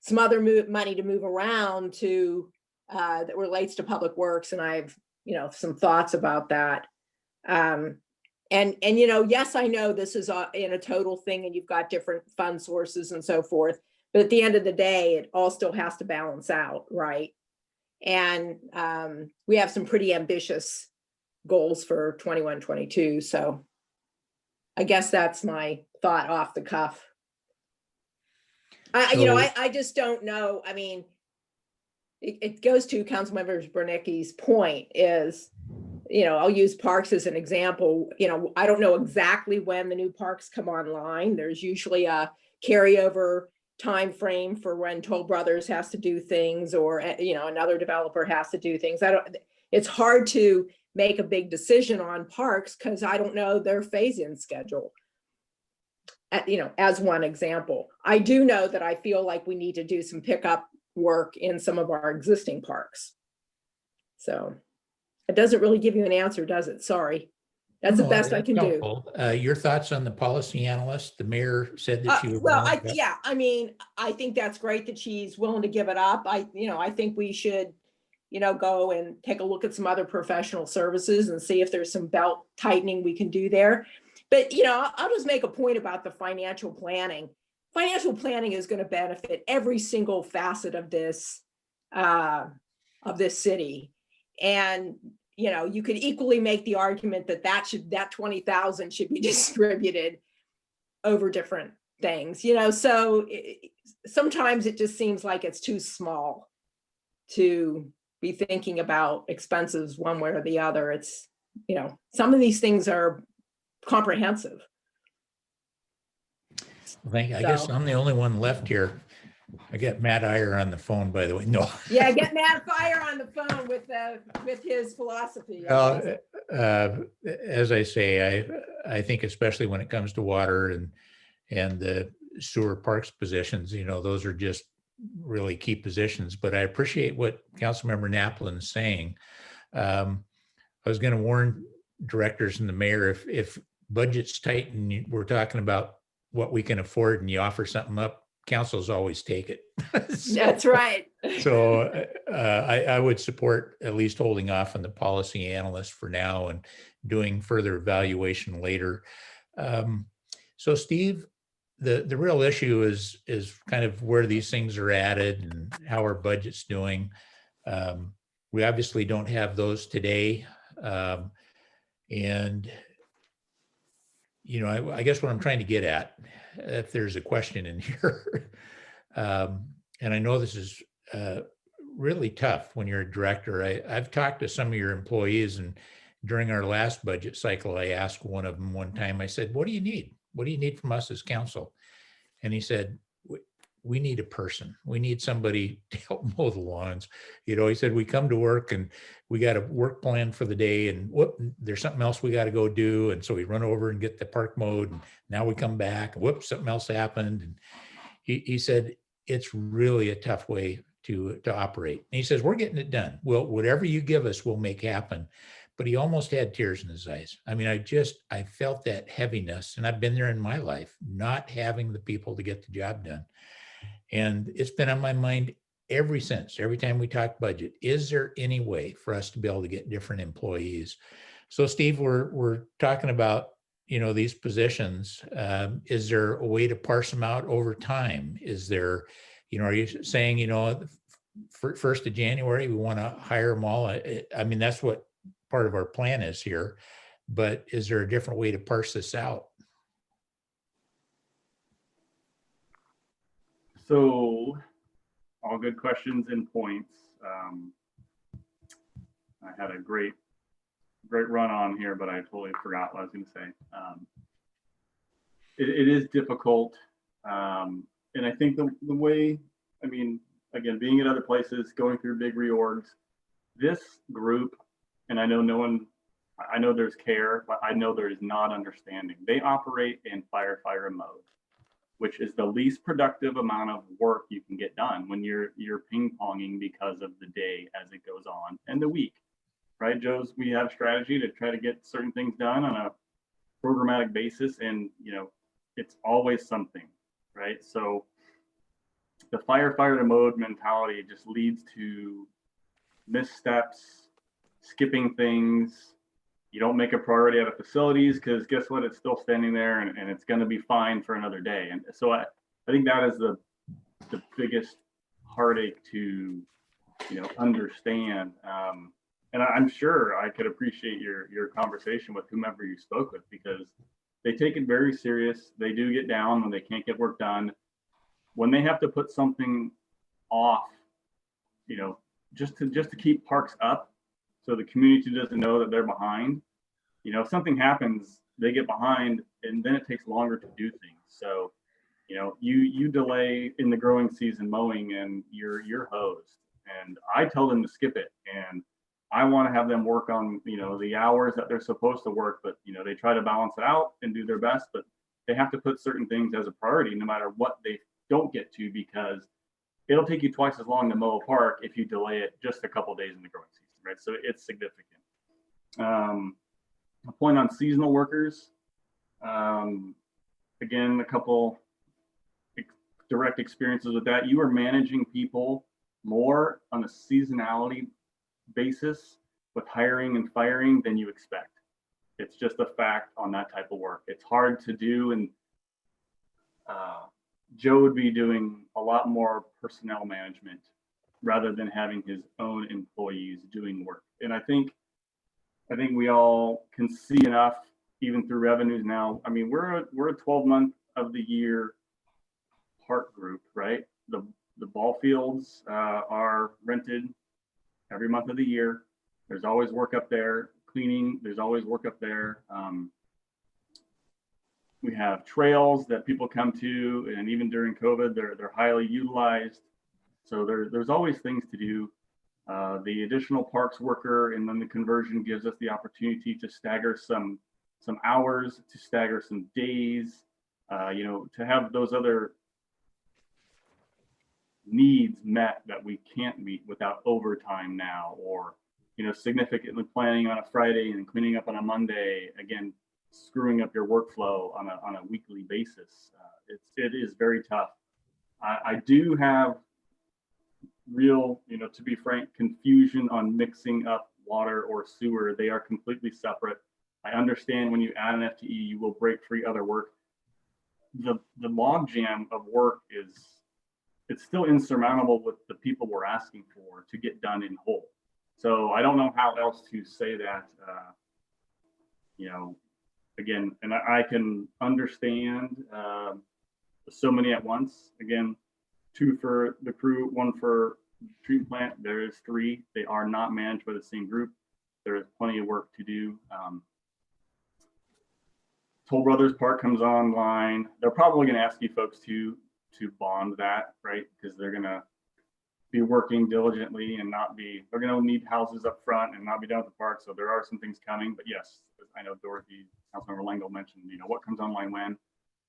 some other money to move around to that relates to public works. And I have some thoughts about that. And you know, yes, I know this is in a total thing and you've got different fund sources and so forth, but at the end of the day, it all still has to balance out, right? And we have some pretty ambitious goals for 21, 22. So I guess that's my thought off the cuff. You know, I just don't know. I mean, it goes to Councilmember Bernicki's point is, you know, I'll use parks as an example. You know, I don't know exactly when the new parks come online. There's usually a carryover time frame for when Toll Brothers has to do things, or you know, another developer has to do things. It's hard to make a big decision on parks because I don't know their phase-in schedule. You know, as one example, I do know that I feel like we need to do some pickup work in some of our existing parks. So it doesn't really give you an answer, does it? Sorry. That's the best I can do. Your thoughts on the policy analyst? The mayor said that she was yeah, I mean, I think that's great that she's willing to give it up. You know, I think we should, you know, go and take a look at some other professional services and see if there's some belt tightening we can do there. But, you know, I'll just make a point about the financial planning. Financial planning is going to benefit every single facet of this city. And, you know, you could equally make the argument that 20,000 should be distributed over different things, you know. So sometimes it just seems like it's too small to be thinking about expenses one way or the other. It's, you know, some of these things are comprehensive. I guess I'm the only one left here. I got Matt Iyer on the phone, by the way. No. Yeah, get Matt Fire on the phone with his philosophy. As I say, I think especially when it comes to water and the sewer parks positions, you know, those are just really key positions. But I appreciate what Councilmember Naplin is saying. I was going to warn directors and the mayor, if budget's tight and we're talking about what we can afford and you offer something up, councils always take it. That's right. So I would support at least holding off on the policy analyst for now and doing further evaluation later. So Steve, the real issue is kind of where these things are added and how our budget's doing. We obviously don't have those today. And you know, I guess what I'm trying to get at, if there's a question in here, and I know this is really tough when you're a director. I've talked to some of your employees, and during our last budget cycle, I asked one of them one time, I said, what do you need? What do you need from us as council? And he said, we need a person. We need somebody to help mow the lawns. You know, he said, we come to work and we got a work plan for the day and whoop, there's something else we got to go do. And so we run over and get the park mowed. And now we come back and whoops, something else happened. And he said, it's really a tough way to operate. And he says, we're getting it done. Well, whatever you give us, we'll make happen. But he almost had tears in his eyes. I mean, I felt that heaviness, and I've been there in my life, not having the people to get the job done. And it's been on my mind every time we talk budget. Is there any way for us to be able to get different employees? So Steve, we're talking about, you know, these positions. Is there a way to parse them out over time? Is there, you know, are you saying, you know, 1st of January, we want to hire them all? I mean, that's what part of our plan is here, but is there a different way to parse this out? So all good questions and points. I had a great run on here, but I totally forgot what I was going to say. It is difficult. And I think the way, I mean, again, being at other places, going through big reorgs, this group, and I know I know there's care, but I know there is not understanding. They operate in firefighter mode, which is the least productive amount of work you can get done when you're ping-ponging because of the day as it goes on and the week, right? Joe's, we have strategy to try to get certain things done on a programmatic basis, and you know, it's always something, right? So the firefighter mode mentality just leads to missteps, skipping things, you don't make a priority out of facilities, because guess what? It's still standing there, and it's going to be fine for another day. And so I think that is the biggest heartache to, understand. And I'm sure I could appreciate your conversation with whomever you spoke with, because they take it very serious. They do get down when they can't get work done. When they have to put something off, just to keep parks up, so the community doesn't know that they're behind. If something happens, they get behind, and then it takes longer to do things. So, you delay in the growing season mowing, and you're hosed. And I tell them to skip it, and I want to have them work on, the hours that they're supposed to work, but they try to balance it out and do their best, but they have to put certain things as a priority no matter what they don't get to, because it'll take you twice as long to mow a park if you delay it just a couple days in the growing season, right? So it's significant. A point on seasonal workers. Again, a couple direct experiences with that. You are managing people more on a seasonality basis with hiring and firing than you expect. It's just a fact on that type of work. It's hard to do, and Joe would be doing a lot more personnel management rather than having his own employees doing work. And I think we all can see enough, even through revenues now. I mean, we're a 12-month of the year park group, right? The ball fields are rented every month of the year. There's always work up there. Cleaning, there's always work up there. We have trails that people come to, and even during COVID, they're highly utilized. So there's always things to do. The additional parks worker, and then the conversion gives us the opportunity to stagger some hours, to stagger some days, to have those other needs met that we can't meet without overtime now, or significantly planning on a Friday and cleaning up on a Monday, again screwing up your workflow on a weekly basis. It is very tough. I do have real, to be frank, confusion on mixing up water or sewer. They are completely separate. I understand when you add an FTE, you will break free other work. The logjam of work it's still insurmountable with the people we're asking for to get done in whole. So I don't know how else to say that, again, and I can understand so many at once. Again, 2 for the crew, 1 for treatment plant. There is 3. They are not managed by the same group. There is plenty of work to do. Toll Brothers Park comes online. They're probably going to ask you folks to bond that, right? Because they're going to be working diligently and they're going to need houses up front and not be done with the park. So there are some things coming, but yes, I know Dorothy, Councilmember Langle mentioned, what comes online when.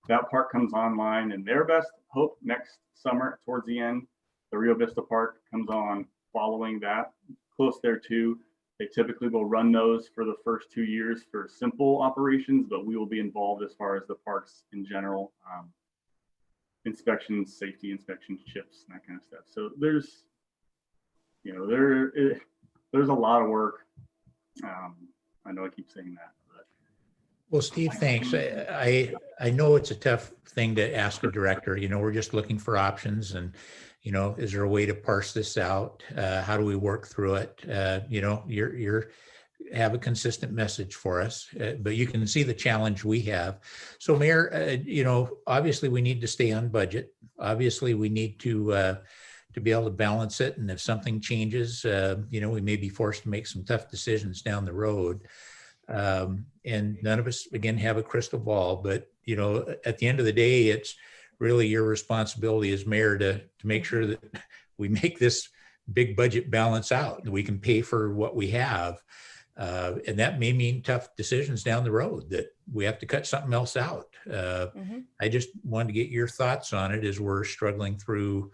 That park comes online, and their best hope next summer towards the end. The Rio Vista Park comes on following that, close there too. They typically will run those for the first 2 years for simple operations, but we will be involved as far as the parks in general. Inspections, safety inspections, chips, and that kind of stuff. So there's a lot of work. I know I keep saying that. But. Well, Steve, thanks. I know it's a tough thing to ask a director. We're just looking for options, and is there a way to parse this out? How do we work through it? You're have a consistent message for us, but you can see the challenge we have. So Mayor, obviously we need to stay on budget. Obviously we need to be able to balance it. And if something changes, we may be forced to make some tough decisions down the road. And none of us, again, have a crystal ball, but, at the end of the day, it's really your responsibility as mayor to make sure that we make this big budget balance out, that we can pay for what we have. And that may mean tough decisions down the road, that we have to cut something else out. I just wanted to get your thoughts on it as we're struggling through,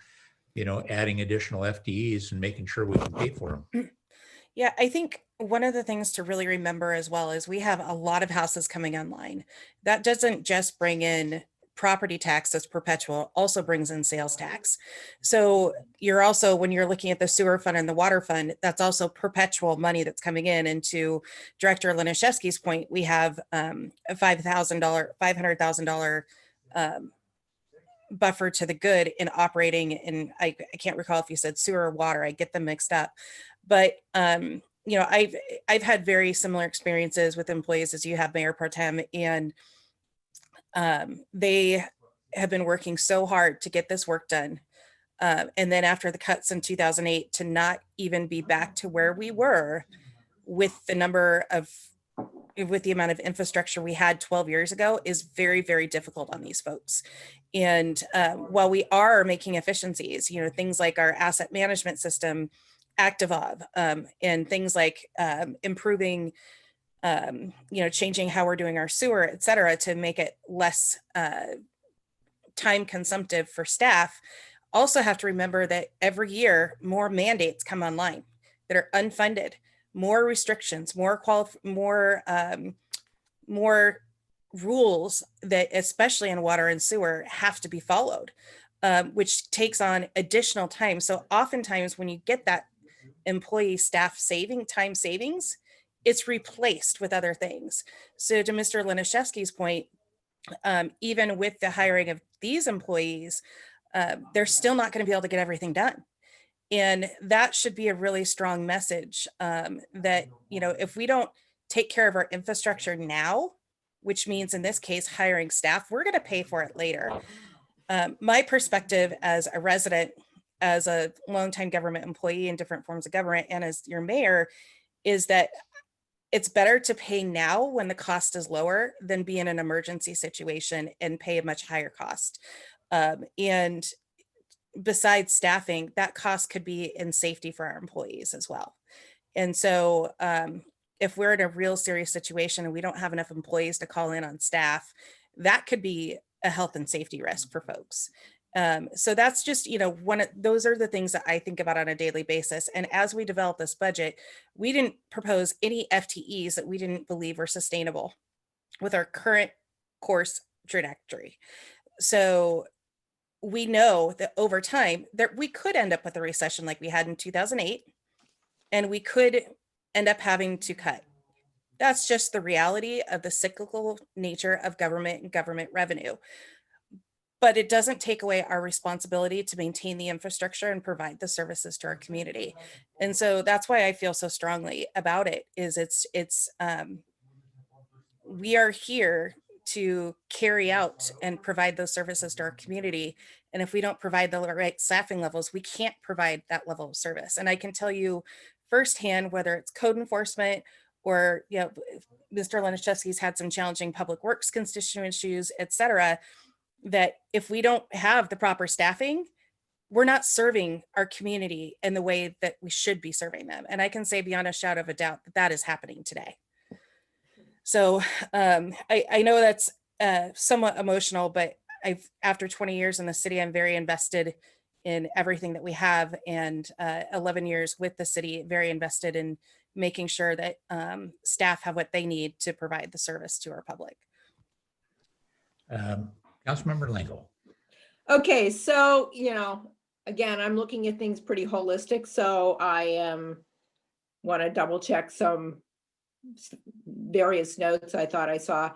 adding additional FTEs and making sure we can pay for them. Yeah, I think one of the things to really remember as well is we have a lot of houses coming online. That doesn't just bring in property tax that's perpetual also brings in sales tax. So you're also, when you're looking at the sewer fund and the water fund, that's also perpetual money that's coming in. And to Director Laniszewski's point, we have a $500,000 buffer to the good in operating in, I can't recall if you said sewer or water, I get them mixed up. But you know, I've had very similar experiences with employees as you have, Mayor Pro Tem, and they have been working so hard to get this work done. And then after the cuts in 2008, to not even be back to where we were with the amount of infrastructure we had 12 years ago is very, very difficult on these folks. And while we are making efficiencies, you know, things like our asset management system, ActiveOb, and things like improving, you know, changing how we're doing our sewer, et cetera, to make it less time consumptive for staff, also have to remember that every year more mandates come online that are unfunded, more restrictions, more rules that, especially in water and sewer, have to be followed, which takes on additional time. So oftentimes when you get that employee staff time savings, it's replaced with other things. So to Mr. Laniszewski's point, even with the hiring of these employees, they're still not going to be able to get everything done. And that should be a really strong message, that, you know, if we don't take care of our infrastructure now, which means in this case, hiring staff, we're going to pay for it later. My perspective as a resident, as a longtime government employee in different forms of government, and as your mayor, is that it's better to pay now when the cost is lower than be in an emergency situation and pay a much higher cost. And besides staffing, that cost could be in safety for our employees as well. And so if we're in a real serious situation and we don't have enough employees to call in on staff, that could be a health and safety risk for folks. So that's just, you know, those are the things that I think about on a daily basis. And as we develop this budget, we didn't propose any FTEs that we didn't believe were sustainable with our current course trajectory. So we know that over time that we could end up with a recession like we had in 2008, and we could end up having to cut. That's just the reality of the cyclical nature of government and government revenue. But it doesn't take away our responsibility to maintain the infrastructure and provide the services to our community. And so that's why I feel so strongly about it, is we are here to carry out and provide those services to our community. And if we don't provide the right staffing levels, we can't provide that level of service. And I can tell you firsthand, whether it's code enforcement or, you know, Mr. Laniszewski's had some challenging public works constituent issues, et cetera, that if we don't have the proper staffing, we're not serving our community in the way that we should be serving them. And I can say beyond a shadow of a doubt that that is happening today. So I know that's somewhat emotional, but after 20 years in the city, I'm very invested in everything that we have, and 11 years with the city, very invested in making sure that staff have what they need to provide the service to our public. Councilmember Lingle. Okay, so, you know, again, I'm looking at things pretty holistic, so I want to double check some various notes I thought I saw.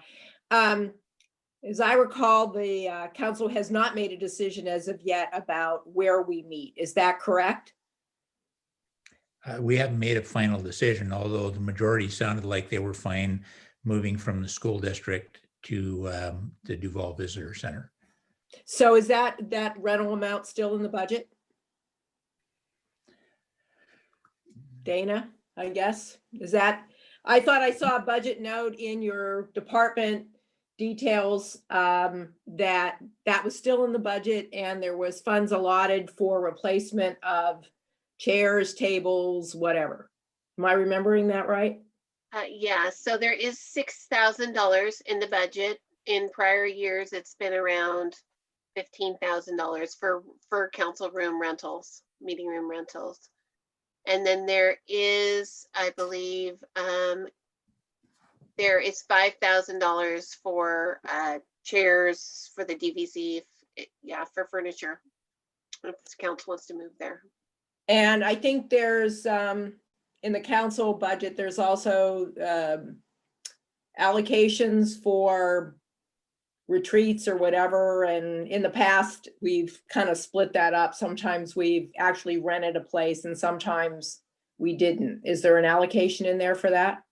As I recall, the council has not made a decision as of yet about where we meet. Is that correct? We haven't made a final decision, although the majority sounded like they were fine moving from the school district to the Duval Visitor Center. So is that rental amount still in the budget? Dana, I guess, is that, I thought I saw a budget note in your department details that was still in the budget, and there was funds allotted for replacement of chairs, tables, whatever. Am I remembering that right? Yeah, so there is $6,000 in the budget. In prior years, it's been around $15,000 for council room rentals, meeting room rentals. And then there is, I believe, There is $5,000 for chairs for the DVC, yeah, for furniture. If the council wants to move there. And I think there's, in the council budget, there's also allocations for retreats or whatever. And in the past, we've kind of split that up. Sometimes we've actually rented a place and sometimes we didn't. Is there an allocation in there for that?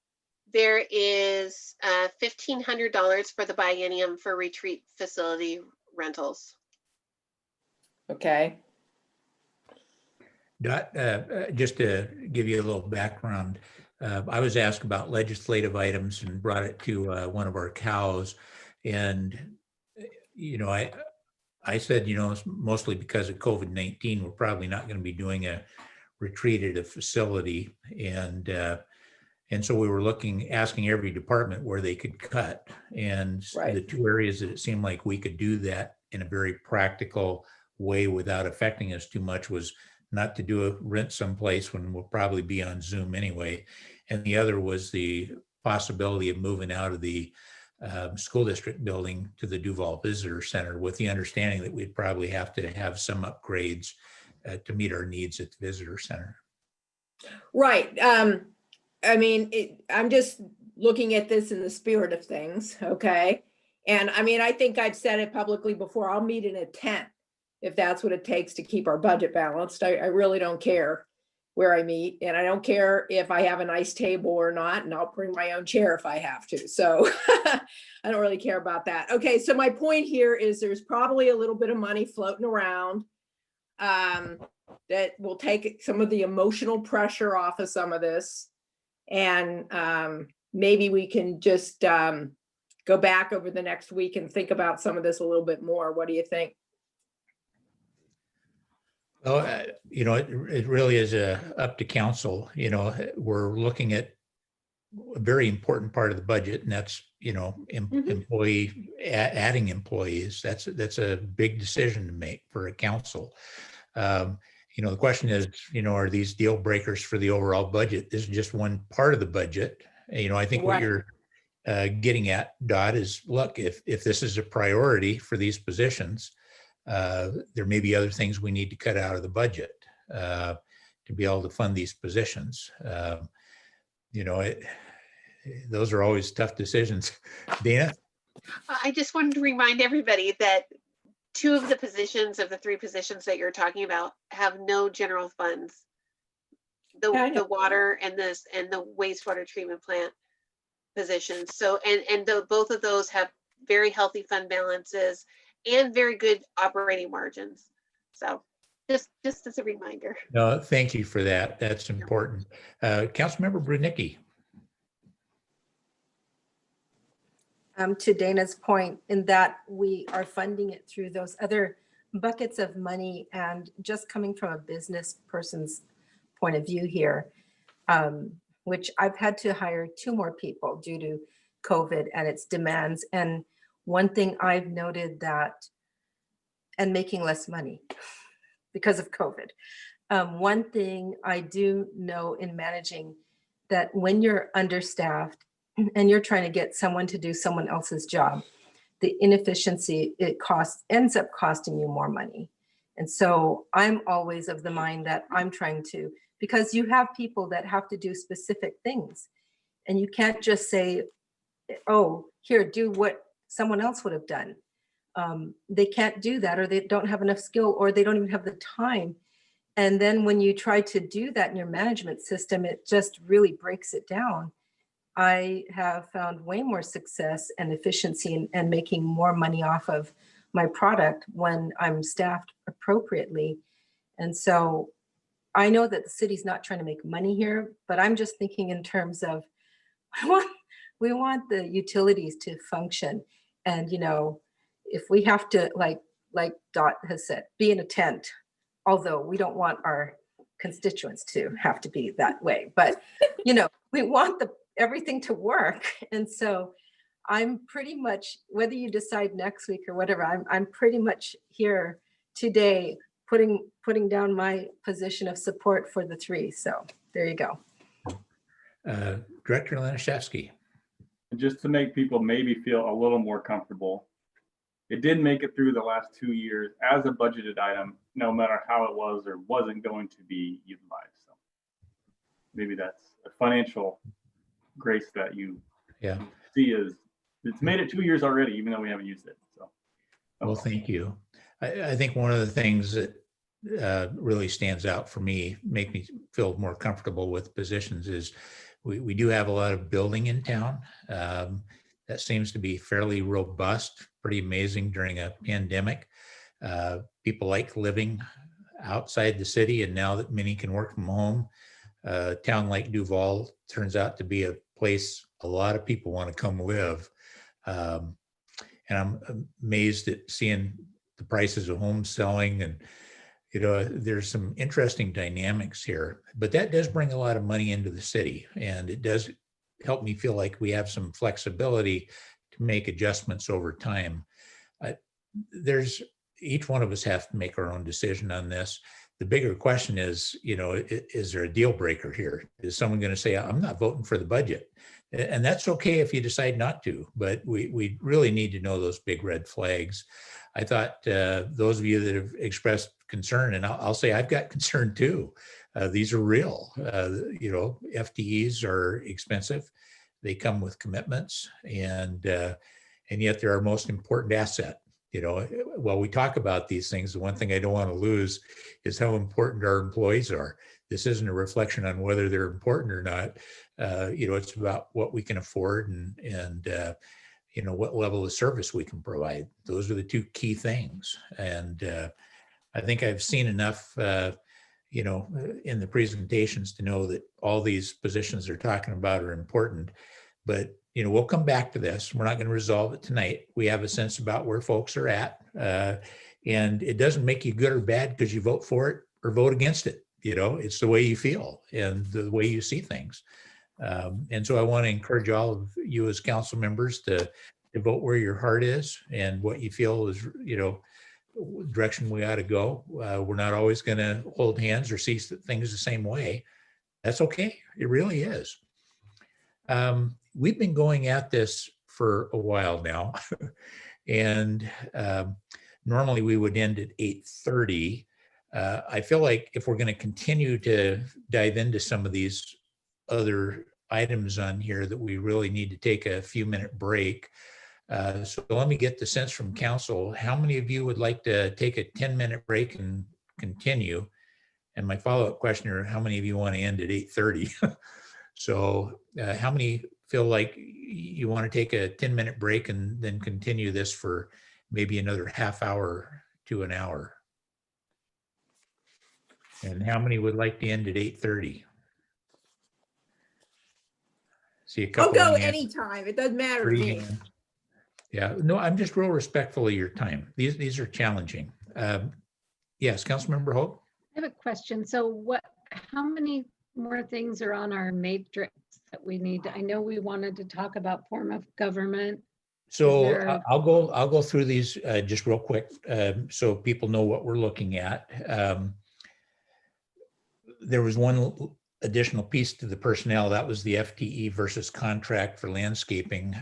There is $1,500 for the biennium for retreat facility rentals. Okay. Dot, just to give you a little background, I was asked about legislative items and brought it to one of our cows. And, you know, I said, you know, it's mostly because of COVID-19, we're probably not going to be doing a retreat at a facility. And so we were asking every department where they could cut. And Right. the two areas that it seemed like we could do that in a very practical way without affecting us too much was not to do a rent someplace when we'll probably be on Zoom anyway. And the other was the possibility of moving out of the school district building to the Duval Visitor Center, with the understanding that we'd probably have to have some upgrades to meet our needs at the visitor center. Right. I mean, I'm just looking at this in the spirit of things, okay? And I mean, I think I've said it publicly before, I'll meet in a tent if that's what it takes to keep our budget balanced. I really don't care where I meet, and I don't care if I have a nice table or not, and I'll bring my own chair if I have to. So I don't really care about that. Okay, so my point here is there's probably a little bit of money floating around that will take some of the emotional pressure off of some of this. And maybe we can just go back over the next week and think about some of this a little bit more. What do you think? Well, you know, it really is up to council. You know, we're looking at a very important part of the budget, and that's, you know, adding employees. That's a big decision to make for a council. You know, the question is, you know, are these deal breakers for the overall budget? This is just one part of the budget. You know, I think what you're getting at, Dot, is look, if this is a priority for these positions, there may be other things we need to cut out of the budget to be able to fund these positions. You know, those are always tough decisions. Dana? I just wanted to remind everybody that 2 of the positions of the 3 positions that you're talking about have no general funds. The water and the wastewater treatment plant positions. So, and both of those have very healthy fund balances and very good operating margins. So just as a reminder. No, thank you for that. That's important. Councilmember Brunicki. To Dana's point, in that we are funding it through those other buckets of money, and just coming from a business person's point of view here, which I've had to hire 2 more people due to COVID and its demands. And one thing I've noted that, and making less money because of COVID. One thing I do know in managing, that when you're understaffed and you're trying to get someone to do someone else's job, the inefficiency ends up costing you more money. And so I'm always of the mind that I'm trying to, because you have people that have to do specific things, and you can't just say, oh, here, do what someone else would have done. They can't do that, or they don't have enough skill, or they don't even have the time. And then when you try to do that in your management system, it just really breaks it down. I have found way more success and efficiency and making more money off of my product when I'm staffed appropriately. And so I know that the city's not trying to make money here, but I'm just thinking in terms of, we want the utilities to function. And, you know, if we have to, like Dot has said, be in a tent, although we don't want our constituents to have to be that way, but, you know, we want everything to work. And so I'm pretty much, whether you decide next week or whatever, I'm pretty much here today putting down my position of support for the 3. So there you go. Director Laniszewski. And just to make people maybe feel a little more comfortable, it did make it through the last 2 years as a budgeted item, no matter how it was or wasn't going to be utilized. So maybe that's a financial grace that you see as it's made it 2 years already, even though we haven't used it. So, well, thank you. I think one of the things that really stands out for me, make me feel more comfortable with positions is we do have a lot of building in town. That seems to be fairly robust, pretty amazing during a pandemic. People like living outside the city, and now that many can work from home, a town like Duval turns out to be a place a lot of people want to come live. And I'm amazed at seeing the prices of homes selling, and there's some interesting dynamics here, but that does bring a lot of money into the city, and it does help me feel like we have some flexibility to make adjustments over time. Each one of us have to make our own decision on this. The bigger question is, is there a deal breaker here? Is someone going to say, I'm not voting for the budget? And that's okay if you decide not to, but we really need to know those big red flags. I thought those of you that have expressed concern, and I'll say I've got concern too. These are real. FTEs are expensive. They come with commitments, and yet they're our most important asset. While we talk about these things, the one thing I don't want to lose is how important our employees are. This isn't a reflection on whether they're important or not. It's about what we can afford and what level of service we can provide. Those are the two key things. And I think I've seen enough, in the presentations to know that all these positions they're talking about are important. But, we'll come back to this. We're not going to resolve it tonight. We have a sense about where folks are at. And it doesn't make you good or bad because you vote for it or vote against it. It's the way you feel and the way you see things. And so I want to encourage all of you as council members to vote where your heart is and what you feel is, direction we ought to go. We're not always going to hold hands or see things the same way. That's okay. It really is. We've been going at this for a while now, and normally we would end at 8:30. I feel like if we're going to continue to dive into some of these other items on here, that we really need to take a few minute break. So let me get the sense from council. How many of you would like to take a 10-minute break and continue? And my follow-up question are, how many of you want to end at 8:30? So how many feel like you want to take a 10-minute break and then continue this for maybe another half hour to an hour? And how many would like to end at 8:30? See a couple. I'll go anytime. It doesn't matter to me. Yeah, no, I'm just real respectful of your time. These are challenging. Yes, Councilmember Hope. I have a question. So how many more things are on our matrix that we need? I know we wanted to talk about form of government. So I'll go through these just real quick so people know what we're looking at. There was one additional piece to the personnel. That was the FTE versus contract for landscaping.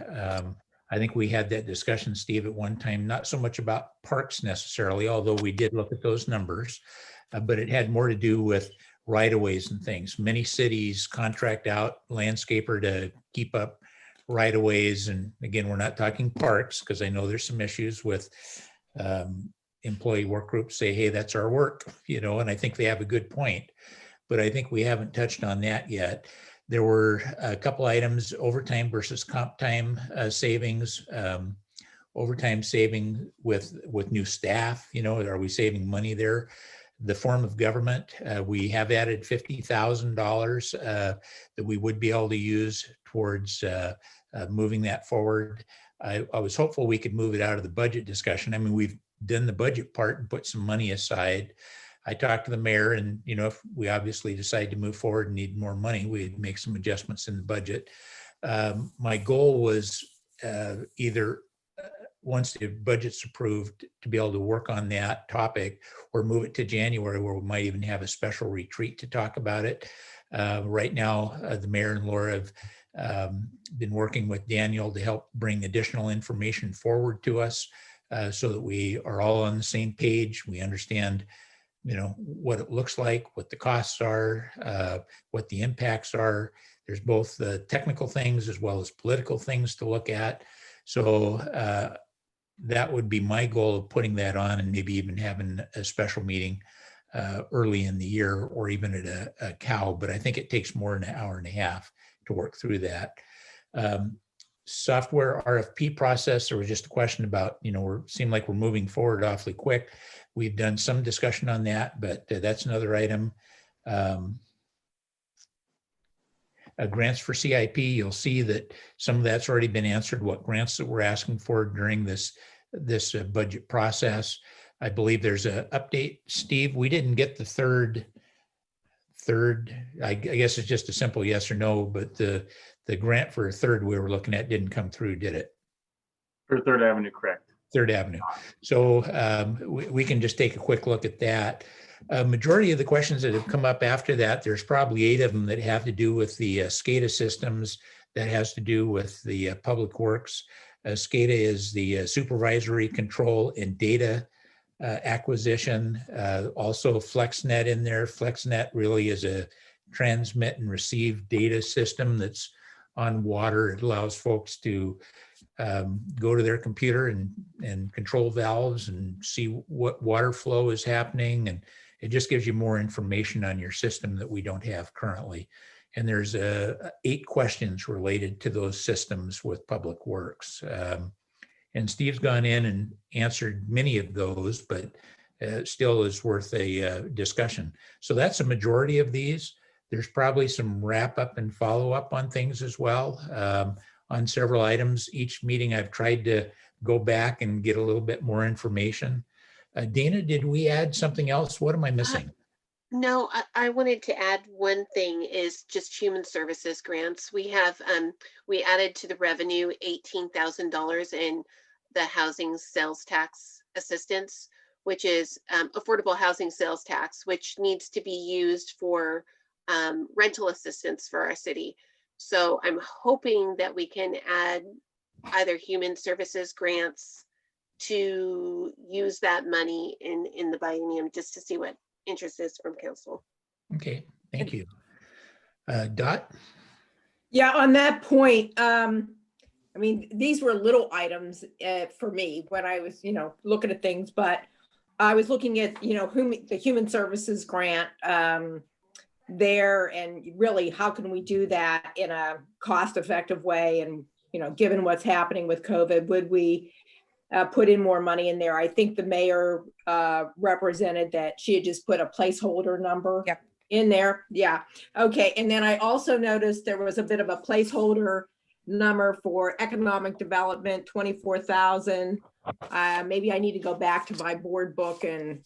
I think we had that discussion, Steve, at one time, not so much about parks necessarily, although we did look at those numbers, but it had more to do with right-of-ways and things. Many cities contract out landscaper to keep up right-of-ways. And again, we're not talking parks, because I know there's some issues with employee work groups say, hey, that's our work, and I think they have a good point. But I think we haven't touched on that yet. There were a couple items, overtime versus comp time savings, overtime saving with new staff, are we saving money there? The form of government, we have added $50,000 that we would be able to use towards moving that forward. I was hopeful we could move it out of the budget discussion. I mean, we've done the budget part and put some money aside. I talked to the mayor, and if we obviously decide to move forward and need more money, we'd make some adjustments in the budget. My goal was either once the budget's approved to be able to work on that topic, or move it to January, where we might even have a special retreat to talk about it. Right now, the mayor and Laura have been working with Daniel to help bring additional information forward to us so that we are all on the same page. We understand, what it looks like, what the costs are, what the impacts are. There's both the technical things as well as political things to look at. So that would be my goal of putting that on, and maybe even having a special meeting early in the year, or even at a cow. But I think it takes more than an hour and a half to work through that. Software RFP process, there was just a question about, seem like we're moving forward awfully quick. We've done some discussion on that, but that's another item. Grants for CIP, you'll see that some of that's already been answered, what grants that we're asking for during this budget process. I believe there's an update, Steve. We didn't get the third, I guess it's just a simple yes or no, but the grant for a third we were looking at didn't come through, did it? For Third Avenue, correct. Third Avenue. So we can just take a quick look at that. Majority of the questions that have come up after that, there's probably 8 of them that have to do with the SCADA systems, that has to do with the public works. SCADA is the supervisory control and data acquisition. Also FlexNet in there. FlexNet really is a transmit and receive data system that's on water. It allows folks to go to their computer and control valves and see what water flow is happening. And it just gives you more information on your system that we don't have currently. And there's 8 questions related to those systems with Public Works. And Steve's gone in and answered many of those, but still is worth a discussion. So that's a majority of these. There's probably some wrap up and follow up on things as well. On several items. Each meeting I've tried to go back and get a little bit more information. Dana, did we add something else? What am I missing? No, I wanted to add one thing, is just human services grants. We have, we added to the revenue $18,000 in the housing sales tax assistance, which is affordable housing sales tax, which needs to be used for rental assistance for our city. So I'm hoping that we can add either human services grants to use that money in the biennium, just to see what interest is from council. Okay, thank you. Dot? Yeah, on that point, I mean, these were little items for me when I was, looking at things, but I was looking at, the human services grant there, and really, how can we do that in a cost-effective way? And, given what's happening with COVID, would we put in more money in there? I think the mayor represented that she had just put a placeholder number in there. Yeah. Okay. And then I also noticed there was a bit of a placeholder number for economic development, 24,000. Maybe I need to go back to my board book and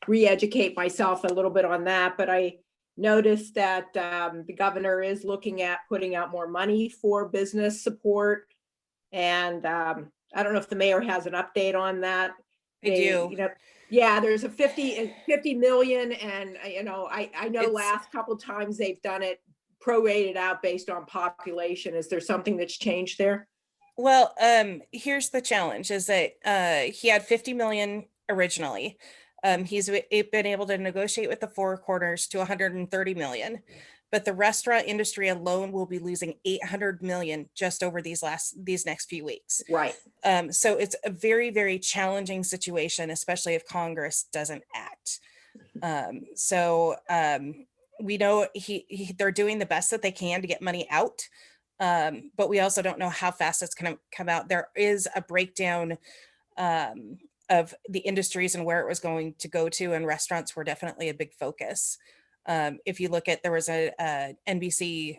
re-educate myself a little bit on that. But I noticed that the governor is looking at putting out more money for business support. And I don't know if the mayor has an update on that. I do. Yeah, there's a 50 million. And, I know last couple of times they've done it prorated out based on population. Is there something that's changed there? Well, here's the challenge, is that he had 50 million originally. He's been able to negotiate with the Four Corners to 130 million, but the restaurant industry alone will be losing 800 million just over these next few weeks. Right. So it's a very, very challenging situation, especially if Congress doesn't act. We know they're doing the best that they can to get money out. But we also don't know how fast it's going to come out. There is a breakdown of the industries and where it was going to go to, and restaurants were definitely a big focus. If you look at, there was a NBC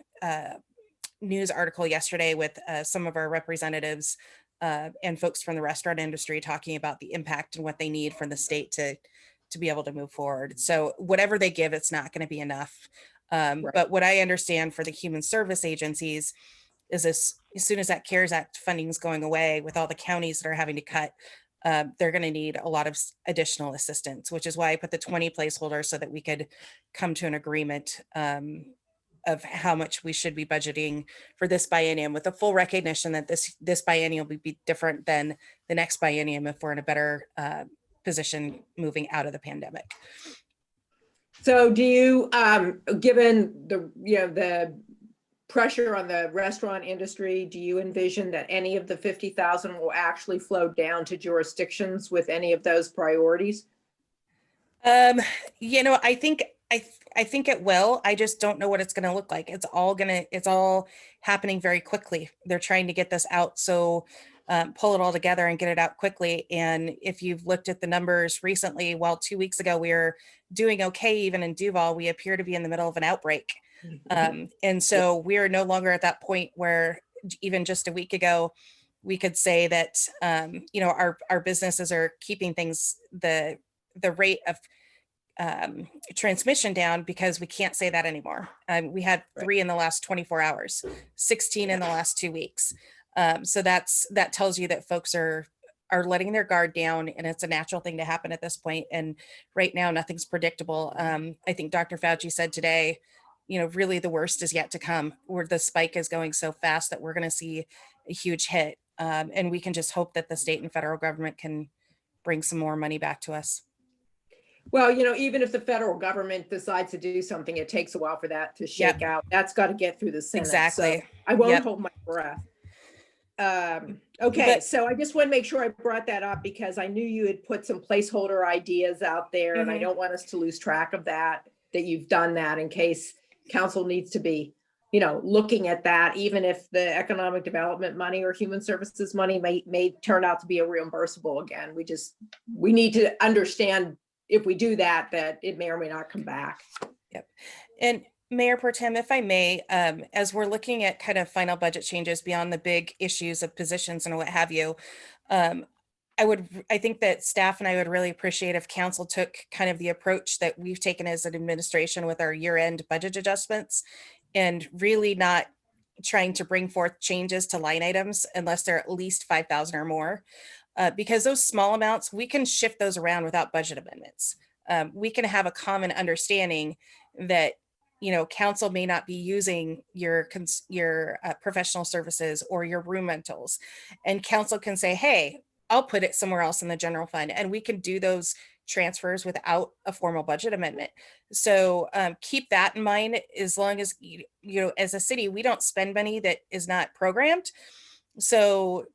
news article yesterday with some of our representatives and folks from the restaurant industry talking about the impact and what they need from the state to be able to move forward. So whatever they give, it's not going to be enough. Right. But what I understand for the human service agencies is, as soon as that CARES Act funding is going away, with all the counties that are having to cut, they're going to need a lot of additional assistance, which is why I put the 20 placeholder so that we could come to an agreement of how much we should be budgeting for this biennium, with a full recognition that this biennium will be different than the next biennium if we're in a better position moving out of the pandemic. So do you, given the, the pressure on the restaurant industry, do you envision that any of the 50,000 will actually flow down to jurisdictions with any of those priorities? I think it will. I just don't know what it's going to look like. It's all happening very quickly. They're trying to get this out. So pull it all together and get it out quickly. And if you've looked at the numbers recently, while 2 weeks ago we were doing okay, even in Duval, we appear to be in the middle of an outbreak. And so we are no longer at that point where even just a week ago, we could say that, our businesses are keeping things, the rate of transmission down, because we can't say that anymore. We had 3 in the last 24 hours, 16 in the last 2 weeks. So that tells you that folks are letting their guard down, and it's a natural thing to happen at this point. And right now, nothing's predictable. I think Dr. Fauci said today, really the worst is yet to come, where the spike is going so fast that we're going to see a huge hit. And we can just hope that the state and federal government can bring some more money back to us. Well, even if the federal government decides to do something, it takes a while for that to shake out. That's got to get through the Senate. Exactly. So I won't hold my breath. Okay, so I just want to make sure I brought that up because I knew you had put some placeholder ideas out there, and I don't want us to lose track of that you've done that, in case council needs to be, looking at that, even if the economic development money or human services money may turn out to be a reimbursable again. We need to understand, if we do that it may or may not come back. Yep. And Mayor Pro Tem, if I may, as we're looking at kind of final budget changes beyond the big issues of positions and what have you, I think that staff and I would really appreciate if council took kind of the approach that we've taken as an administration with our year-end budget adjustments, and really not trying to bring forth changes to line items unless they're at least 5,000 or more. Because those small amounts, we can shift those around without budget amendments. We can have a common understanding that, council may not be using your professional services or your room rentals, and council can say, hey, I'll put it somewhere else in the general fund, and we can do those transfers without a formal budget amendment. So keep that in mind, as long as, as a city, we don't spend money that is not programmed. So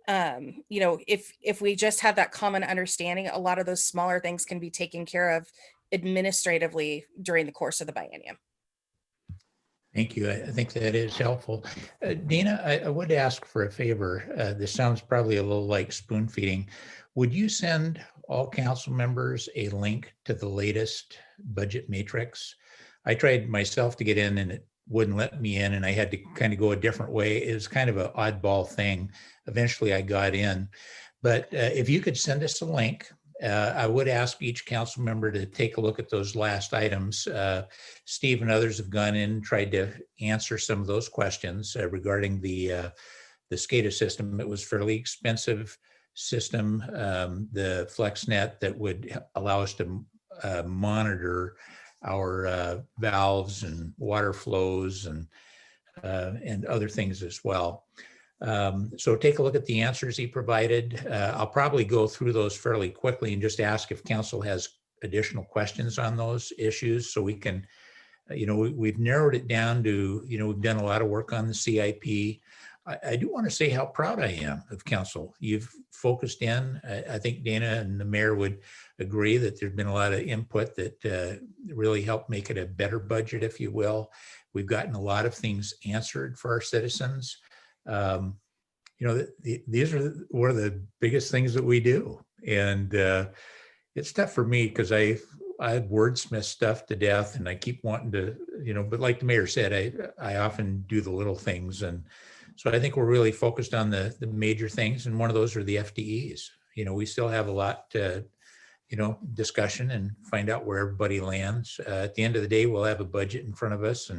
if we just have that common understanding, a lot of those smaller things can be taken care of administratively during the course of the biennium. Thank you. I think that is helpful. Dina, I would ask for a favor. This sounds probably a little like spoon feeding. Would you send all council members a link to the latest budget matrix? I tried myself to get in and it wouldn't let me in, and I had to kind of go a different way. It was kind of an oddball thing. Eventually I got in, but if you could send us a link, I would ask each council member to take a look at those last items. Steve and others have gone in and tried to answer some of those questions regarding the SCADA system. It was a fairly expensive system, the FlexNet, that would allow us to monitor our valves and water flows and other things as well. So take a look at the answers he provided. I'll probably go through those fairly quickly and just ask if council has additional questions on those issues, so we can, we've narrowed it down to, we've done a lot of work on the CIP. I do want to say how proud I am of council. You've focused in. I think Dana and the mayor would agree that there's been a lot of input that really helped make it a better budget, if you will. We've gotten a lot of things answered for our citizens. These are one of the biggest things that we do. And it's tough for me because I wordsmith stuff to death, and I keep wanting to, but like the mayor said, I often do the little things. And so I think we're really focused on the major things. And one of those are the FTEs. We still have a lot to, discussion and find out where everybody lands. At the end of the day, we'll have a budget in front of us,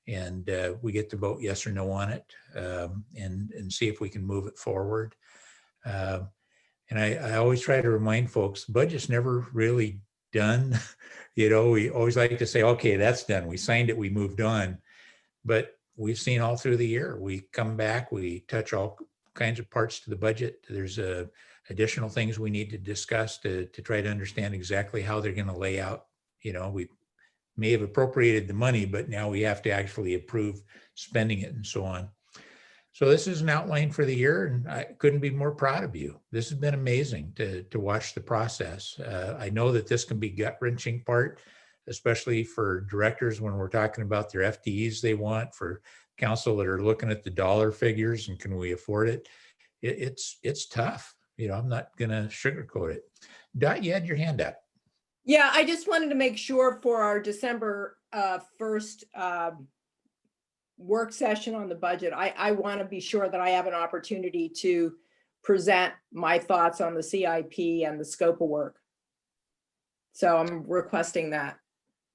and we get to vote yes or no on it, and see if we can move it forward. And And I always try to remind folks, budget's never really done. You know, we always like to say, okay, that's done. We signed it, we moved on. But we've seen all through the year, we come back, we touch all kinds of parts to the budget. There's additional things we need to discuss to try to understand exactly how they're going to lay out. You know, we may have appropriated the money, but now we have to actually approve spending it and so on. So this is an outline for the year, and I couldn't be more proud of you. This has been amazing to watch the process. I know that this can be gut-wrenching part, especially for directors when we're talking about their FTEs they want, for council that are looking at the dollar figures and can we afford it? It's tough. You know, I'm not going to sugarcoat it. Dot, you had your hand up. Yeah, I just wanted to make sure for our December 1st work session on the budget, I want to be sure that I have an opportunity to present my thoughts on the CIP and the scope of work. So I'm requesting that.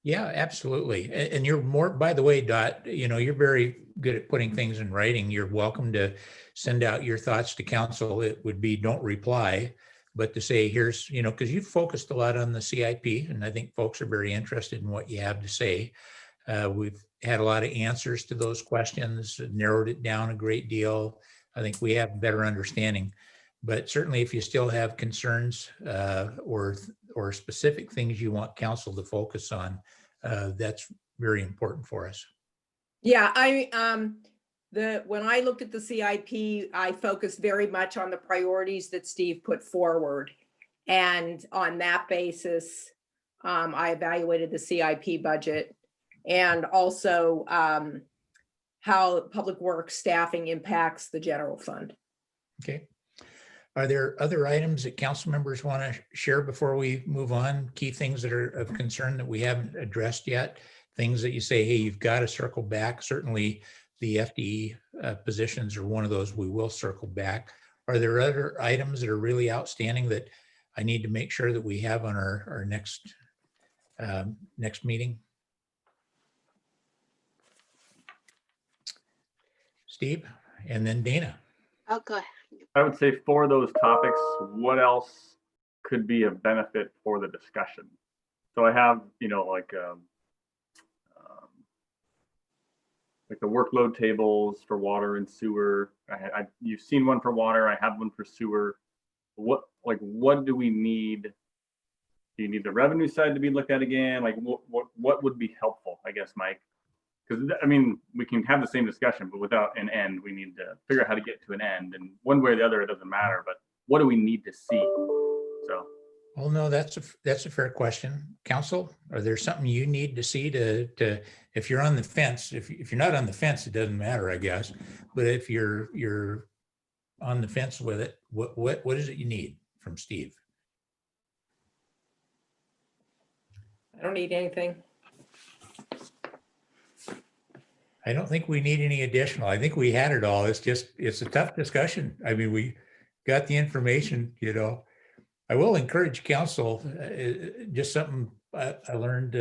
Yeah, absolutely. And you're more, by the way, Dot, you know, you're very good at putting things in writing. You're welcome to send out your thoughts to council. It would be don't reply, but to say, here's, you know, because you've focused a lot on the CIP, and I think folks are very interested in what you have to say. We've had a lot of answers to those questions, narrowed it down a great deal. I think we have better understanding. But certainly if you still have concerns or specific things you want council to focus on, that's very important for us. Yeah, when I looked at the CIP, I focused very much on the priorities that Steve put forward. And on that basis, I evaluated the CIP budget and also how public works staffing impacts the general fund. Okay. Are there other items that council members want to share before we move on? Key things that are of concern that we haven't addressed yet? Things that you say, hey, you've got to circle back. Certainly the FTE positions are one of those we will circle back. Are there other items that are really outstanding that I need to make sure that we have on our next meeting? Steve, and then Dana. Oh, go ahead. I would say for those topics, what else could be a benefit for the discussion? So I have, you know, like the workload tables for water and sewer. You've seen one for water. I have one for sewer. What do we need? Do you need the revenue side to be looked at again? Like what would be helpful, I guess, Mike? Because I mean, we can have the same discussion, but without an end, we need to figure out how to get to an end. And one way or the other, it doesn't matter. But what do we need to see? So. Well, no, that's a fair question. Council, are there something you need to see to if you're on the fence? If you're not on the fence, it doesn't matter, I guess. But if you're on the fence with it, what is it you need from Steve? I don't need anything. I don't think we need any additional. I think we had it all. It's a tough discussion. I mean, we got the information, you know. I will encourage council, just something I learned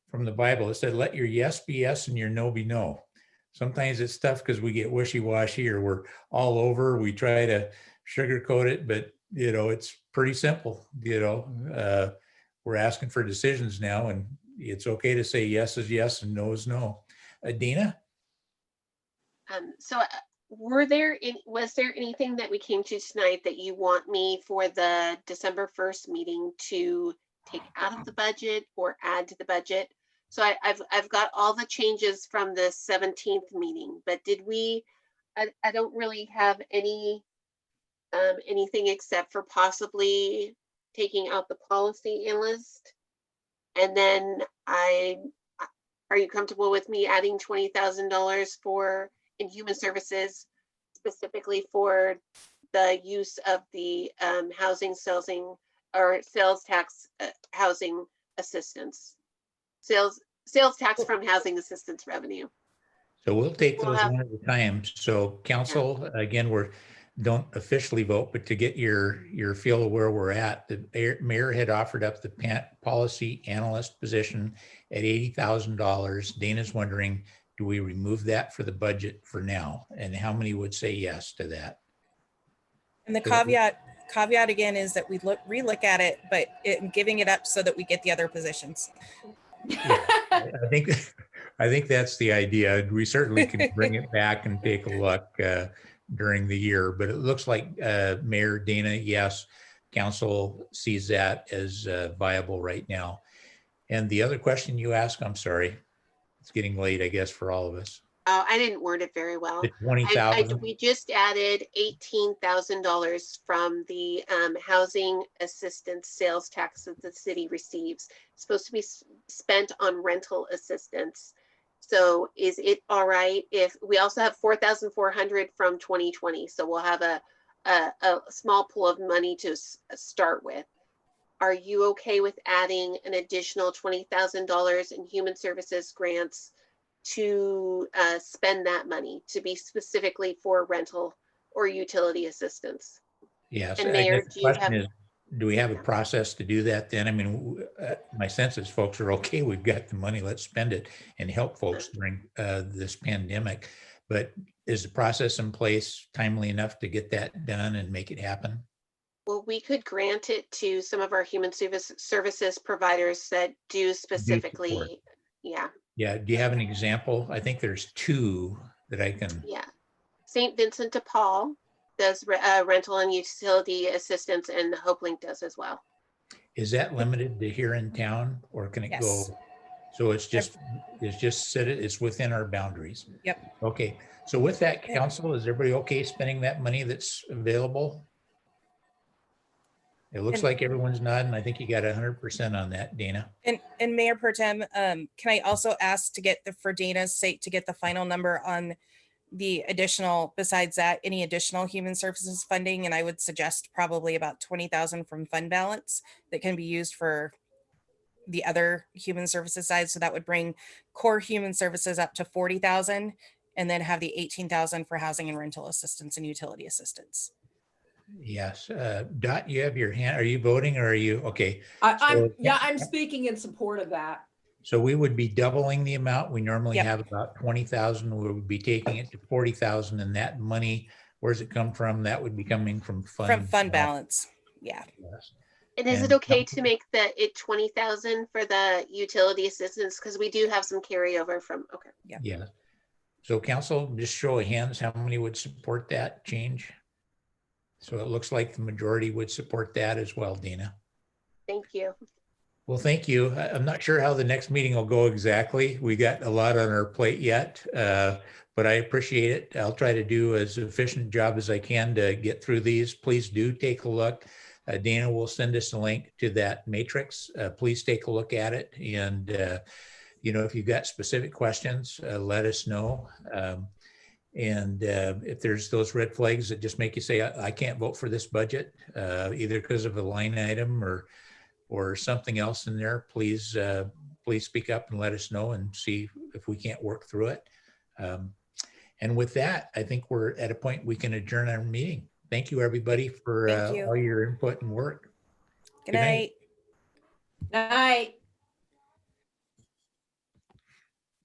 from the Bible. It said, let your yes be yes and your no be no. Sometimes it's tough because we get wishy-washy or we're all over. We try to sugarcoat it, but, you know, it's pretty simple. You know, we're asking for decisions now, and it's okay to say yes is yes and no is no. Dina? Was there anything that we came to tonight that you want me for the December 1st meeting to take out of the budget or add to the budget? So I've got all the changes from the 17th meeting, but I don't really have anything except for possibly taking out the policy analyst. And then are you comfortable with me adding $20,000 in human services, specifically for the use of the sales tax housing assistance, sales tax from housing assistance revenue? So we'll take those one at a time. So council, again, don't officially vote, but to get your feel of where we're at, the mayor had offered up the policy analyst position at $80,000. Dana's wondering, do we remove that for the budget for now? And how many would say yes to that? And the caveat again is that we relook at it, but giving it up so that we get the other positions. Yeah, I think that's the idea. We certainly can bring it back and take a look during the year, but it looks like Mayor Dana, yes, council sees that as viable right now. And the other question you asked, I'm sorry, it's getting late, I guess, for all of us. Oh, I didn't word it very well. The 20,000. We just added $18,000 from the housing assistance sales tax that the city receives. It's supposed to be spent on rental assistance. So is it all right if we also have 4,400 from 2020? So we'll have a small pool of money to start with. Are you okay with adding an additional $20,000 in human services grants to spend that money to be specifically for rental or utility assistance? Yes. And I Mayor, guess the question is, do we have a process to do that then? I mean, my sense is folks are okay. We've got the money. Let's spend it and help folks during this pandemic. But is the process in place timely enough to get that done and make it happen? Well, we could grant it to some of our human services providers that do specifically. Yeah. Yeah. Do you have an example? I think there's two that I can. Yeah. St. Vincent de Paul does rental and utility assistance, and HopeLink does as well. Is that limited to here in town, or can it go? So it's just it's within our boundaries. Yep. Okay. So with that, council, is everybody okay spending that money that's available? It looks like everyone's nodding. I think you got 100% on that, Dana. And Mayor Pro Tem, can I also ask to get for Dana's sake to get the final number on the additional, besides that, any additional human services funding? And I would suggest probably about 20,000 from fund balance that can be used for the other human services side. So that would bring core human services up to 40,000, and then have the 18,000 for housing and rental assistance and utility assistance. Yes. Dot, you have your hand. Are you voting or are you okay? I'm speaking in support of that. So we would be doubling the amount. We normally have about 20,000. We would be taking it to 40,000, and that money, where's it come from? That would be coming from fund balance. Yeah. Yes. And is it okay to make it 20,000 for the utility assistance? Because we do have some carryover from, okay. Yeah. So council, just show of hands, how many would support that change? So it looks like the majority would support that as well, Dina. Thank you. Well, thank you. I'm not sure how the next meeting will go exactly. We got a lot on our plate yet, but I appreciate it. I'll try to do as efficient job as I can to get through these. Please do take a look. Dana will send us a link to that matrix. Please take a look at it. And, if you've got specific questions, let us know. And if there's those red flags that just make you say, I can't vote for this budget, either because of a line item or something else in there, please speak up and let us know and see if we can't work through it. And with that, I think we're at a point we can adjourn our meeting. Thank you, everybody, for all your input and work. Good night. Night.